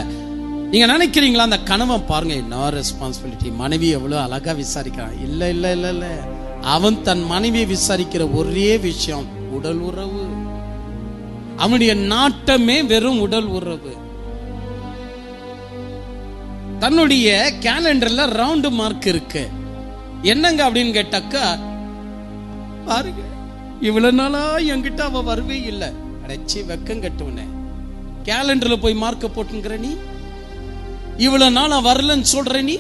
நீங்க நினைக்கிறீங்களா அந்த கணவன் பாருங்க என்ன ரெஸ்பான்சிபிலிட்டி, மனைவி எவ்வளவு அழகா விசாரிக்கிறான். இல்ல அவன் தன் மனைவியை விசாரிக்கிற ஒரே விஷயம் உடல் உறவு. அவனுடைய நாட்டமே வெறும் உடல் உறவு. தன்னுடைய கேலண்டர்ல ரவுண்ட் மார்க் இருக்கு. என்னங்க அப்படின்னு கேட்டாக்கா, பாருங்க இவ்வளவு நாளா என்கிட்ட அவ வரவே இல்லை. அடைச்சி வெக்கம் கட்டுவனே, கேலண்டர்ல போய் மார்க்க போட்டுங்கிற நீ, இவ்வளவு நாளா வரலன்னு சொல்ற நீ.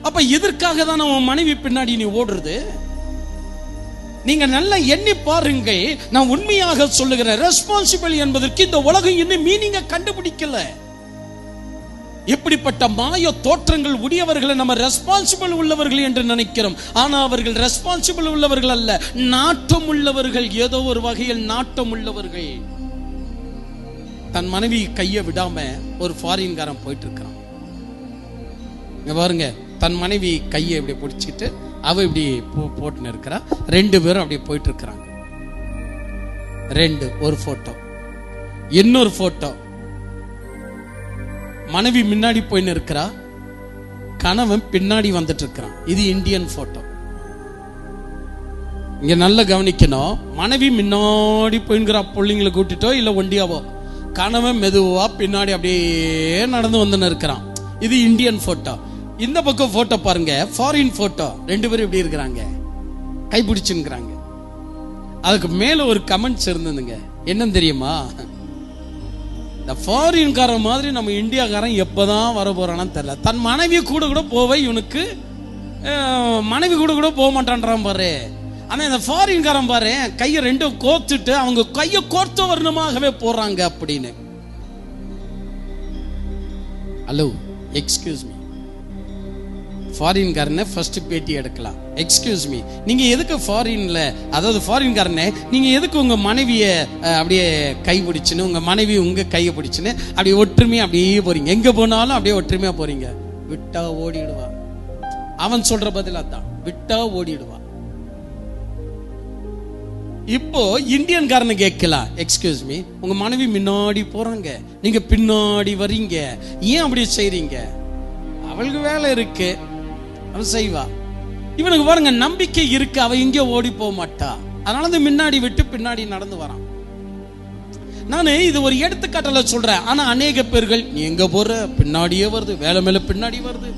அப்ப இதற்காக தான் உன் மனைவி பின்னாடி நீ ஓடுறது. நீங்க நல்லா எண்ணி பாருங்க. நான் உண்மையாக சொல்லுகிறேன், ரெஸ்பான்சிபிள் என்பதற்கு இந்த உலகம் இன்னும் மீனிங்க கண்டுபிடிக்கல. இப்படிப்பட்ட மாய தோற்றங்கள் உடையவர்களை நம்ம ரெஸ்பான்சிபிள் உள்ளவர்கள் என்று நினைக்கிறோம். ஆனா அவர்கள் ரெஸ்பான்சிபிள் உள்ளவர்கள் அல்ல, நாட்டம் உள்ளவர்கள். ஏதோ ஒரு வகையில் நாட்டம் உள்ளவர்கள். தன் மனைவி கையை விடாம ஒரு ஃபாரின்காரன் போயிட்டு இருக்கான். பாருங்க, தன் மனைவி கையை இப்படி பிடிச்சிட்டு அவ இப்படி போட்டுன்னு இருக்கிறா. 2 பேரும் அப்படியே போயிட்டு இருக்கிறாங்க. ஒரு போட்டோ, இன்னொரு போட்டோ, மனைவி முன்னாடி போயின்னு இருக்கிறா, கணவன் பின்னாடி வந்துட்டு இருக்கிறான். இது இந்தியன் போட்டோ. இங்க நல்ல கவனிக்கணும். மனைவி முன்னாடி போயின்கிறா, பிள்ளைங்களை கூட்டிட்டோ இல்ல ஒண்டியாவோ. கணவன் மெதுவா பின்னாடி அப்படியே நடந்து வந்து இருக்கிறான். இது இந்தியன் போட்டோ. இந்த பக்கம் போட்டோ பாருங்க, ஃபாரின் போட்டோ. 2 பேரும் இப்படி இருக்கிறாங்க, கைப்பிடிச்சுங்கிறாங்க. அதுக்கு மேல ஒரு கமெண்ட்ஸ் இருந்ததுங்க. என்ன தெரியுமா, இந்த ஃபாரின்காரன் மாதிரி நம்ம இந்தியாக்காரன் எப்பதான் வர போறான்னு தெரியல. தன் மனைவி கூட போவே இவனுக்கு மனைவி கூட போக மாட்டான்றான் பாரு. ஆனா இந்த ஃபாரின்காரன் பாரு, கையை 2 கோத்துட்டு அவங்க கையை கோர்த்த வர்ணமாகவே போறாங்க அப்படின்னு. ஹலோ, எக்ஸ்கியூஸ் மீ, ஃபாரின்காரனை ஃபர்ஸ்ட் பேட்டி எடுக்கலாம். எக்ஸ்கியூஸ் மீ, நீங்க எதுக்கு ஃபாரின்ல, அதாவது ஃபாரின்காரனே நீங்க எதுக்கு உங்க மனைவியை அப்படியே கை பிடிச்சுன்னு, உங்க மனைவி உங்க கையை பிடிச்சுன்னு அப்படியே ஒற்றுமையா அப்படியே போறீங்க? எங்க போனாலும் அப்படியே ஒற்றுமையா போறீங்க. விட்டா ஓடிடுவா. அவன் சொல்ற பதில் அதான், விட்டா ஓடிடுவான். இப்போ இந்தியன் காரனை கேட்கலாம், எக்ஸ்கியூஸ் மீ, உங்க மனைவி முன்னாடி போறாங்க, நீங்க பின்னாடி வர்றீங்க, ஏன் அப்படி செய்றீங்க? அவளுக்கு வேலை இருக்கு, அவன் செய்வா. இவனுக்கு பாருங்க நம்பிக்கை இருக்கு, அவ இங்கே ஓடி போக மாட்டா, அதனால அந்த முன்னாடி விட்டு பின்னாடி நடந்து வரான். நான் இது ஒரு எடுத்துக்காட்டுல சொல்றேன். ஆனா அநேக பேர்கள் நீ எங்க போற, பின்னாடியே வருது, வேலை மேல பின்னாடி வருது.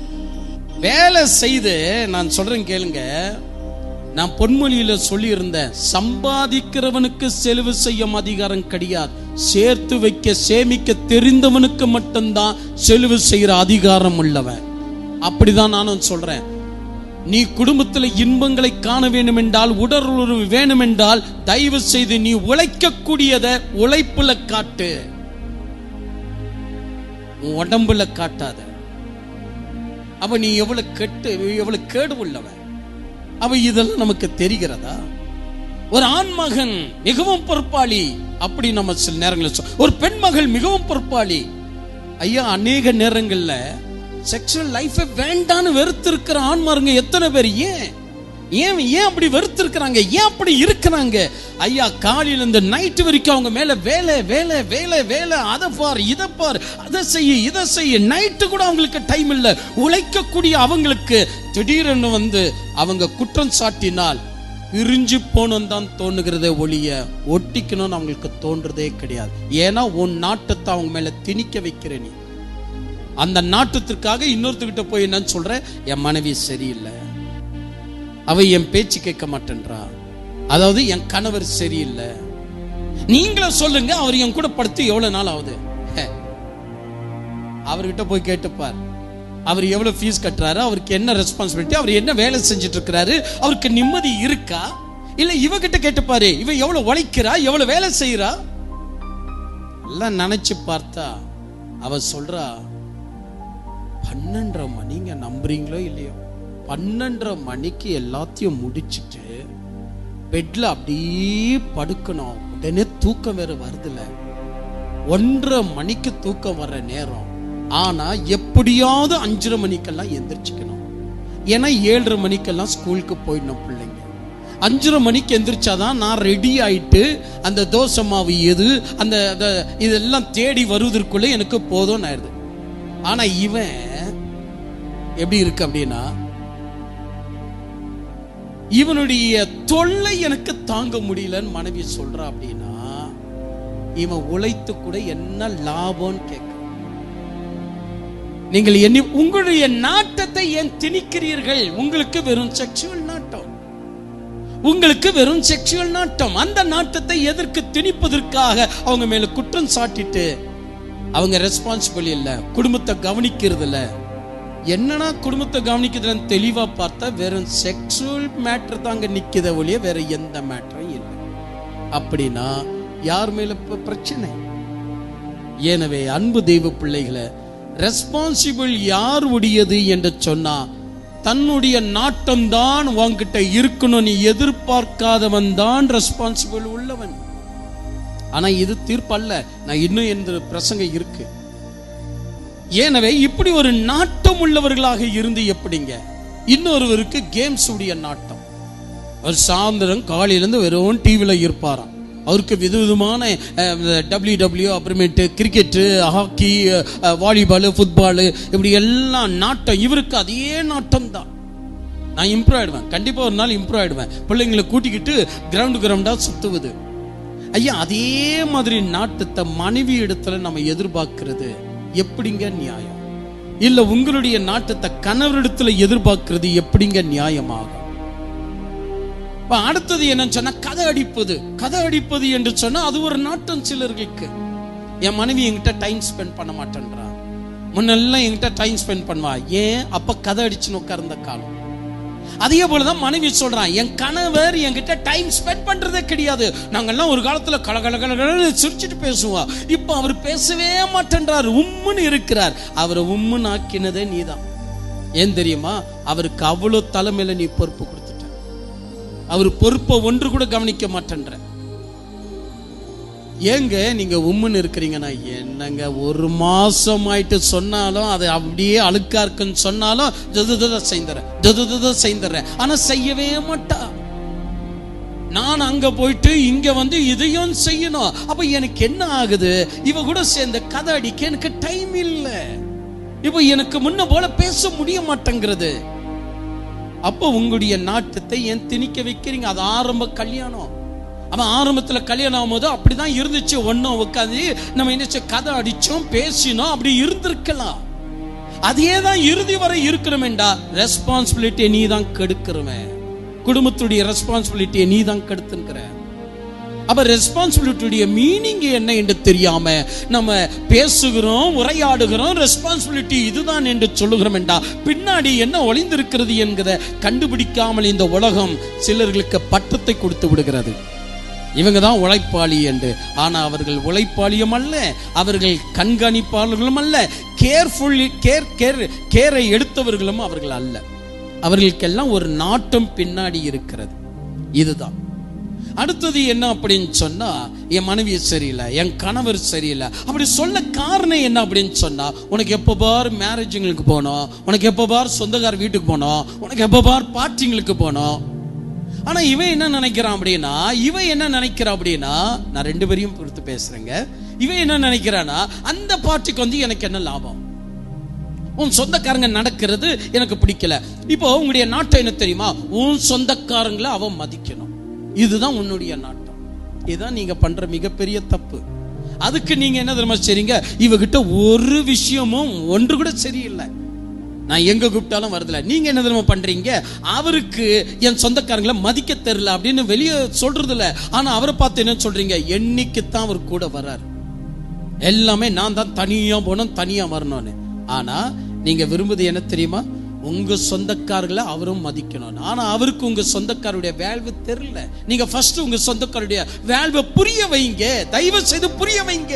வேலை செய்து, நான் சொல்றேன் கேளுங்க, நான் பொன்மொழியில சொல்லி இருந்தேன், சம்பாதிக்கிறவனுக்கு செலவு செய்ய அதிகாரம் கிடையாது, சேர்த்து வைக்க சேமிக்க தெரிந்தவனுக்கு மட்டும்தான் செலவு செய்யற அதிகாரம் உள்ளவன். அப்படிதான் நானும் சொல்றேன். நீ குடும்பத்தில் இன்பங்களை காண வேண்டும் என்றால், உடல் உறவு வேணும் என்றால், தயவு செய்து நீ உழைக்கக்கூடியதை உழைப்புல காட்டு, உடம்புல காட்டாத. அவ நீ எவ்வளவு கேடு உள்ளவன், அவ இதெல்லாம் நமக்கு தெரிகிறதா? ஒரு ஆண் மகன் மிகவும் பொறுப்பாளி, அப்படி நம்ம சில நேரங்களில் ஒரு பெண் மகள் மிகவும் பொறுப்பாளி. ஐயா, அநேக நேரங்கள்ல செக்ஷுவல் லைஃப் வேண்டான்னு வெறுத்து இருக்கிற ஆண்மாருங்க எத்தனை பேர்? ஏன் அப்படி வெறுத்து இருக்கிறாங்க? ஏன் அப்படி இருக்கிறாங்க? ஐயா, காலையில இருந்து நைட் வரைக்கும் அவங்க மேல வேலை வேலை வேலை வேலை, அதை பார் இதை பார், அதை செய்ய இதை செய்ய, நைட்டு கூட அவங்களுக்கு டைம் இல்லை. உழைக்கக்கூடிய அவங்களுக்கு திடீரென்னு வந்து அவங்க குற்றம் சாட்டினால் பிரிஞ்சு போனோம் தான் தோணுகிறதே ஒழிய ஒட்டிக்கணும்னு அவங்களுக்கு தோன்றதே கிடையாது. ஏன்னா உன் நாட்டத்தை அவங்க மேல திணிக்க வைக்கிற நீ. அந்த நாட்டத்திற்காக இன்னொருத்தர்கிட்ட போய் என்னன்னு சொல்ற, என் மனைவி சரியில்லை, அவ என் பேச்சு கேட்க மாட்டேன்றா, அதாவது என் கணவர் சரியில்லை. நீங்களே சொல்லுங்க, அவர் என் கூட படுத்து எவ்வளவு நாள் ஆகுது? அவர்கிட்ட போய் கேட்டுப்பார், அவர் எவ்வளவு ஃபீஸ் கட்டுறாரு, அவருக்கு என்ன ரெஸ்பான்சிபிலிட்டி, அவர் என்ன வேலை செஞ்சுட்டு இருக்கிறாரு, அவருக்கு நிம்மதி இருக்கா? இல்ல இவகிட்ட கேட்டுப்பாரு, இவ எவ்வளவு உழைக்கிறா, எவ்வளவு வேலை செய்யறா, எல்லாம் நினைச்சு பார்த்தா அவ சொல்றா, 12:30 மணிங்க, நம்புறீங்களோ இல்லையோ, 12:30 மணிக்கு எல்லாத்தையும் முடிச்சுட்டு பெட்ல அப்படியே படுக்கணும், உடனே தூக்கம் வேற வருதுல, 1:30 மணிக்கு தூக்கம் வர்ற நேரம். ஆனா எப்படியாவது 5:30 மணிக்கெல்லாம் எந்திரிச்சுக்கணும். ஏன்னா 7:30 மணிக்கெல்லாம் ஸ்கூலுக்கு போயிடணும் பிள்ளைங்க. 5:30 மணிக்கு எந்திரிச்சாதான் நான் ரெடி ஆயிட்டு அந்த தோசை மாவு எது அந்த இதெல்லாம் தேடி வருவதற்குள்ள எனக்கு போதும் ஆயிடுது. ஆனா இவன் எப்படி இருக்கு அப்படின்னா, இவனுடைய தொல்லை எனக்கு தாங்க முடியலன்னு மனைவி சொல்றா அப்படின்னா, இவன் உழைத்து கூட என்ன லாபம்னு கேட்க. நீங்கள் உங்களுடைய நாட்டத்தை ஏன் திணிக்கிறீர்கள்? உங்களுக்கு வெறும் செக்சுவல் நாட்டம், உங்களுக்கு வெறும் செக்சுவல் நாட்டம். அந்த நாட்டத்தை எதற்கு திணிப்பதற்காக அவங்க மேல குற்றம் சாட்டிட்டு அவங்க ரெஸ்பான்சிபிள் இல்ல, குடும்பத்தை கவனிக்கிறது இல்ல. என்னன்னா குடும்பத்தை கவனிக்கிறதுல தெளிவா பார்த்தா வெறும் செக்சுவல் மேட்டர் தாங்க நிக்கிற ஒழிய வேற எந்த மேட்டரும் இல்லை. அப்படின்னா யார் மேல பிரச்சனை? எனவே அன்பு தெய்வ பிள்ளைகளை, ரெஸ்பான்சிபிள் யார் உடையது என்று சொன்னா, தன்னுடைய நாட்டம் தான் உன்கிட்ட இருக்கணும், நீ எதிர்பார்க்காதவன் தான் ரெஸ்பான்சிபிள் உள்ளவன். ஆனா இது தீர்ப்பல்ல, நான் இன்னும் எந்த பிரசங்க இருக்கு. எனவே இப்படி ஒரு நாட்டம் உள்ளவர்களாக இருந்து எப்படிங்க? இன்னொருவருக்கு கேம்ஸ் உடைய நாட்டம். அவர் சாயந்தரம் காலையிலேருந்து வெறும் டிவில இருப்பாராம். அவருக்கு விதவிதமான WW, அப்புறமேட்டு கிரிக்கெட்டு, ஹாக்கி, வாலிபாலு, ஃபுட்பாலு, இப்படி எல்லாம் நாட்டம். இவருக்கு அதே நாட்டம் தான். நான் இம்ப்ரூவ் ஆயிடுவேன், கண்டிப்பா ஒரு நாள் இம்ப்ரூவ் ஆயிடுவேன். பிள்ளைங்களை கூட்டிக்கிட்டு கிரவுண்டா சுத்துவது. ஐயா, அதே மாதிரி நாட்டத்தை மனைவி இடத்துல நம்ம எதிர்பார்க்கிறது எப்படிங்க நியாயம்? இல்ல உங்களுடைய நாட்டத்தை கணவரிடத்துல எதிர்பார்க்கிறது எப்படிங்க நியாயமாகும்? அடுத்தது என்னன்னு சொன்னா, கதை அடிப்பது என்று சொன்னா அது ஒரு நாட்டம் சிலர்களுக்கு. என் மனைவி என்கிட்ட டைம் ஸ்பெண்ட் பண்ண மாட்டேன்றா, முன்னெல்லாம் என்கிட்ட டைம் ஸ்பெண்ட் பண்ணுவா, ஏன் அப்ப கதை அடிச்சுன்னு உட்கார்ந்த காலம். அதே போலதான் மனைவி சொல்றான், என் கணவர் என்கிட்ட டைம் ஸ்பெண்ட் பண்றதே கிடையாது. நாங்கெல்லாம் ஒரு காலத்துல கலகலகலன்னு சிரிச்சுட்டு பேசுவோம், இப்ப அவர் பேசவே மாட்டேன்றார், உம்முன்னு இருக்கிறார். அவரை உம்முன்னு ஆக்கினதே நீதான். ஏன் தெரியுமா? அவருக்கு அவ்வளவு தலைமையில நீ பொறுப்பு கொடுத்துட்ட, அவர் பொறுப்பை ஒன்று கூட கவனிக்க மாட்டேன்ற. ஏங்க நீங்க உம்முன்னு இருக்கிறீங்கன்னா, என்னங்க ஒரு மாசம் ஆயிட்டு சொன்னாலும் அது அப்படியே அழுக்கா இருக்குன்னு சொன்னாலும் செய்தறேன், ஆனா செய்யவே மாட்டா. நான் அங்க போயிட்டு இங்க வந்து இதையும் செய்யணும். அப்ப எனக்கு என்ன ஆகுது, இவ கூட சேர்ந்த கதை அடிக்க எனக்கு டைம் இல்ல. இப்ப எனக்கு முன்ன போல பேச முடிய மாட்டேங்கிறது. அப்போ உங்களுடைய நாட்டத்தை ஏன் திணிக்க வைக்கிறீங்க? அது ஆரம்ப கல்யாணம். அவன் ஆரம்பத்துல கல்யாணம் ஆகும்போது அப்படிதான் இருந்துச்சு. ஒன்னும் உட்காந்து நம்ம என்ன கதை அடிச்சோம், பேசினோம், அப்படி இருந்திருக்கலாம். அதே தான் இறுதி வரை இருக்கணும்டா. ரெஸ்பான்சிபிலிட்டியை நீ தான் கெடுக்கிறவன். குடும்பத்துடைய ரெஸ்பான்சிபிலிட்டியை நீ தான் கெடுத்துக்கிற. அப்ப ரெஸ்பான்சிபிலிட்டியுடைய மீனிங் என்ன என்று தெரியாம நம்ம பேசுகிறோம், உரையாடுகிறோம், ரெஸ்பான்சிபிலிட்டி இதுதான் என்று சொல்லுகிறோம் என்றா பின்னாடி என்ன ஒளிந்திருக்கிறது என்கிற கண்டுபிடிக்காமல் இந்த உலகம் சிலர்களுக்கு பட்டத்தை கொடுத்து விடுகிறது. இவங்க தான் உழைப்பாளி என்று. ஆனா அவர்கள் உழைப்பாளியும் அல்ல, அவர்கள் கண்காணிப்பாளர்களும் அல்ல, கேரை எடுத்தவர்களும் அவர்கள் அல்ல. அவர்களுக்கெல்லாம் ஒரு நாட்டம் பின்னாடி இருக்கிறது. இதுதான். அடுத்தது என்ன அப்படின்னு சொன்னா, என் மனைவி சரியில்லை, என் கணவர் சரியில்லை அப்படி சொல்ல காரணம் என்ன அப்படின்னு சொன்னா, உனக்கு எப்ப பார் மேரேஜுங்களுக்கு போனோம், உனக்கு எப்ப பார் சொந்தக்கார வீட்டுக்கு போனோம், உனக்கு எப்ப பார் பார்ட்டிங்களுக்கு போனோம். ஆனா இவன் என்ன நினைக்கிறான் அப்படின்னா, நான் ரெண்டு பேரையும் பொறுத்து பேசுறேங்க. இவன் என்ன நினைக்கிறானா, அந்த பார்ட்டிக்கு வந்து எனக்கு என்ன லாபம், உன் சொந்தக்காரங்க நடக்கிறது எனக்கு பிடிக்கல. இப்போ உங்களுடைய நாட்டம் என்ன தெரியுமா, உன் சொந்தக்காரங்களை அவன் மதிக்கணும். இதுதான் உன்னுடைய நாட்டம். இதுதான் நீங்க பண்ற மிகப்பெரிய தப்பு. அதுக்கு நீங்க என்ன தெரியுமா செய்றீங்க, இவகிட்ட ஒரு விஷயமும் ஒன்று கூட சரியில்லை, நான் எங்க கூப்பிட்டாலும் வரதில்லை. நீங்க என்ன தெரியுமா பண்றீங்க, அவருக்கு என் சொந்தக்காரங்களை மதிக்க தெரியல அப்படின்னு வெளியே சொல்றது இல்ல. ஆனா அவரை பார்த்து என்ன சொல்றீங்க, என்னைக்குத்தான் அவர் கூட வர்றாரு, எல்லாமே நான் தான் தனியா போனோம், தனியா வரணும்னு. ஆனா நீங்க விரும்புது என்ன தெரியுமா, உங்க சொந்தக்காரர்களை அவரும் மதிக்கணும். ஆனா அவருக்கு உங்க சொந்தக்காரருடைய வேல்வு தெரியல. நீங்க ஃபர்ஸ்ட் உங்க சொந்தக்காரருடைய வேல்வை புரிய வைங்க, தயவு செய்து புரிய வைங்க.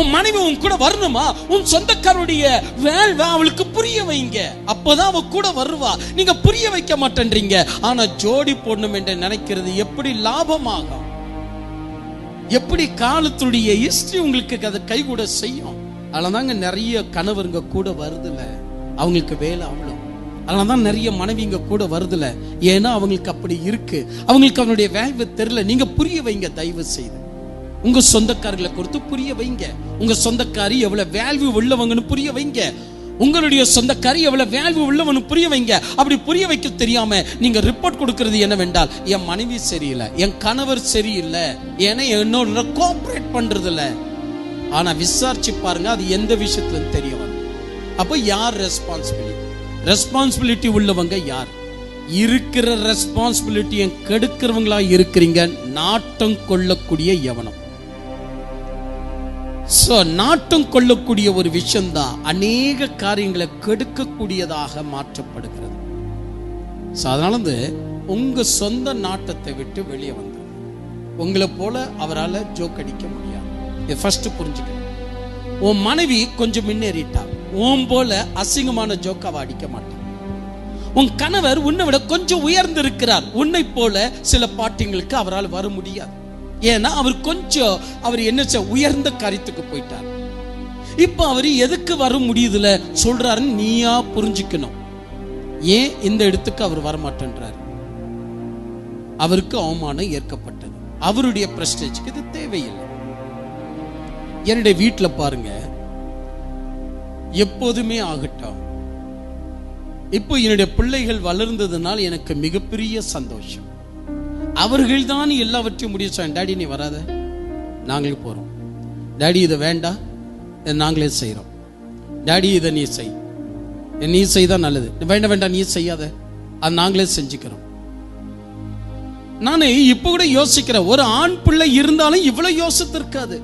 உன் மனைவி உன் கூட வரணுமா, உன் சொந்தக்காரருடைய வேல்வை அவளுக்கு புரிய வைங்க, அப்பதான் அவ கூட வருவா. நீங்க புரிய வைக்க மாட்டேன்றீங்க. ஆனா ஜோடி போடணும் என்று நினைக்கிறது எப்படி லாபமாகும், எப்படி காலத்துடைய ஹிஸ்டரி உங்களுக்கு அதை கை கூட செய்யும். அதனாலதாங்க நிறைய கணவருங்க கூட வருதுல, அவங்களுக்கு வேலை அவ்வளவு. அதனாலதான் நிறைய மனைவிங்க கூட வருதுல, ஏன்னா அவங்களுக்கு அப்படி இருக்கு, அவங்களுக்கு அவனுடைய வேல்வு தெரியல. நீங்க புரிய வைங்க தயவு செய்து. உங்க சொந்தக்காரர்களை கொடுத்து புரிய வைங்க. உங்க சொந்தக்காரி எவ்வளவு வேல்வு உள்ளவங்கன்னு புரிய வைங்க. உங்களுடைய சொந்தக்காரி எவ்வளவு வேல்வு உள்ளவனு புரிய வைங்க. அப்படி புரிய வைக்க தெரியாம நீங்க ரிப்போர்ட் கொடுக்கிறது என்னவென்றால், என் மனைவி சரியில்லை, என் கணவர் சரியில்லை, ஏன்னா என்னோட கோஆபரேட் பண்றது இல்ல. ஆனா விசாரிச்சு பாருங்க, அது எந்த விஷயத்துல தெரிய வரும். அப்ப யார் ரெஸ்பான்சிபிலிட்டி உள்ளவங்க யார்? இருக்கிற ரெஸ்பான்சிபிலிட்டியை கெடுக்கிறவங்களா இருக்கிறீங்க. நாட்டம் கொள்ளக்கூடிய எவனம். நாட்டம் கொள்ளக்கூடிய ஒரு விஷயம் தான் அநேக காரியங்களை கெடுக்கக்கூடியதாக மாற்றப்படுகிறது. அதனால உங்க சொந்த நாட்டத்தை விட்டு வெளியே வந்து, உங்களை போல அவரால் ஜோக் அடிக்க முடியாது. ஃபர்ஸ்ட் புரிஞ்சுக்கணும். உன் மனைவி கொஞ்சம் முன்னேறிட்டா, உன் போல அசிங்கமான ஜோக் அவ அடிக்க மாட்டான். உன் கணவர் உன்னை விட கொஞ்சம் உயர்ந்து இருக்கிறார், உன்னை போல சில பாட்டிங்களுக்கு அவரால் வர முடியாது. ஏன்னா அவர் என்ன உயர்ந்த காரியத்துக்கு போயிட்டார். இப்ப அவர் எதுக்கு வர முடியுதுல சொல்றாருன்னு நீயா புரிஞ்சுக்கணும். ஏன் இந்த இடத்துக்கு அவர் வரமாட்டேன்றார்? அவருக்கு அவமானம் ஏற்கப்பட்டது, அவருடைய பிரஸ்டேஜ்க்கு இது தேவையில்லை. என்னுடைய வீட்டுல பாருங்க, எப்போதுமே ஆகட்டும், இப்போ என்னுடைய பிள்ளைகள் வளர்ந்ததுனால் எனக்கு மிகப்பெரிய சந்தோஷம். அவர்கள் தான் எல்லாவற்றையும் முடிவு செய்ய. டாடி நீ வராத, நாங்களே போறோம். டாடி இதை வேண்டாம், நாங்களே செய்யறோம். டாடி இதை நீ செய், நீ செய்தான் நல்லது, வேண்டாம் நீ செய்யாத, அது நாங்களே செஞ்சுக்கிறோம். நானே இப்ப கூட யோசிக்கிறேன், ஒரு ஆண் பிள்ளை இருந்தாலும் இவ்வளவு யோசித்திருக்காது.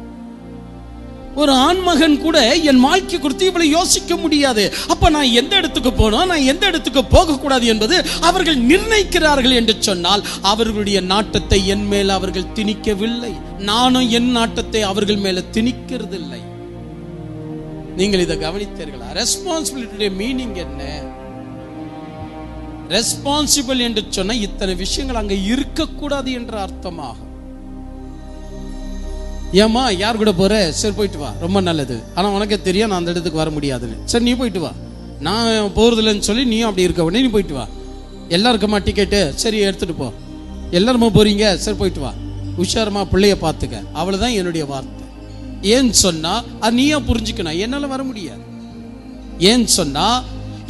ஒரு ஆண்மகன் கூட என் வாழ்க்கை குறித்து இவ்வளவு யோசிக்க முடியாது. அப்ப நான் எந்த இடத்துக்கு போனோம், நான் எந்த இடத்துக்கு போக கூடாது என்பது அவர்கள் நிர்ணயிக்கிறார்கள் என்று சொன்னால், அவர்களுடைய நாட்டத்தை என் மேல அவர்கள் திணிக்கவில்லை, நானும் என் நாட்டத்தை அவர்கள் மேல திணிக்கிறதில்லை. நீங்கள் இதை கவனித்தீர்களா? ரெஸ்பான்சிபிலிட்டி மீனிங் என்ன? ரெஸ்பான்சிபிள் என்று சொன்ன இத்தனை விஷயங்கள் அங்க இருக்கக்கூடாது என்ற அர்த்தமாகும். ஏம்மா யார் கூட போற? சரி போயிட்டு வா, ரொம்ப நல்லது. ஆனா உனக்கே தெரியும் நான் அந்த இடத்துக்கு வர முடியாதுன்னு. சரி நீ போயிட்டு வா, நான் போறதில்லைன்னு சொல்லி நீயும் அப்படி இருக்க உடனே நீ போயிட்டு வா. எல்லாருக்குமா டிக்கெட்டு? சரி எடுத்துட்டு போ. எல்லாருமா போறீங்க? சரி போயிட்டு வா, உஷாரமா பிள்ளைய பார்த்துக்க. அவ்வளவுதான் என்னுடைய வார்த்தை. ஏன்னு சொன்னா அது நீயா புரிஞ்சுக்கணும், என்னால வர முடியாது. ஏன்னு சொன்னா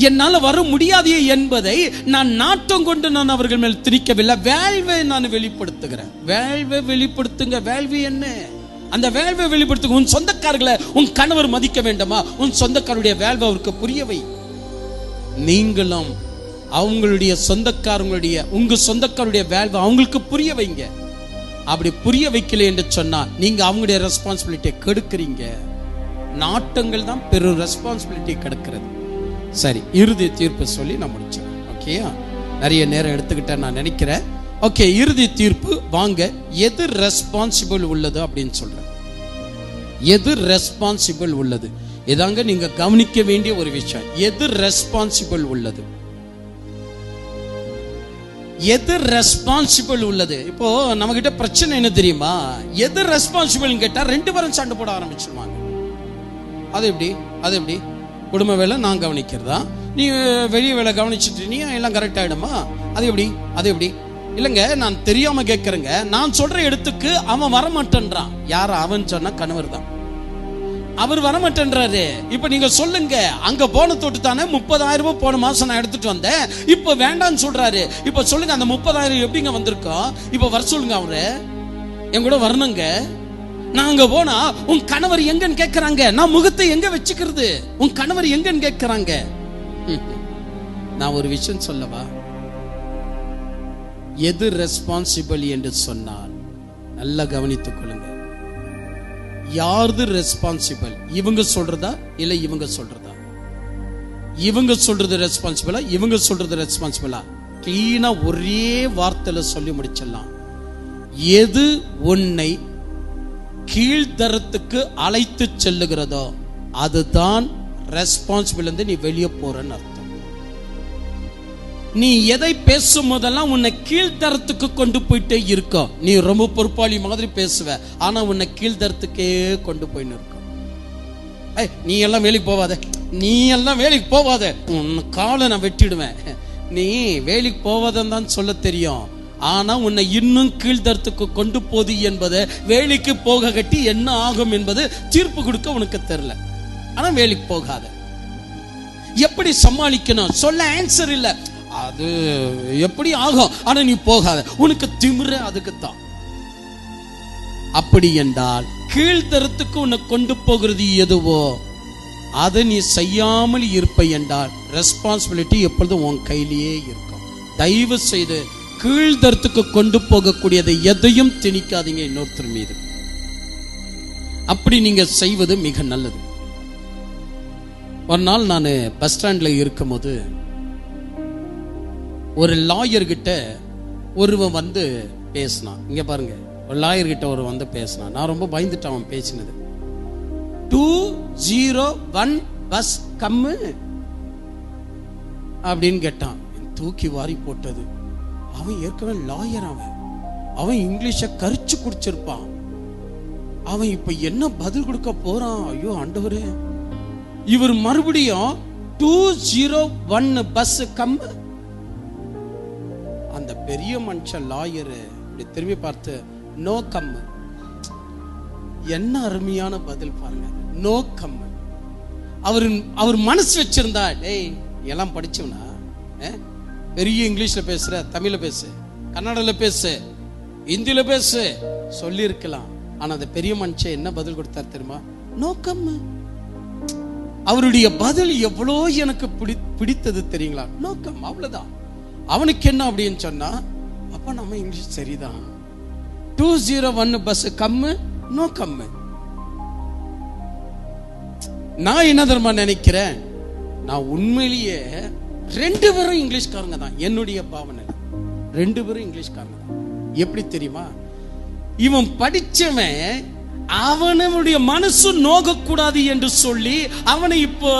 என்னால வர முடியாது என்பதை நான் நாட்டம் கொண்டு நான் அவர்கள் மேல் திணிக்கவில்லை. வேள்வை நான் வெளிப்படுத்துகிறேன். வேள்வை வெளிப்படுத்துங்க. வேள்வி என்ன? அந்த வேள்வை வெளிப்படுத்துங்க. உன் சொந்தக்காரர்களை உன் கணவர் மதிக்க வேண்டாமா? உன் சொந்தக்காரருடைய வேள்வை அவருக்கு புரியவை. நீங்களும் அவங்களுடைய சொந்தக்காரங்களுடைய உங்க சொந்தக்காரருடைய வேல்வை அவங்களுக்கு புரிய வைங்க. அப்படி புரிய வைக்கல என்று சொன்னா நீங்க அவங்களுடைய ரெஸ்பான்சிபிலிட்டியை கெடுக்கிறீங்க. நாட்டங்கள் தான் பெரும் ரெஸ்பான்சிபிலிட்டி கெடுக்கிறது. சரி, இறுதி தீர்ப்பு சொல்லி நான் முடிச்சேன். ஓகேயா? நிறைய நேரம் எடுத்துக்கிட்டேன் நான் நினைக்கிறேன். ஓகே, இறுதி தீர்ப்பு வாங்க. எது ரெஸ்பான்சிபிள் உள்ளது அப்படின்னு சொல்றேன். எது ரெஸ்பான்சிபிள் உள்ளது இதாங்க நீங்க கவனிக்க வேண்டிய ஒரு விஷயம். எது ரெஸ்பான்சிபிள் உள்ளது? எது ரெஸ்பான்சிபிள் உள்ளது? இப்போ நம்ம கிட்ட பிரச்சனை என்ன தெரியுமா? எது ரெஸ்பான்சிபிள் கேட்டா ரெண்டு பேரும் சண்டை போட ஆரம்பிச்சிருவாங்க. அது எப்படி குடும்ப வேலை நான் கவனிக்கிறதா, நீ வெளிய வேலை கவனிச்சுட்டு நீ எல்லாம் கரெக்ட் ஆயிடுமா? அது எப்படி இல்லைங்க, நான் தெரியாம கேட்கறேங்க. நான் சொல்ற இடத்துக்கு அவன் வரமாட்டேன்றான். யார் அவன் சொன்னா கணவர் தான். அவர் வரமாட்டேன்றாரு. இப்ப நீங்க சொல்லுங்க, அங்க போன தொட்டு தானே 30,000 ரூபாய் போன மாசம் நான் எடுத்துட்டு வந்தேன், இப்ப வேண்டான்னு சொல்றாரு. இப்ப சொல்லுங்க, அந்த 30,000 எப்படிங்க வந்திருக்கோம்? இப்ப வர சொல்லுங்க, அவரு என் கூட வரணுங்க. நான் அங்க போனா உன் கணவர் எங்கன்னு கேட்கறாங்க, நான் முகத்தை எங்க வச்சுக்கிறது? உன் கணவர் எங்கன்னு கேட்கறாங்க. நான் ஒரு விஷயம் சொல்லவா? எது ரெஸ்பான்சிபிள் என்று சொன்னால் நல்லா கவனித்துக் கொள்ளுங்க. யாரு ரெஸ்பான்சிபிள்? இவங்க சொல்றதா இல்ல இவங்க சொல்றதா? இவங்க சொல்றது ரெஸ்பான்சிபிளா இவங்க சொல்றது ரெஸ்பான்சிபிளா? கிளீனா ஒரே வார்த்தையில சொல்லி முடிச்சிடலாம். எது உன்னை கீழ்தரத்துக்கு அழைத்து செல்லுகிறதோ அதுதான் ரெஸ்பான்சிபிள். நீ வெளியே போறன்னு அர்த்தம். நீ எதை பேசும் போதெல்லாம் உன்னை கீழ்தரத்துக்கு கொண்டு போயிட்டே இருக்க. நீ ரொம்ப பொறுப்பாளி மாதிரி பேசுவ, ஆனா உன்னை கீழ்தரத்துக்கே கொண்டு போயின்னு இருக்க. நீ எல்லாம் வேலைக்கு போவாத, உன் காலை நான் வெட்டிடுவேன். நீ வேலைக்கு போவாதன்னு தான் சொல்ல தெரியும், ஆனா உன்னை இன்னும் கீழ்தரத்துக்கு கொண்டு போது என்பதை வேலைக்கு போக கட்டி என்ன ஆகும் என்பது தீர்ப்பு கொடுக்க உனக்கு தெரியல. ஆனா வேலைக்கு போகாத. எப்படி சமாளிக்கணும் சொல்ல ஆன்சர் இல்ல. அது எப்படி ஆகும், ஆனா நீ போகாத. உனக்கு திமிர அதுக்குத்தான். அப்படி என்றால் கீழ்தரத்துக்கு உன்னை கொண்டு போகிறது எதுவோ அதை நீ செய்யாமல் இருப்ப என்றால் ரெஸ்பான்சிபிலிட்டி எப்பொழுதும் உன் கையிலேயே இருக்கும். தயவு செய்து கீழ்தரத்துக்கு கொண்டு போகக்கூடியதை எதையும் திணிக்காதீங்க இன்னொருத்தர் மீது. அப்படி நீங்க செய்வது மிக நல்லது. ஒரு நாள் நான் பஸ் ஸ்டாண்ட்ல இருக்கும் போது ஒரு லாயர் கிட்ட ஒருவன் வந்து பேசினான். இங்க பாருங்க, ஒரு லாயர் கிட்ட ஒருவன் வந்து பேசினான். நான் ரொம்ப பயந்துட்டேன் அவன் பேசினது. 201 பஸ் கம்மு அப்படின்னு கேட்டான். தூக்கி வாரி போட்டது. அவன் ஏற்கனவே லாயர். அவன் இங்கிலீஷ கரிச்சு குடிச்சிருப்பான். அவன் இப்ப என்ன பதில் கொடுக்க போறான்? ஐயோ ஆண்டவரே. இவர் மறுபடியும் 201 பஸ் கம்மு. அந்த பெரிய மனுஷன் லாயரு திரும்பி பார்த்து நோ கம்மு. என்ன அருமையான பதில் பாருங்க, நோ கம்மு. அவர் மனசு வச்சிருந்தா, டேய் எல்லாம் படிச்சவனா, பெரிய இங்கிலீஷ்ல பேசுற, தமிழ்ல பேசு, கன்னடல பேசு, இந்தியில பேசு சொல்லி இருக்கலாம். ஆனா அந்த பெரிய மனுஷன் என்ன பதில் கொடுத்தார் தெரியுமா? நோ கம்மு. அவருடைய பதில் எவ்வளோ எனக்கு பிடித்தது தெரியுங்களா? நோ கம், அவ்வளவுதான். அவனுக்கு என்ன அப்படின்னு சொன்னா, அப்ப நம்ம இங்கிலீஷ் சரிதான். 201 பஸ் கம்மு, நோ கம்மு. நான் என்ன தெரியுமா நினைக்கிறேன், நான் உண்மையிலேயே 2 பேரும் இங்கிலீஷ்காரங்க தான். என்னுடைய பாவனை 2 பேரும் இங்கிலீஷ்காரங்க தான். எப்படி தெரியுமா? இவன் படிச்சவன் அவனுடைய மனசு நோகக்கூடாது என்று சொல்லி அவனை இப்போ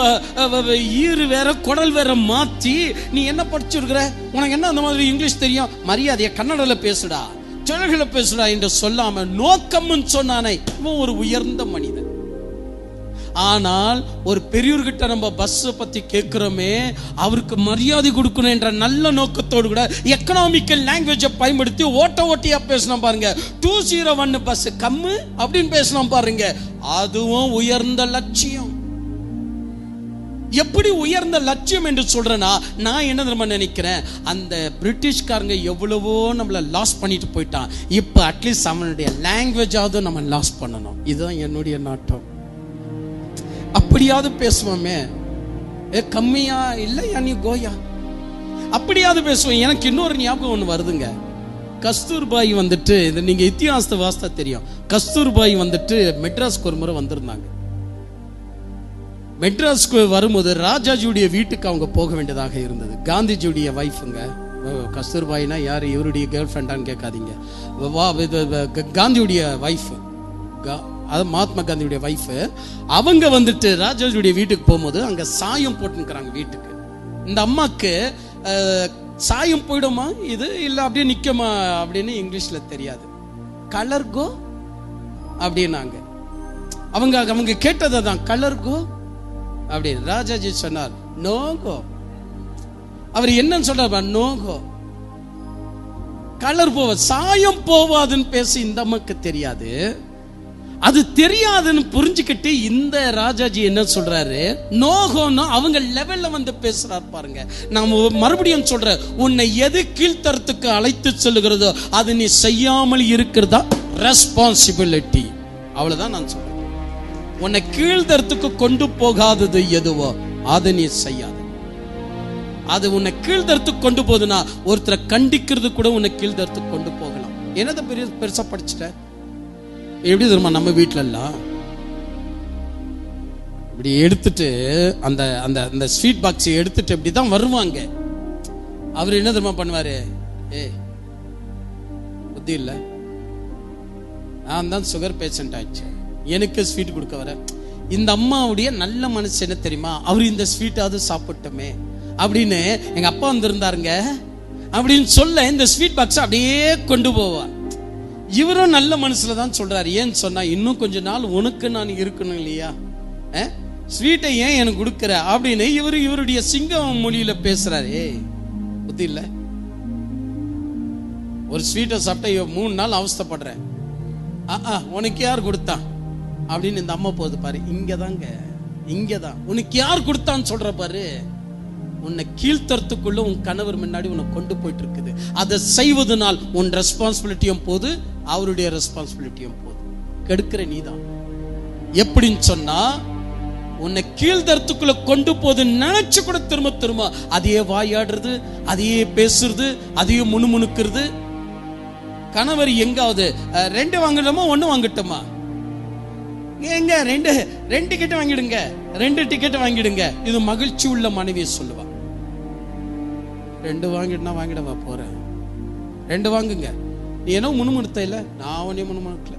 ஈறு வேற குடல் வேற மாத்தி, நீ என்ன படிச்சிருக்கிற, உனக்கு என்ன அந்த மாதிரி இங்கிலீஷ் தெரியும், மரியாதையை கன்னடல பேசுடா, சிலர்களை பேசுறா என்று சொல்லாம நோக்கம்னு சொன்னானே, இவன் ஒரு உயர்ந்த மனிதன். ஆனால் ஒரு பெரியவர்கிட்ட நம்ம பஸ் பத்தி கேட்கிறோமே, அவருக்கு மரியாதை கொடுக்கணும் என்ற நல்ல நோக்கத்தோடு கூட எக்கனாமிக்கல் லாங்குவேஜை பயன்படுத்தி ஓட்டியா பேசணும் பாருங்க. 201 பஸ் கம்மு அப்படின்னு பேசணும் பாருங்க. அதுவும் உயர்ந்த லட்சியம். எப்படி உயர்ந்த லட்சியம் என்று சொல்றேன்னா, நான் என்ன தெரியுமா நினைக்கிறேன், அந்த பிரிட்டிஷ்காரங்க எவ்வளவோ நம்மள லாஸ் பண்ணிட்டு போயிட்டான். இப்ப அட்லீஸ்ட் அவனுடைய லாங்குவேஜாவது நம்ம லாஸ் பண்ணணும். இதுதான் என்னுடைய நாட்டம். அப்படியாவது பேசுவோமே, கம்மியா இல்லையா நீ கோயா, அப்படியாவது பேசுவோம். எனக்கு இன்னொரு ஞாபகம் ஒன்று வருதுங்க. கஸ்தூர்பாய் வந்துட்டு, இது நீங்க இத்தியாசத்தை வாஸ்தா தெரியும். கஸ்தூர்பாய் வந்துட்டு மெட்ராஸ்க்கு ஒரு முறை வந்திருந்தாங்க. மெட்ராஸ்க்கு வரும்போது ராஜாஜியுடைய வீட்டுக்கு அவங்க போக வேண்டியதாக இருந்தது. காந்திஜியுடைய வைஃபுங்க. கஸ்தூர்பாய்னா யார், இவருடைய கேர்ள் ஃப்ரெண்டான்னு கேட்காதீங்க. காந்தியுடைய வைஃப், அது மகாத்மா காந்தியுடைய வைஃப். அவங்க வந்துட்டு ராஜாஜியுடைய வீட்டுக்கு போகும்போது அங்க சாயம் போட்டுக்கிறாங்க வீட்டுக்கு. இந்த அம்மாக்கு சாயம் போயிடுமா இது இல்ல அப்படியே நிக்குமா அப்படின்னு இங்கிலீஷ்ல தெரியாது. கலர் கோ அப்படின்னாங்க. அவங்க கேட்டதை தான் கலர் கோ அப்படின்னு. ராஜாஜி சொன்னார் நோ கோ. அவர் என்னன்னு சொல்றாரு, நோ கோ, கலர் போவ சாயம் போவாதுன்னு பேச இந்த அம்மாக்கு தெரியாது. அது தெரியாதுன்னு புரிஞ்சுக்கிட்டு இந்த ராஜாஜி என்ன சொல்றாரு, நோகோன்னு அவங்க லெவல்ல வந்து பேசுறாரு பாருங்க. நான் மறுபடியும் சொல்றேன், உன்னை எது கீழ்த்தரத்துக்கு அழைத்து செல்லுகிறதோ அது நீ செய்யாமல் இருக்கிறதா ரெஸ்பான்சிபிலிட்டி. அவ்வளவுதான் நான் சொல்றேன். உன்னை கீழ்த்தரத்துக்கு கொண்டு போகாதது எதுவோ அதை நீ செய்யாத. அது உன்னை கீழ்த்தரத்துக்கு கொண்டு போகுதுன்னா ஒருத்தரை கண்டிக்கிறது கூட உன்னை கீழ்த்தரத்துக்கு கொண்டு போகலாம். என்னதை பெருசா படிச்சுட்ட? எப்படி தெரியுமா, நம்ம வீட்டுல எல்லாம் இப்படி எடுத்துட்டு அந்த அந்த அந்த ஸ்வீட் பாக்ஸை எடுத்துட்டு இப்படிதான் வருவாங்க. அவர் என்ன தெரியுமா பண்ணுவாரு, புத்தி இல்ல, நான் தான் சுகர் பேஷண்ட் ஆச்சு, எனக்கு ஸ்வீட் கொடுக்க வர. இந்த அம்மாவுடைய நல்ல மனசு என்ன தெரியுமா, அவர் இந்த ஸ்வீட்டாவது சாப்பிட்டோமே அப்படின்னு, எங்க அப்பா வந்திருந்தாருங்க அப்படின்னு சொல்ல இந்த ஸ்வீட் பாக்ஸ் அப்படியே கொண்டு போவார். இவரும் நல்ல மனசுல தான் சொல்றாரு. ஏன்னு சொன்னா, இன்னும் கொஞ்ச நாள் உனக்கு நான் இருக்கணும் இல்லையா, ஸ்வீட்டை ஏன் எனக்கு கொடுக்குற அப்படின்னு இவருடைய சிங்கம் மொழியில பேசுறாரு. புத்தி இல்ல, ஒரு ஸ்வீட்டை சாப்பிட்ட 3 நாள் அவஸ்தைப்படுறேன், உனக்கு யார் கொடுத்தான் அப்படின்னு இந்த அம்மா போகுது பாரு. இங்கதான் உனக்கு யார் கொடுத்தான்னு சொல்ற பாரு. உன்னை கீழ்த்தரத்துக்குள்ள உன் கணவர் முன்னாடி உன்னை கொண்டு போயிட்டு இருக்குது. அதை செய்வதனால் உன் ரெஸ்பான்சிபிலிட்டியும் போது, அவருடைய ரெஸ்பான்சிபிலிட்டியும் போது. கெடுக்கிற நீதான். எப்படின்னு சொன்னா, உன்னை கீழ்த்தரத்துக்குள்ள கொண்டு போது நினைச்சு கூட திரும்ப திரும்ப அதையே வாயாடுறது, அதையே பேசுறது, அதையே முணுமுணுக்கிறது. கணவர் எங்காவது 2 வாங்கிட்டோமா 1 வாங்கிட்டோமா, எங்க 2 டிக்கெட் வாங்கிடுங்க, 2 டிக்கெட் வாங்கிடுங்க. இது மகிழ்ச்சி உள்ள மனைவியை சொல்லுவா. 2 வாங்கிடுனா வாங்கிடவா போறேன், 2 வாங்குங்க. நீ என்ன முணுமுணுத்த இல்ல, நான் உன்னைய முணுமுணுக்கல,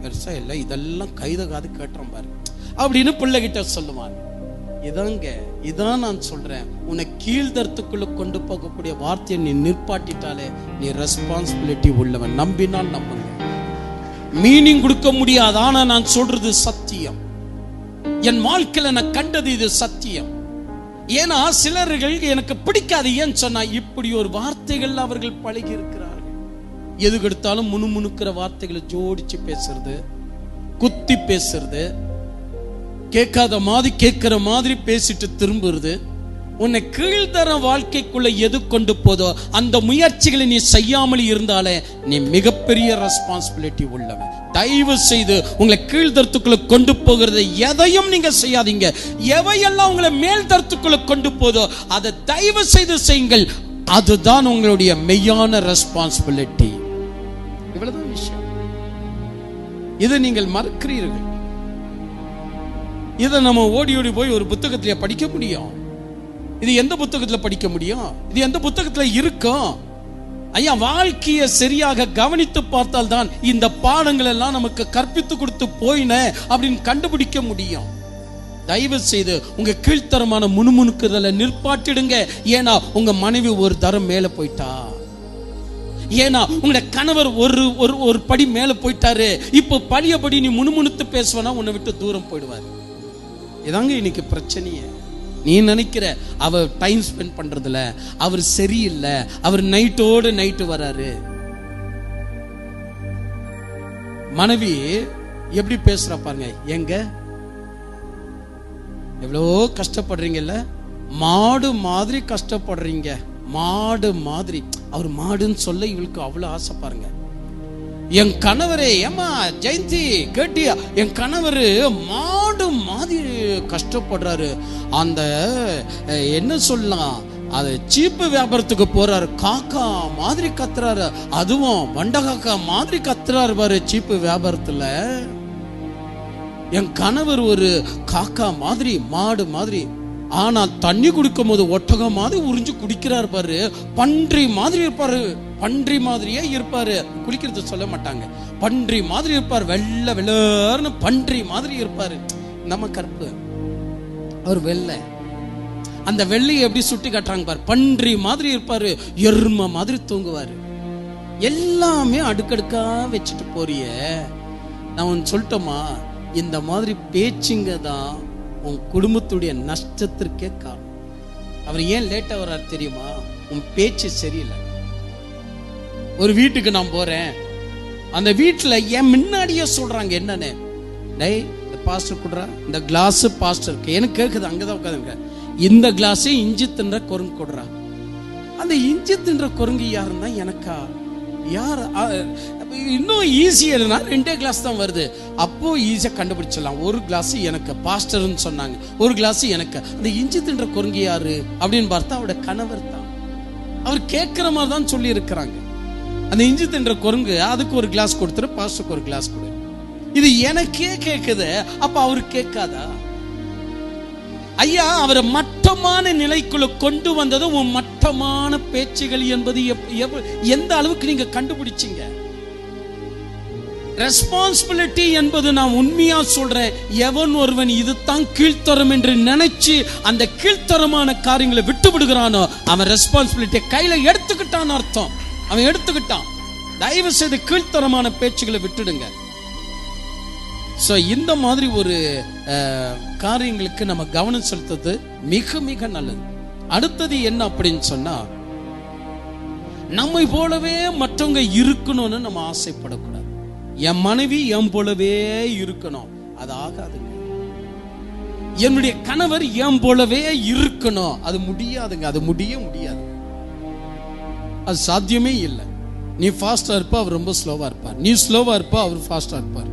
பெருசா இல்ல, இதெல்லாம் கைத காது கேட்டுறோம் பாரு அப்படின்னு பிள்ளைகிட்ட சொல்லுவாங்க. இதான் நான் சொல்றேன், உன்னை கீழ்த்தரத்துக்குள்ள கொண்டு போகக்கூடிய வார்த்தையை நீ நிற்பாட்டிட்டாலே நீ ரெஸ்பான்சிபிலிட்டி உள்ளவன். நம்பினால் நம்புங்க. மீனிங் கொடுக்க முடியாது, ஆனா நான் சொல்றது சத்தியம். என் வாழ்க்கையில நான் கண்டது இது சத்தியம். ஏன்னா சிலர்கள் எனக்கு பிடிக்காது. ஏன்னு சொன்னா, இப்படி ஒரு வார்த்தைகள் அவர்கள் பழகி இருக்கிறார்கள். எது கெடுத்தாலும் முணுமுணுக்கிற வார்த்தைகளை ஜோடிச்சு பேசுறது, குத்தி பேசுறது, கேட்காத மாதிரி கேட்கிற மாதிரி பேசிட்டு திரும்புறது. உன்னை கீழ்த்தர வாழ்க்கைக்குள்ள எது கொண்டு போதோ அந்த முயற்சிகளை நீ செய்யாமல் இருந்தாலே நீ மிகப்பெரிய ரெஸ்பான்சிபிலிட்டி உள்ளவன். தயவு செய்து உங்களை கீழ்த்தரத்துக்குள்ள கொண்டு போகிறத எதையும் நீங்க செய்யாதீங்க. எவையெல்லாம் உங்களை மேல் தரத்துக்குள்ள கொண்டு போதோ அதை தயவு செய்து செய்யுங்கள். அதுதான் உங்களுடைய மெய்யான ரெஸ்பான்சிபிலிட்டி. இவ்வளவுதான் விஷயம். இதை நீங்கள் மறக்கிறீர்கள். இதை நம்ம ஓடி ஓடி போய் ஒரு புத்தகத்திலே படிக்க முடியும். இது எந்த புத்தகத்துல படிக்க முடியும்? இது எந்த புத்தகத்துல இருக்கும்? ஐயா, வாழ்க்கையை சரியாக கவனித்து பார்த்தால் தான் இந்த பாடங்கள் எல்லாம் நமக்கு கற்பித்து கொடுத்து போயின அப்படின்னு கண்டுபிடிக்க முடியும். தயவு செய்து உங்க கீழ்த்தரமான முணுமுணுக்குதலை நிற்பாட்டிடுங்க. ஏன்னா உங்க மனைவி ஒரு தரம் மேல போயிட்டா. ஏன்னா உங்களுடைய கணவர் ஒரு ஒரு ஒரு படி மேல போயிட்டாரு. இப்போ பழையபடி நீ முணுமுணுத்து பேசுவனா உன்னை விட்டு தூரம் போயிடுவாரு. இதாங்க இன்னைக்கு பிரச்சனையே. நீ நினைக்கிற அவர் டைம் ஸ்பெண்ட் பண்றதுல அவர் சரியில்லை, அவர் நைட்டோடு நைட்டு வராரு. மனைவி எப்படி பேசுற பாருங்க, எங்க எவ்வளோ கஷ்டப்படுறீங்கல்ல, மாடு மாதிரி கஷ்டப்படுறீங்க, மாடு மாதிரி. அவர் மாடுன்னு சொல்ல இவளுக்கு அவ்வளவு ஆசை பாருங்க. என் கணவரே, ஏமா ஜெயந்தி கேட்டியா, என் கணவர் மாடு மாதிரி கஷ்டப்படுறாரு. அந்த என்ன சொல்லலாம், அது சீப்பு வியாபாரத்துக்கு போறாரு, காக்கா மாதிரி கத்துறாரு, அதுவும் வண்ட காக்கா மாதிரி கத்துறாரு பாரு சீப்பு வியாபாரத்துல. என் கணவர் ஒரு காக்கா மாதிரி, மாடு மாதிரி, ஆனா தண்ணி குடிக்கும் போது ஒட்டகம் மாதிரி உறிஞ்சு குடிக்கிறார் பாரு, பன்றி மாதிரி இருப்பாரு, பன்றி மாதிரியே இருப்பாரு. குளிக்கிறது சொல்ல மாட்டாங்க, பன்றி மாதிரி இருப்பார், வெள்ளை வெள்ளர்னு பன்றி மாதிரி இருப்பாரு. நம்ம கருப்பு, அவர் வெள்ளை. அந்த வெள்ளையை எப்படி சுட்டி காட்டுறாங்க பாரு, பன்றி மாதிரி இருப்பாரு, எருமை மாதிரி தூங்குவாரு. எல்லாமே அடுக்கடுக்கா வச்சுட்டு போறிய. நான் ஒன்னு சொல்லட்டோமா, இந்த மாதிரி பேச்சுங்க தான் உன் குடும்பத்துடைய நஷ்டத்திற்கே காரணம். அவர் ஏன் லேட்டா வர்றாரு தெரியுமா? உன் பேச்சு சரியில்லை. ஒரு வீட்டுக்கு நான் போறேன், அந்த வீட்டுல என் முன்னாடியே சொல்றாங்க என்னன்னு, டேய் இந்த பாஸ்டர் குடுறா, இந்த கிளாஸ் பாஸ்டருக்கு. எனக்கு கேக்குது, அங்கதான் உட்காந்துருக்க, இந்த கிளாஸ் இஞ்சி தின்ற குரங்கு கொடுறா. அந்த இஞ்சி தின்ற குரங்கு யாருன்னா எனக்கா? யார்? இன்னும் ஈஸியா ரெண்டே கிளாஸ் தான் வருது, அப்போ ஈஸியா கண்டுபிடிச்சிடலாம். ஒரு கிளாஸ் எனக்கு பாஸ்டர்னு சொன்னாங்க, ஒரு கிளாஸ் எனக்கு. அந்த இஞ்சி தின்ற குரங்கு யாரு அப்படின்னு பார்த்தா அவரோட கணவர் தான். அவர் கேட்கிற மாதிரி தான் சொல்லி இருக்கிறாங்க. அந்த இஞ்சி தின்ற குரங்கு அதுக்கு ஒரு கிளாஸ் கொடுத்துரு, பாஸ்டருக்கு ஒரு கிளாஸ் கொடு. இது எனக்கே கேட்குது, அப்ப அவரு கேட்காதா? ஐயா, அவரை மட்டமான நிலைக்குள்ள கொண்டு வந்தது உன் மட்டமான பேச்சுகள் என்பது எந்த அளவுக்கு நீங்க கண்டுபிடிச்சீங்க? ரெஸ்பான்சிபிலிட்டி என்பது நான் உண்மையா சொல்றேன், எவன் ஒருவன் இதுதான் கீழ்த்தரம் என்று நினைச்சு அந்த கீழ்த்தரமான காரியங்களை விட்டு விடுகிறானோ அவன் ரெஸ்பான்சிபிலிட்டியை கையில எடுத்துக்கிட்டான் அர்த்தம். அவன் எடுத்துக்கிட்டான். தயவு செய்து கீழ்த்தரமான பேச்சுகளை விட்டுடுங்க. சோ இந்த மாதிரி ஒரு காரியங்களுக்கு நம்ம கவனம் செலுத்துறது மிக மிக நல்லது. அடுத்தது என்ன அப்படின்னு சொன்னா, நம்மை போலவே மற்றவங்க இருக்கணும்னு நம்ம ஆசைப்படக்கூடாது. என் மனைவி என் போலவே இருக்கணும், அது ஆகாதுங்க. என்னுடைய கணவர் என் போலவே இருக்கணும், அது முடியாதுங்க, அது முடியாது, அது சாத்தியமே இல்லை. நீ ஃபாஸ்டா இருப்ப, அவர் ரொம்ப ஸ்லோவா இருப்பார். நீ ஸ்லோவா இருப்ப, அவர் ஃபாஸ்டா இருப்பார்.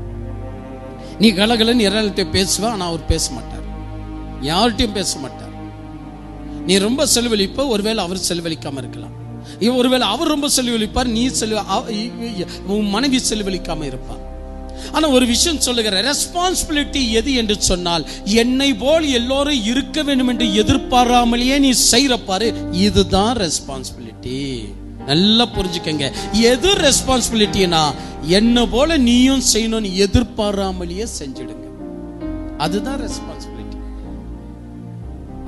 நீ கலகலன்னு யார்கிட்ட பேசுவ, ஆனா அவர் பேச மாட்டார், யார்கிட்டையும் பேச மாட்டார். நீ ரொம்ப செலவழிப்ப, ஒருவேளை அவர் செலவழிக்காம இருக்கலாம். ஒருவேளை அவர் ரொம்ப செலவழிப்பார், நீ உன் மனைவி செலவழிக்காம இருப்பார். ஆனா ஒரு விஷயம் சொல்லுகிற, ரெஸ்பான்சிபிலிட்டி எது என்று சொன்னால், என்னை போல் எல்லோரும் இருக்க வேண்டும் என்று எதிர்பாராமலேயே நீ செய்யறப்பாரு, இதுதான் ரெஸ்பான்சிபிலிட்டி. நல்லா புரிஞ்சுக்கங்க. எது ரெஸ்பான்சிபிலிட்டினா, என்ன போல நீயும் செய்யணும்னு எதிர்பாராமலேயே செஞ்சிடுங்க, அதுதான் ரெஸ்பான்சிபிலிட்டி.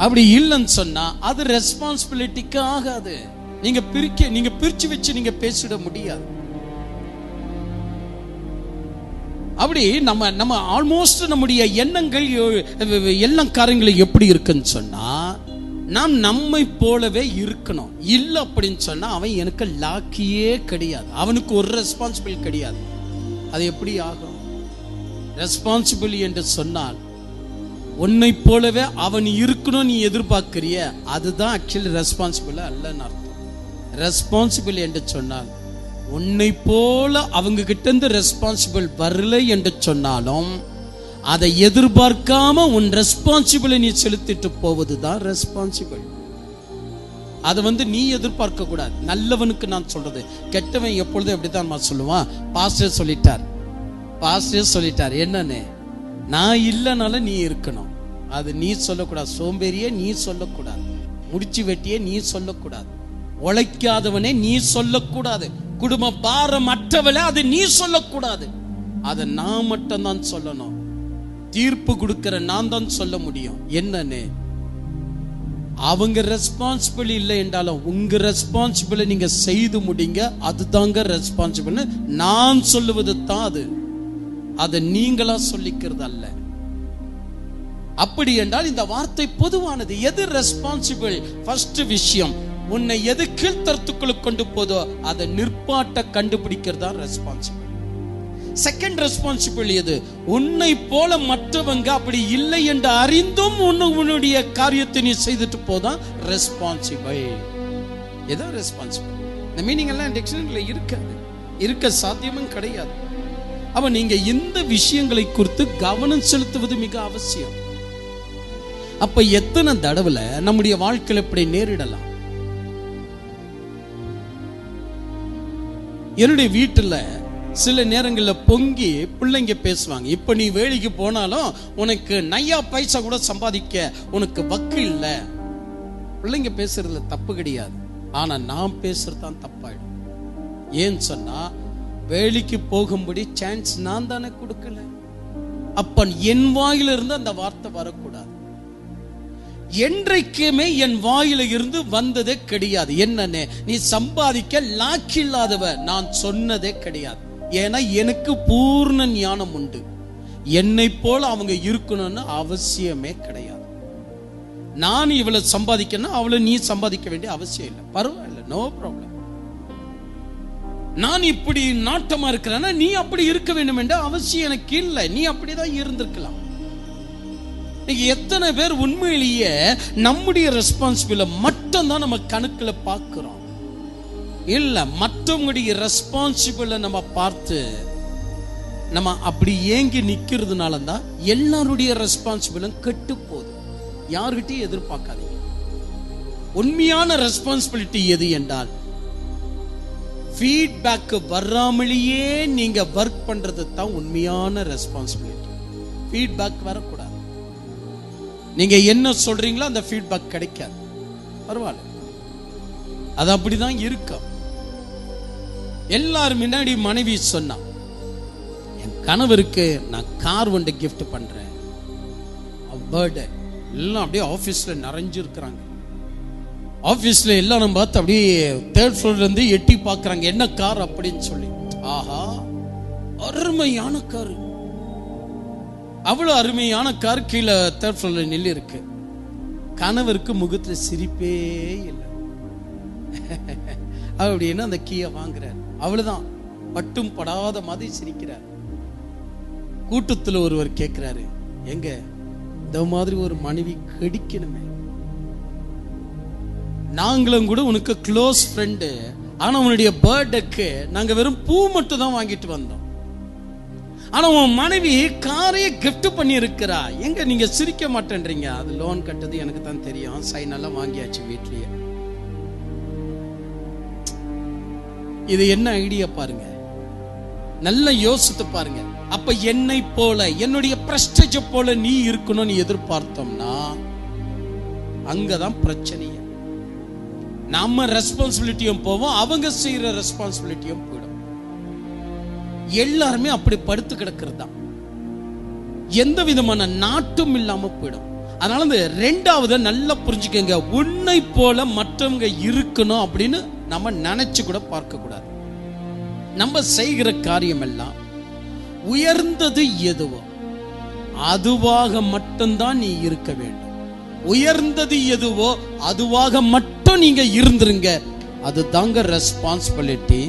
அப்படி இல்லைன்னு சொன்னா அது ரெஸ்பான்சிபிலிட்டிக்கு ஆகாது. நீங்க பிரிச்சு வச்சு நீங்க பேசிட முடியாது. அப்படி நம்ம ஆல்மோஸ்ட் நம்முடைய எண்ணங்கள் எல்லா காரியங்களும் எப்படி இருக்குன்னு சொன்னா, நாம் நம்மை போலவே இருக்கணும். இல்லை அப்படின்னு சொன்னா அவன் எனக்கு லாக்கியே கிடையாது, அவனுக்கு ஒரு ரெஸ்பான்சிபிள் கிடையாது. அது எப்படி ஆகும்? ரெஸ்பான்சிபிள் என்று சொன்னால் உன்னை போலவே அவன் இருக்கணும் நீ எதிர்பார்க்கிறிய, அதுதான் ஆக்சுவலி ரெஸ்பான்சிபிள் அல்லன்னு அர்த்தம். ரெஸ்பான்சிபிள் என்று சொன்னால் உன்னை போல அவங்க கிட்ட இருந்து ரெஸ்பான்சிபிள் வரல என்று சொன்னாலும் அதை எதிர்பார்க்காம உன் ரெஸ்பான்சிபிளை நீ செலுத்திட்டு போவதுதான் ரெஸ்பான்சிபிள். அதை நீ எதிர்பார்க்க கூடாது. நல்லவனுக்கு நான் சொல்றது, கெட்டவன் எப்பொழுதும் எப்படித்தான் சொல்லுவான், பாஸ்டர் சொல்லிட்டார் என்னன்னு, நான் இல்லைனால நீ இருக்கணும், அது நீ சொல்லக்கூடாது. சோம்பேறியே நீ சொல்லக்கூடாது, முடிச்சு வெட்டியே நீ சொல்லக்கூடாது, உழைக்காதவனே நீ சொல்லக்கூடாது, குடும்ப பாரம் அற்றவளே அது நீ சொல்லக்கூடாது. அதை நான் மட்டும் தான் சொல்லணும். தீர்ப்பு கொடுக்கிற நான் தான் சொல்ல முடியும். என்னன்னு, அவங்க ரெஸ்பான்சிபிள் இல்லை என்றாலும் உங்க ரெஸ்பான்சிபிளை நீங்க செய்து முடிங்க. அதுதாங்க ரெஸ்பான்சிபிள். நான் சொல்லுவது தான் அது, அதை நீங்களா சொல்லிக்கிறது அல்ல. அப்படி என்றால் இந்த வார்த்தை பொதுவானது. எது ரெஸ்பான்சிபிள்? ஃபர்ஸ்ட் விஷயம், உன்னை எது கீழ்த்தரத்துக்குள்ள கொண்டு போதோ அதை நிற்பாட்ட கண்டுபிடிக்கிறதா ரெஸ்பான்சிபிள். செகண்ட் ரெஸ்பான்சிபிள் எது? உன்னை போல மற்றவங்க அப்படி இல்லை என்று அறிந்தும் உன்னுடைய காரியத்தை நீ செய்துட்டு போதான் ரெஸ்பான்சிபிள். இதான் ரெஸ்பான்சிபிள். இந்த மீனிங் எல்லாம் டிக்ஷனரியில இருக்காது, இருக்க சாத்தியமும் கிடையாது. அப்ப நீங்க இந்த விஷயங்களை குறித்து கவனம் செலுத்துவது மிக அவசியம். அப்ப எத்தனை தடவை நம்முடைய வாழ்க்கையில் இப்படி நேரிடலாம்? என்னுடைய வீட்டுல சில நேரங்களில் பொங்கி பிள்ளைங்க பேசுவாங்க, இப்ப நீ வேலைக்கு போனாலும் உனக்கு நையா பைசா கூட சம்பாதிக்க உனக்கு வக்கு இல்லை. பிள்ளைங்க பேசுறதுல தப்பு கிடையாது, ஆனா நான் பேசுறது தான் தப்பாயிடும். ஏன்னு சொன்னா வேலைக்கு போகும்படி சான்ஸ் நான் தானே கொடுக்கல. அப்ப என் வாயில இருந்து அந்த வார்த்தை வரக்கூடாது. என்றைக்குமே என் வாயில இருந்து வந்ததே கிடையாது. என்னன்னு, நீ சம்பாதிக்க லாக்கில்லாதவ நான் சொன்னதே கிடையாது. ஏன்னா எனக்கு பூர்ண ஞானம் உண்டு. என்னை போல அவங்க இருக்கணும்னு அவசியமே கிடையாது. நான் இவ்வளவு சம்பாதிக்கணும், அவளை நீ சம்பாதிக்க வேண்டிய அவசியம் இல்லை. பரவாயில்ல, நோ ப்ராப்ளம். நான் இப்படி நாட்டமா இருக்கிறேன்னா நீ அப்படி இருக்க வேண்டும் என்ற அவசியம் எனக்கு இல்லை. நீ அப்படிதான் இருந்திருக்கலாம். எத்தனை பேர் உண்மையிலேயே நம்முடைய ரெஸ்பான்சிபிள மட்டும் தான் நம்ம கணக்குல பார்க்கிறோம். இல்ல, மற்றவங்களுடைய ரெஸ்பான்சிபிள நம்ம பார்த்து நம்ம அப்படி ஏங்கி நிக்கிறதுனால தான் எல்லாருடைய ரெஸ்பான்சிபிளும் கெட்டு போகுது. யார்கிட்டையும் எதிர்பார்க்காதீங்க. உண்மையான ரெஸ்பான்சிபிலிட்டி எது என்றால் ஃபீட்பேக் வராமலேயே நீங்க ஒர்க் பண்றது தான் உண்மையான ரெஸ்பான்சிபிலிட்டி. ஃபீட்பேக் வரக்கூடாது. நீங்க என்ன சொல்றீங்களோ அந்த ஃபீட்பேக் கிடைக்காது. பரவாயில்ல, அது அப்படிதான் இருக்கும். எல்லாரும் முன்னாடி மனைவி சொன்னா, என் கணவருக்கு நான் கார் ஒன்று கிஃப்ட் பண்றேன், பர்த்டே. எல்லாம் அப்படியே ஆபீஸ்ல நிறைஞ்சு இருக்கிறாங்க. ஆபீஸ்ல எல்லாரும் பார்த்து அப்படியே தேர்ட் ஃப்ளோர்ல இருந்து எட்டி பார்க்கறாங்க, என்ன கார் அப்படின்னு சொல்லி. ஆஹா, அருமையான கார், அவ்வளவு அருமையான கார் கீழே தேர்ட் ஃப்ளோர்ல நில்லி இருக்கு. கணவருக்கு முகத்துல சிரிப்பே இல்லை. அப்படின்னு அந்த கீயை வாங்குறார். அவ்வளவுதான், பட்டும் படாத மாதிரி சிரிக்கிறார். கூட்டத்துல ஒருவர் கேட்கிறாரு, எங்க இந்த மாதிரி ஒரு மனைவி கிடைக்கணுமே, நாங்களும் கூட உனக்கு க்ளோஸ் ஃப்ரெண்டு, ஆனா உன்னுடைய பர்த்டேக்கு நாங்க வெறும் பூ மட்டும் தான் வாங்கிட்டு வந்தோம், ஆனா உன் மனைவி காரையே கிஃப்ட் பண்ணி இருக்கிறா, எங்க நீங்க சிரிக்க மாட்டேன்றீங்க? அது லோன் கட்டது எனக்கு தான் தெரியும், சைன் எல்லாம் வாங்கியாச்சு வீட்லயே. இது என்ன ஐடியா பாருங்க, நல்ல யோசித்து பாருங்க. அப்ப என்னை போல என்னுடைய பிரஸ்டேஜ் போல நீ இருக்கணும்னு எதிர்பார்த்தோம்னா அங்கதான் பிரச்சனையே. நம்ம ரெஸ்பான்சிபிலிட்டியும் போவோம், அவங்க செய்யற ரெஸ்பான்சிபிலிட்டியும் போயிடும். எல்லாருமே அப்படி படுத்து கிடக்கிறது தான், எந்த விதமான நாட்டும் இல்லாம போயிடும். அதனால இந்த ரெண்டாவது நல்லா புரிஞ்சுக்கங்க, உன்னை போல மற்றவங்க இருக்கணும் அப்படின்னு நம்ம நினைச்சு கூட பார்க்க கூடாது. நம்ம செய்கிற காரியம் எல்லாம் உயர்ந்தது எதுவோ அதுவாக மட்டும்தான் நீ இருக்க வேண்டும். உயர்ந்தது எதுவோ அதுவாக மட்டும் நீங்க இருந்துருங்க. அதுதாங்க ரெஸ்பான்சிபிலிட்டி.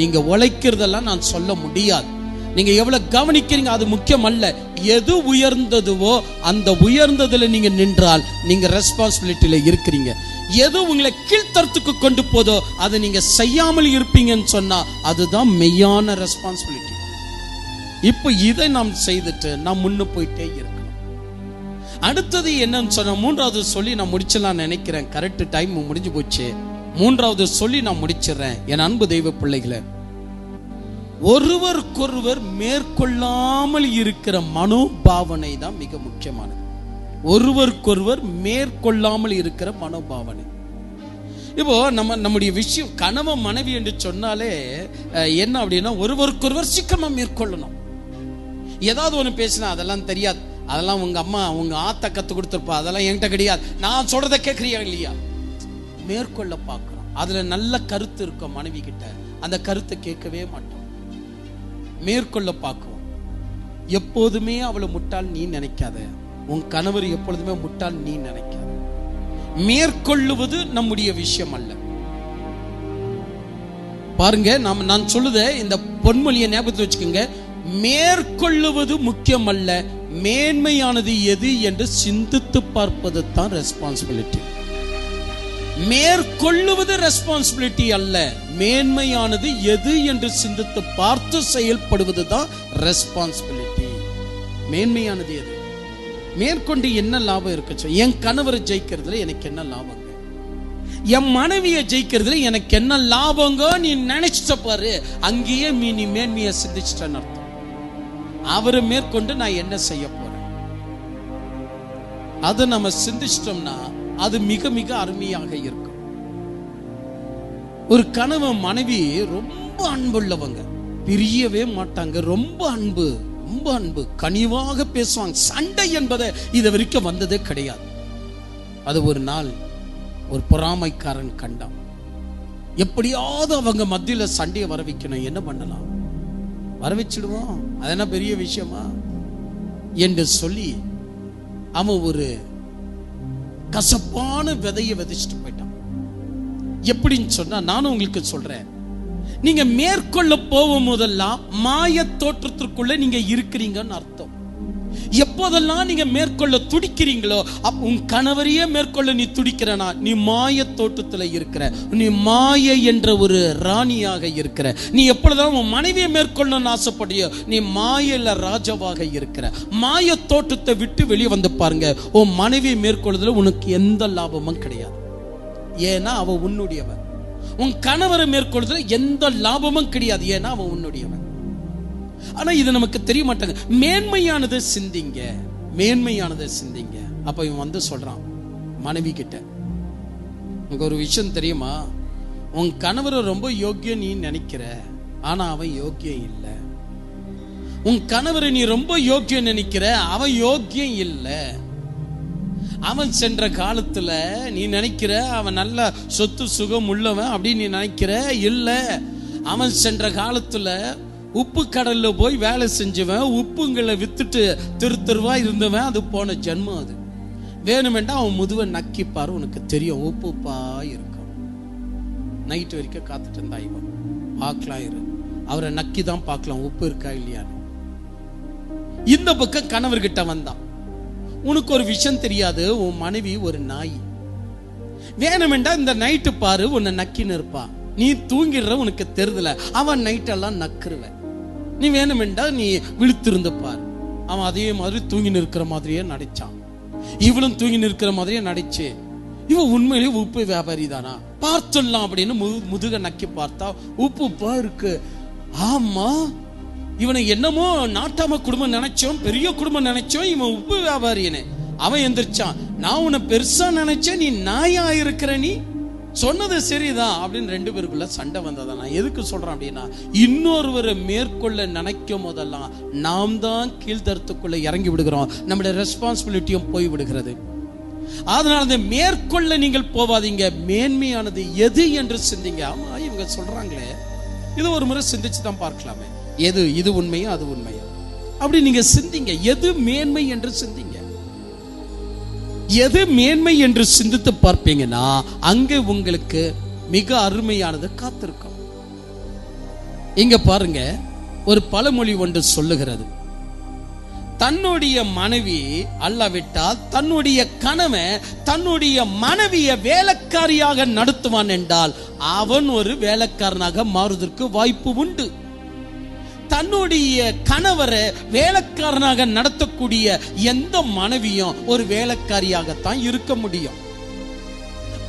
நீங்க உழைக்கிறதெல்லாம் நான் சொல்ல முடியாது. நீங்க எவ்வளவு கவனிக்கிறீங்க அது முக்கியம் அல்ல. எது உயர்ந்ததுவோ அந்த உயர்ந்ததுல நீங்க நின்றால் நீங்க ரெஸ்பான்சிபிலிட்டியில இருக்கிறீங்க. எது உங்களை கீழ்த்தரத்துக்கு கொண்டு போதோ அதை நீங்க செய்யாமல் இருப்பீங்கன்னு சொன்னா அதுதான் மெய்யான ரெஸ்பான்சிபிலிட்டி. இப்ப இதை நாம் செய்துட்டு நாம் முன்ன போயிட்டே இருக்கணும். அடுத்தது என்னன்னு சொன்னா, மூன்றாவது சொல்லி நான் முடிச்சலாம் நினைக்கிறேன். கரெக்ட் டைம் முடிஞ்சு போச்சு. மூன்றாவது சொல்லி நான் முடிச்சிடறேன். என் அன்பு தெய்வ பிள்ளைகளை, ஒருவருக்கொருவர் மேற்கொள்ளாமல் இருக்கிற மனோபாவனை தான் மிக முக்கியமானது. ஒருவருக்கொருவர் மேற்கொள்ளாமல் இருக்கிற மனோபாவனை. இப்போ நம்முடைய விஷயம் கணவன் மனைவி என்று சொன்னாலே என்ன அப்படின்னா, ஒருவருக்கொருவர் சீக்கிரமா மேற்கொள்ளணும். ஏதாவது ஒண்ணு பேசினா அதெல்லாம் தெரியாது, அதெல்லாம் உங்க அம்மா உங்க ஆத்தா கத்து கொடுத்துருப்பா, அதெல்லாம் என்கிட்ட கிடையாது. நான் சொல்றத கேட்கறியா இல்லையா? மேற்கொள்ள பார்க்கிறோம். அதுல நல்ல கருத்து இருக்கும் மனைவி கிட்ட, அந்த கருத்தை கேட்கவே மாட்டோம். மேற்கொள்ள பார்க்கிறோம். எப்போதுமே அவளை முட்டாள் நீ நினைக்காத, உன் கணவர் எப்பொழுதுமே முட்டாள் நீ நினைக்காத. மேற்கொள்ளுவது நம்முடைய விஷயம் அல்ல. பாருங்க, நான் சொல்லுத இந்த பொன்மொழியை ஞாபகத்தில் வச்சுக்கோங்க. மேற்கொள்ளுவது முக்கியம் அல்ல, மேன்மையானது எது என்று சிந்தித்து பார்ப்பது தான் ரெஸ்பான்சிபிலிட்டி. மேற்கொள்ளுவது ரெஸ்பான்சிபிலிட்டி அல்ல, மேன்மையானது எது என்று சிந்தித்து பார்த்து செயல்படுவது தான் ரெஸ்பான்சிபிலிட்டி. மேன்மையானது எது? மேற்கொண்டு என்ன லாபம் இருக்கு? என் கணவரை ஜெயிக்கிறதுல எனக்கு என்ன லாபங்க? என் மனைவியை ஜெயிக்கிறதுல எனக்கு என்ன லாபங்க? நீ நினைச்சிட்ட பாரு, அங்கேயே நீ மேன்மையை சிந்திச்சிட்டன்னு அர்த்தம். அவரை மேற்கொண்டு நான் என்ன செய்ய போறேன், அதை நம்ம சிந்திச்சிட்டோம்னா அது மிக மிக அருமையாக இருக்கும். ஒரு கணவன் மனைவி ரொம்ப அன்புள்ளவங்க, பிரியவே மாட்டாங்க. ரொம்ப அன்பு, ரொம்ப அன்பு, கனிவாக பேசுவாங்க. சண்டை என்பதை இது வரைக்கும் வந்ததே கிடையாது. அது ஒரு நாள் ஒரு பொறாமைக்காரன் கண்டான். எப்படியாவது அவங்க மத்தியில சண்டையை வர வைக்கணும். என்ன பண்ணலாம்? வர வச்சிடுவோம், அது என்ன பெரிய விஷயமா என்று சொல்லி அவன் ஒரு கசப்பான விதையை விதைச்சிட்டு போயிட்டான். எப்படின்னு சொன்னா, நானும் உங்களுக்கு சொல்றேன், நீங்க மேற்கொள்ள போகும் போதெல்லாம் மாய தோற்றத்திற்குள்ள நீங்க இருக்கிறீங்கன்னு அர்த்தம். எப்போதெல்லாம் நீங்க மேற்கொள்ள துடிக்கிறீங்களோ, உன் கணவரையே மேற்கொள்ள நீ துடிக்கிறனா, நீ மாய தோட்டத்துல இருக்கிற, நீ மாய என்ற ஒரு ராணியாக இருக்கிற. நீ எப்பொழுதும் உன் மனைவியை மேற்கொள்ளணும்னு ஆசைப்படியோ, நீ மாயல ராஜாவாக இருக்கிற. மாய தோட்டத்தை விட்டு வெளியே வந்து பாருங்க, உன் மனைவியை மேற்கொள்ளுதல உனக்கு எந்த லாபமும் கிடையாது. ஏன்னா அவ உன்னுடையவன். உன் கணவரை மேற்கொள்ளுதல எந்த லாபமும் கிடையாது, ஏன்னா அவன் உன்னுடையவன். ஆனா இது நமக்கு தெரிய மாட்டாங்க. மேன்மையானதை சிந்திங்க, மேன்மையானதை சிந்திங்க. அப்ப இவன் வந்து சொல்றான் மனைவி கிட்ட, உனக்கு ஒரு விஷயம் தெரியுமா, உன் கணவரை ரொம்ப யோக்கியம் நீ நினைக்கிற, ஆனா அவன் யோக்கியம் இல்லை. உன் கணவரை நீ ரொம்ப யோக்கியம் நினைக்கிற, அவன் யோக்கியம் இல்லை. அவன் சென்ற காலத்துல நீ நினைக்கிற அவன் நல்ல சொத்து சுகம் உள்ளவன் அப்படின்னு நீ நினைக்கிற, இல்ல. அவன் சென்ற காலத்துல உப்பு கடல்ல போய் வேலை செஞ்சவன், உப்புங்களை வித்துட்டு தெருவா இருந்தவன், அது போன ஜென்மம். அது வேணுமெண்டா அவன் முதுவை நக்கிப்பாரு, உனக்கு தெரியும் உப்புப்பா இருக்கும். நைட் வரைக்கும் காத்துட்டு இருந்தா இவன், பார்க்கலாம் இரு, அவரை நக்கி தான் பார்க்கலாம் உப்பு இருக்கா இல்லையான்னு. இந்த பக்கம் கணவர்கிட்ட வந்தான், உனக்கு ஒரு விஷயம் தெரியாது, உன் மனைவி ஒரு நாய். வேணுமெண்டா இந்த நைட்டு பாரு, உன்னை நக்கின்னு இருப்பா, நீ தூங்கிடுற, உனக்கு தெரிதல, அவன் நைட்டெல்லாம் நக்குருவ. நீ வேணுமெண்டா நீ விழுத்திருந்து பாரு. அவன் அதே மாதிரி தூங்கி நிற்கிற மாதிரியே நடிச்சான். இவளும் தூங்கி நிற்கிற மாதிரியே நடிச்சு, இவன் உண்மையிலேயே உப்பு வியாபாரி தானா பார்த்துடலாம் அப்படின்னு முதுக நக்கி பார்த்தா உப்புப்பா இருக்கு. ஆமா, இவனை என்னமோ நாட்டாம குடும்பம் நினைச்சோம், பெரிய குடும்பம் நினைச்சோம், இவன் உப்பு வியாபாரின்னு. அவன் எந்திரிச்சான், நான் உன்னை பெருசா நினைச்சேன், நீ நாயா இருக்கிற, நீ சொன்னது சரிதான் அப்படின்னு ரெண்டு பேருக்குள்ள சண்டை வந்ததா. நான் எதுக்கு சொல்றேன் அப்படின்னா, இன்னொருவரை மேற்கொள்ள நினைக்கும் போதெல்லாம் நாம் தான் கீழ்த்தரத்துக்குள்ள இறங்கி விடுகிறோம், நம்முடைய ரெஸ்பான்சிபிலிட்டியும் போய் விடுகிறது. அதனால அந்த மேற்கொள்ள நீங்கள் போவாதீங்க, மேன்மையானது எது என்று சிந்திங்க. ஆமா, இவங்க சொல்றாங்களே, இது ஒரு முறை சிந்திச்சு தான் பார்க்கலாமே, எது இது உண்மையா அது உண்மையா அப்படி நீங்க சிந்திங்க. எது மேன்மை என்று சிந்திங்க. எது மேன்மை என்று சிந்தித்து பார்ப்பீங்கன்னா அங்கே உங்களுக்கு மிக அருமையானது காத்திருக்கும். இங்க பாருங்க, ஒரு பழமொழி ஒன்று சொல்லுகிறது, தன்னுடைய மனைவி அல்லாவிட்டால் தன்னுடைய கணவன் தன்னுடைய மனைவியை வேலைக்காரியாக நடத்துவான் என்றால் அவன் ஒரு வேலைக்காரனாக மாறுவதற்கு வாய்ப்பு உண்டு. தன்னுடைய கணவரை வேலைக்காரனாக நடத்தக்கூடிய எந்த மனைவியும் ஒரு வேலைக்காரியாகத்தான் இருக்க முடியும்.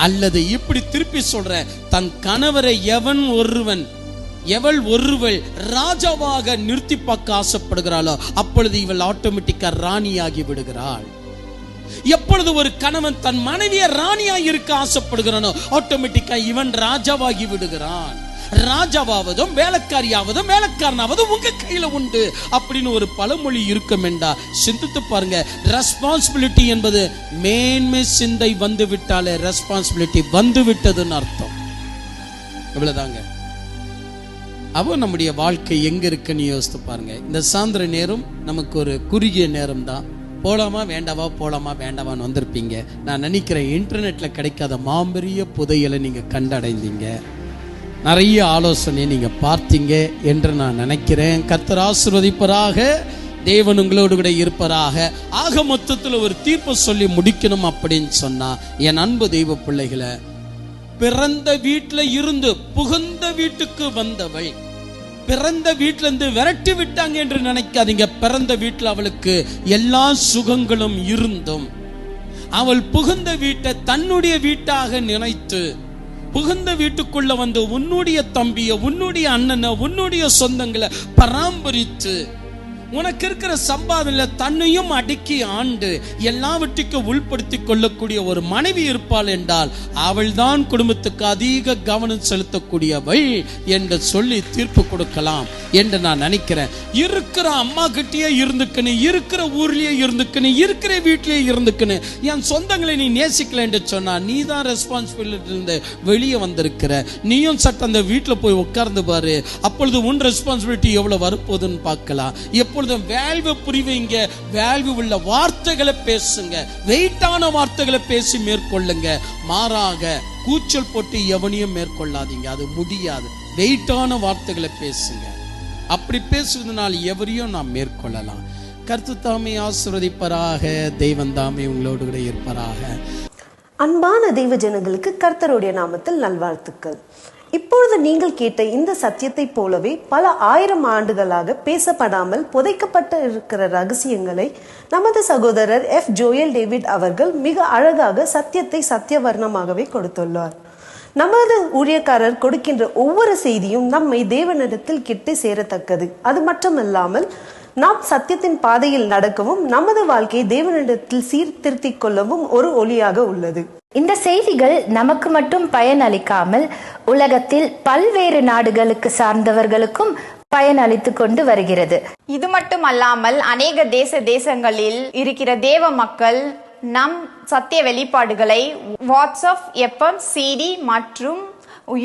அல்லது இப்படி திருப்பி சொல்ற, தன் கணவரை எவள் ஒருவள் ராஜாவாக நிறுத்தி பார்க்க ஆசைப்படுகிறாளோ அப்பொழுது இவள் ஆட்டோமேட்டிக்கா ராணியாகி விடுகிறாள். எப்பொழுது ஒரு கணவன் தன் மனைவியை ராணியாக இருக்க ஆசைப்படுகிறானோ ஆட்டோமேட்டிக்கா இவன் ராஜாவாகி விடுகிறான். ராஜாவாவதும் வேலைக்காரியாவதும் வேலைக்காரனாவதும் உங்க கையில உண்டு அப்படின்னு ஒரு பழமொழி இருக்கும் என்றா சிந்தித்து பாருங்க. ரெஸ்பான்சிபிலிட்டி என்பது மேன்மை சிந்தை வந்து விட்டாலே ரெஸ்பான்சிபிலிட்டி வந்து விட்டதுன்னு அர்த்தம். இவ்வளவுதாங்க. அப்போ நம்முடைய வாழ்க்கை எங்க இருக்குன்னு யோசித்து பாருங்க. இந்த சாயந்தர நேரம் நமக்கு ஒரு குறுகிய நேரம் தான். போலாமா வேண்டாவா போலாமா வேண்டாவான்னு வந்திருப்பீங்க. நான் நினைக்கிறேன் இன்டர்நெட்ல கிடைக்காத மாம்பெரிய புதையலை நீங்க கண்டடைந்தீங்க, நிறைய ஆலோசனை நீங்க பார்த்தீங்க என்று நான் நினைக்கிறேன். கர்த்தர் ஆசீர்வதிப்பராக, தேவன் உங்களோடு கூட இருப்பராக. ஆக மொத்தத்தில் ஒரு தீர்ப்பு சொல்லி முடிக்கணும் அப்படின்னு சொன்னா, என் அன்பு தெய்வ பிள்ளைகளை, பிறந்த வீட்டுல இருந்து புகுந்த வீட்டுக்கு வந்தவை பிறந்த வீட்டுல இருந்து விரட்டி விட்டாங்க என்று நினைக்காதீங்க. பிறந்த வீட்டுல அவளுக்கு எல்லா சுகங்களும் இருந்தும் அவள் புகுந்த வீட்டை தன்னுடைய வீட்டாக நினைத்து புகுந்த வீட்டுக்குள்ள வந்து உன்னுடைய தம்பிய, உன்னுடைய அண்ணனை, உன்னுடைய சொந்தங்களை பராமரித்து உனக்கு இருக்கிற சம்பாதனையில தன்னையும் அடக்கி ஆண்டு எல்லாவற்றுக்கும் உள்படுத்தி கொள்ளக்கூடிய ஒரு மனைவி இருப்பாள் என்றால் அவள் தான் குடும்பத்துக்கு அதிக கவனம் செலுத்தக்கூடியவள் என்று சொல்லி தீர்ப்பு கொடுக்கலாம் என்று நான் நினைக்கிறேன். இருக்கிற அம்மா கிட்டே இருந்துக்கணும், இருக்கிற ஊர்லயே இருந்துக்கணும், இருக்கிற வீட்டிலேயே இருந்துக்கணும். என் சொந்தங்களை நீ நேசிக்கல என்று சொன்னா நீ தான் ரெஸ்பான்சிபிலிட்டி இருந்து வெளியே வந்திருக்கிற. நீயும் சட்ட அந்த வீட்டில் போய் உட்கார்ந்து பாரு, அப்பொழுது உன் ரெஸ்பான்சிபிலிட்டி எவ்வளவு வரப்போகுதுன்னு பார்க்கலாம். வேல்வு புரிவீங்க, வேல்வு உள்ள வார்த்தைகளை பேசுங்க, வெயிட்டான வார்த்தைகளை பேசி மேற்கொள்ளுங்க. மாறாக கூச்சல் போட்டு எவனையும் மேற்கொள்ளாதீங்க, அது முடியாது. வெயிட்டான வார்த்தைகளை பேசுங்க. அப்படி பேசுவதனால் எவரையும் நாம் மேற்கொள்ளலாம். கர்த்தர் தாமே ஆசீர்வதிப்பராக, தெய்வம் தாமே உங்களோடு கூட இருப்பராக. அன்பான தெய்வ ஜனங்களுக்கு கர்த்தருடைய நாமத்தில் நல்வாழ்த்துக்கள். இப்பொழுது நீங்கள் கேட்ட இந்த சத்தியத்தை போலவே பல ஆயிரம் ஆண்டுகளாக பேசப்படாமல் புதைக்கப்பட்டு இருக்கிற ரகசியங்களை நமது சகோதரர் F. ஜோயல் டேவிட் அவர்கள் மிக அழகாக சத்தியத்தை சத்தியவர்ணமாகவே கொடுத்துள்ளார். நமது ஊழியக்காரர் கொடுக்கின்ற ஒவ்வொரு செய்தியும் நம்மை தேவனிடத்தில் கிட்ட சேரத்தக்கது. அது மட்டுமல்லாமல் நாம் சத்தியத்தின் பாதையில் நடக்கவும் நமது வாழ்க்கையை தேவனிடத்தில் சீர்திருத்திக் கொள்ளவும் ஒரு ஒளியாக உள்ளது. இந்த செய்திகள் நமக்கு மட்டும் பயனளிக்காமல் உலகத்தில் பல்வேறு நாடுகளுக்கு சார்ந்தவர்களுக்கும் பயனளித்து கொண்டு வருகிறது. இது மட்டுமல்லாமல் அநேக தேசங்களில் இருக்கிற தேவ மக்கள் நம் சத்திய வெளிப்பாடுகளை வாட்ஸ்அப், FM, CD மற்றும்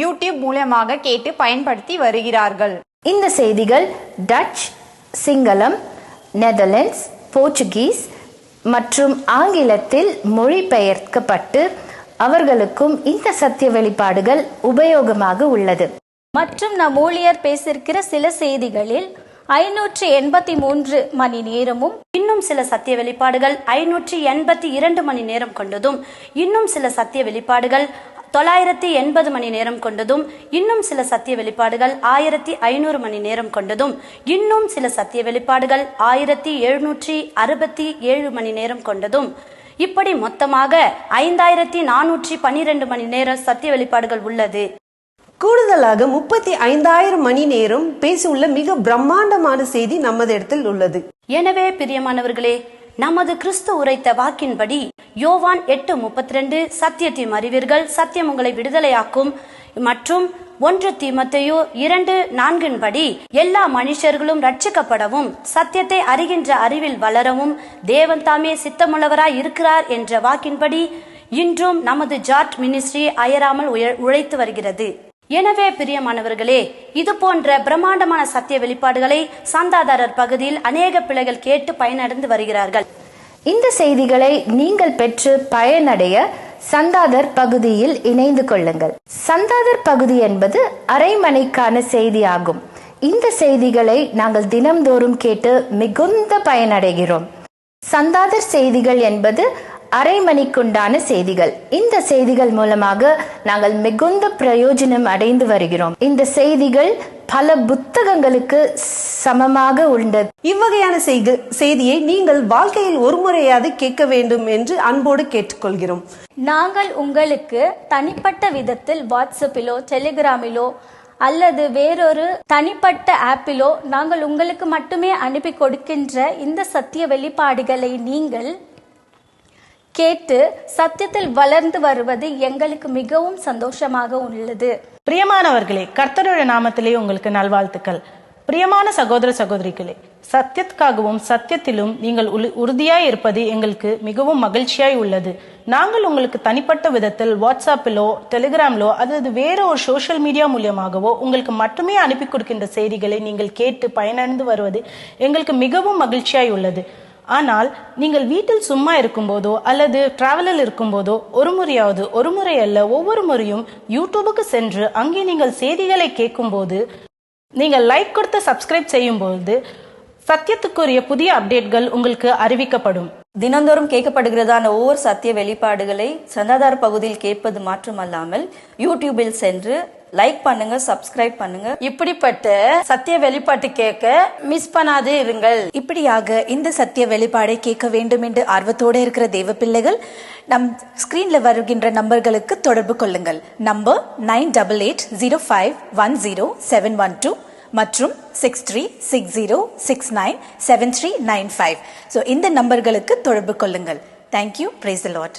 யூடியூப் மூலமாக கேட்டு பயன்படுத்தி வருகிறார்கள். இந்த செய்திகள் டச், சிங்களம், நெதர்லாண்ட்ஸ், போர்ச்சுகீஸ் மற்றும் ஆங்கிலத்தில் மொழிபெயர்க்கப்பட்டு அவர்களுக்கும் இந்த சத்திய வெளிப்பாடுகள் உபயோகமாக உள்ளது. மற்றும் நம் ஊழியர் பேசியிருக்கிற சில செய்திகளில் 583 மணி நேரமும், இன்னும் சில சத்திய வெளிப்பாடுகள் 582 மணி நேரம் கொண்டதும், இன்னும் சில சத்திய வெளிப்பாடுகள் 980 மணி நேரம் கொண்டதும், இன்னும் சில சத்திய வெளிப்பாடுகள் 1500 மணி நேரம் கொண்டதும், இன்னும் சில சத்திய வெளிப்பாடுகள் 1767 மணி நேரம் கொண்டதும், இப்படி மொத்தமாக 5412 மணி நேரம் சத்திய வெளிப்பாடுகள் உள்ளது. கூடுதலாக 35,000 மணி நேரம் பேசியுள்ள மிக பிரம்மாண்டமான செய்தி நமது இடத்தில் உள்ளது. எனவே பிரியமானவர்களே, நமது கிறிஸ்து உரைத்த வாக்கின்படி யோவான் 8:32 சத்தியத்தை அறிவீர்கள், சத்தியம் உங்களை விடுதலையாக்கும் மற்றும் 1 தீமோத்தேயு 2:4 படி எல்லா மனுஷர்களும் ரட்சிக்கப்படவும் சத்தியத்தை அறிகின்ற அறிவில் வளரவும் தேவன் தாமே சித்தமுள்ளவராய் இருக்கிறார் என்ற வாக்கின்படி இன்றும் நமது ஜாட் மினிஸ்ட்ரி அயராமல் உழைத்து வருகிறது. எனவே பிரியமானவர்களே, இது போன்ற பிரம்மாண்டமான சத்திய வெளிப்பாடுகளை சந்தாதாரர் பகுதியில் அநேக பிள்ளைகள் கேட்டு பயனடைந்து வருகிறார்கள். இந்த செய்திகளை நீங்கள் பெற்று பயனடைய சந்தாதர் பகுதியில் இணைந்து கொள்ளுங்கள். சந்தாதர் பகுதி என்பது அரைமணிக்கான செய்தி ஆகும். இந்த செய்திகளை நாங்கள் தினம்தோறும் கேட்டு மிகுந்த பயனடைகிறோம். சந்தாதர் செய்திகள் என்பது அரை மணிக்குண்டான செய்திகள். இந்த செய்திகள் மூலமாக நாங்கள் மிகுந்த பிரயோஜனம் அடைந்து வருகிறோம். இந்த செய்திகள் பல புத்தகங்களுக்கு சமமாக உள்ளது. இவ்வகையான செய்தியை நீங்கள் வாழ்க்கையில் ஒரு முறையாவது கேட்க வேண்டும் என்று அன்போடு கேட்டுக்கொள்கிறோம். நாங்கள் உங்களுக்கு தனிப்பட்ட விதத்தில் வாட்ஸ்அப்பிலோ, டெலிகிராமிலோ அல்லது வேறொரு தனிப்பட்ட ஆப்பிலோ நாங்கள் உங்களுக்கு மட்டுமே அனுப்பி கொடுக்கின்ற இந்த சத்திய வெளிப்பாடுகளை நீங்கள் கேட்டு சத்தியத்தில் வளர்ந்து வருவது எங்களுக்கு மிகவும் சந்தோஷமாக உள்ளது. பிரியமானவர்களே, கர்த்தருடைய நாமத்திலே உங்களுக்கு நல்வாழ்த்துக்கள். பிரியமான சகோதர சகோதரிகளே, சத்தியத்துக்காகவும் சத்தியத்திலும் நீங்கள் உறுதியாய் இருப்பது எங்களுக்கு மிகவும் மகிழ்ச்சியாய் உள்ளது. நாங்கள் உங்களுக்கு தனிப்பட்ட விதத்தில் வாட்ஸ்அப்பிலோ டெலிகிராமிலோ அல்லது வேற ஒரு சோஷியல் மீடியா மூலியமாகவோ உங்களுக்கு மட்டுமே அனுப்பி கொடுக்கின்ற செய்திகளை நீங்கள் கேட்டு பயனடைந்து வருவது எங்களுக்கு மிகவும் மகிழ்ச்சியாய் உள்ளது. ஆனால் நீங்கள் வீட்டில் சும்மா இருக்கும்போதோ அல்லது டிராவலில் இருக்கும்போதோ ஒரு முறை அல்ல ஒவ்வொரு முறையும் யூடியூபுக்கு சென்று அங்கே நீங்கள் செய்திகளை கேட்கும்போது, நீங்கள் லைக் கொடுத்து சப்ஸ்கிரைப் செய்யும்போது சத்தியத்துக்குரிய புதிய அப்டேட்கள் உங்களுக்கு அறிவிக்கப்படும். தினந்தோறும் கேட்கப்படுகிறதான ஒவ்வொரு சத்திய வெளிப்பாடுகளை சந்தாதார பகுதியில் கேட்பது மாற்றமல்லாமல் யூடியூபில் சென்று லைக் பண்ணுங்க, சப்ஸ்கிரைப் பண்ணுங்க. இப்படிப்பட்ட சத்திய வெளிப்பாட்டு கேட்க மிஸ் பண்ணாது இருங்கள். இப்படியாக இந்த சத்திய வெளிப்பாடை கேட்க வேண்டும் என்று ஆர்வத்தோடு இருக்கிற தேவ பிள்ளைகள் நம் ஸ்கிரீன்ல வருகின்ற நம்பர்களுக்கு தொடர்பு கொள்ளுங்கள். நம்பர் 9880510712 மற்றும் 6360697395. இந்த நம்பர்களுக்கு தொடர்பு கொள்ளுங்கள். தேங்க்யூ. Praise the Lord.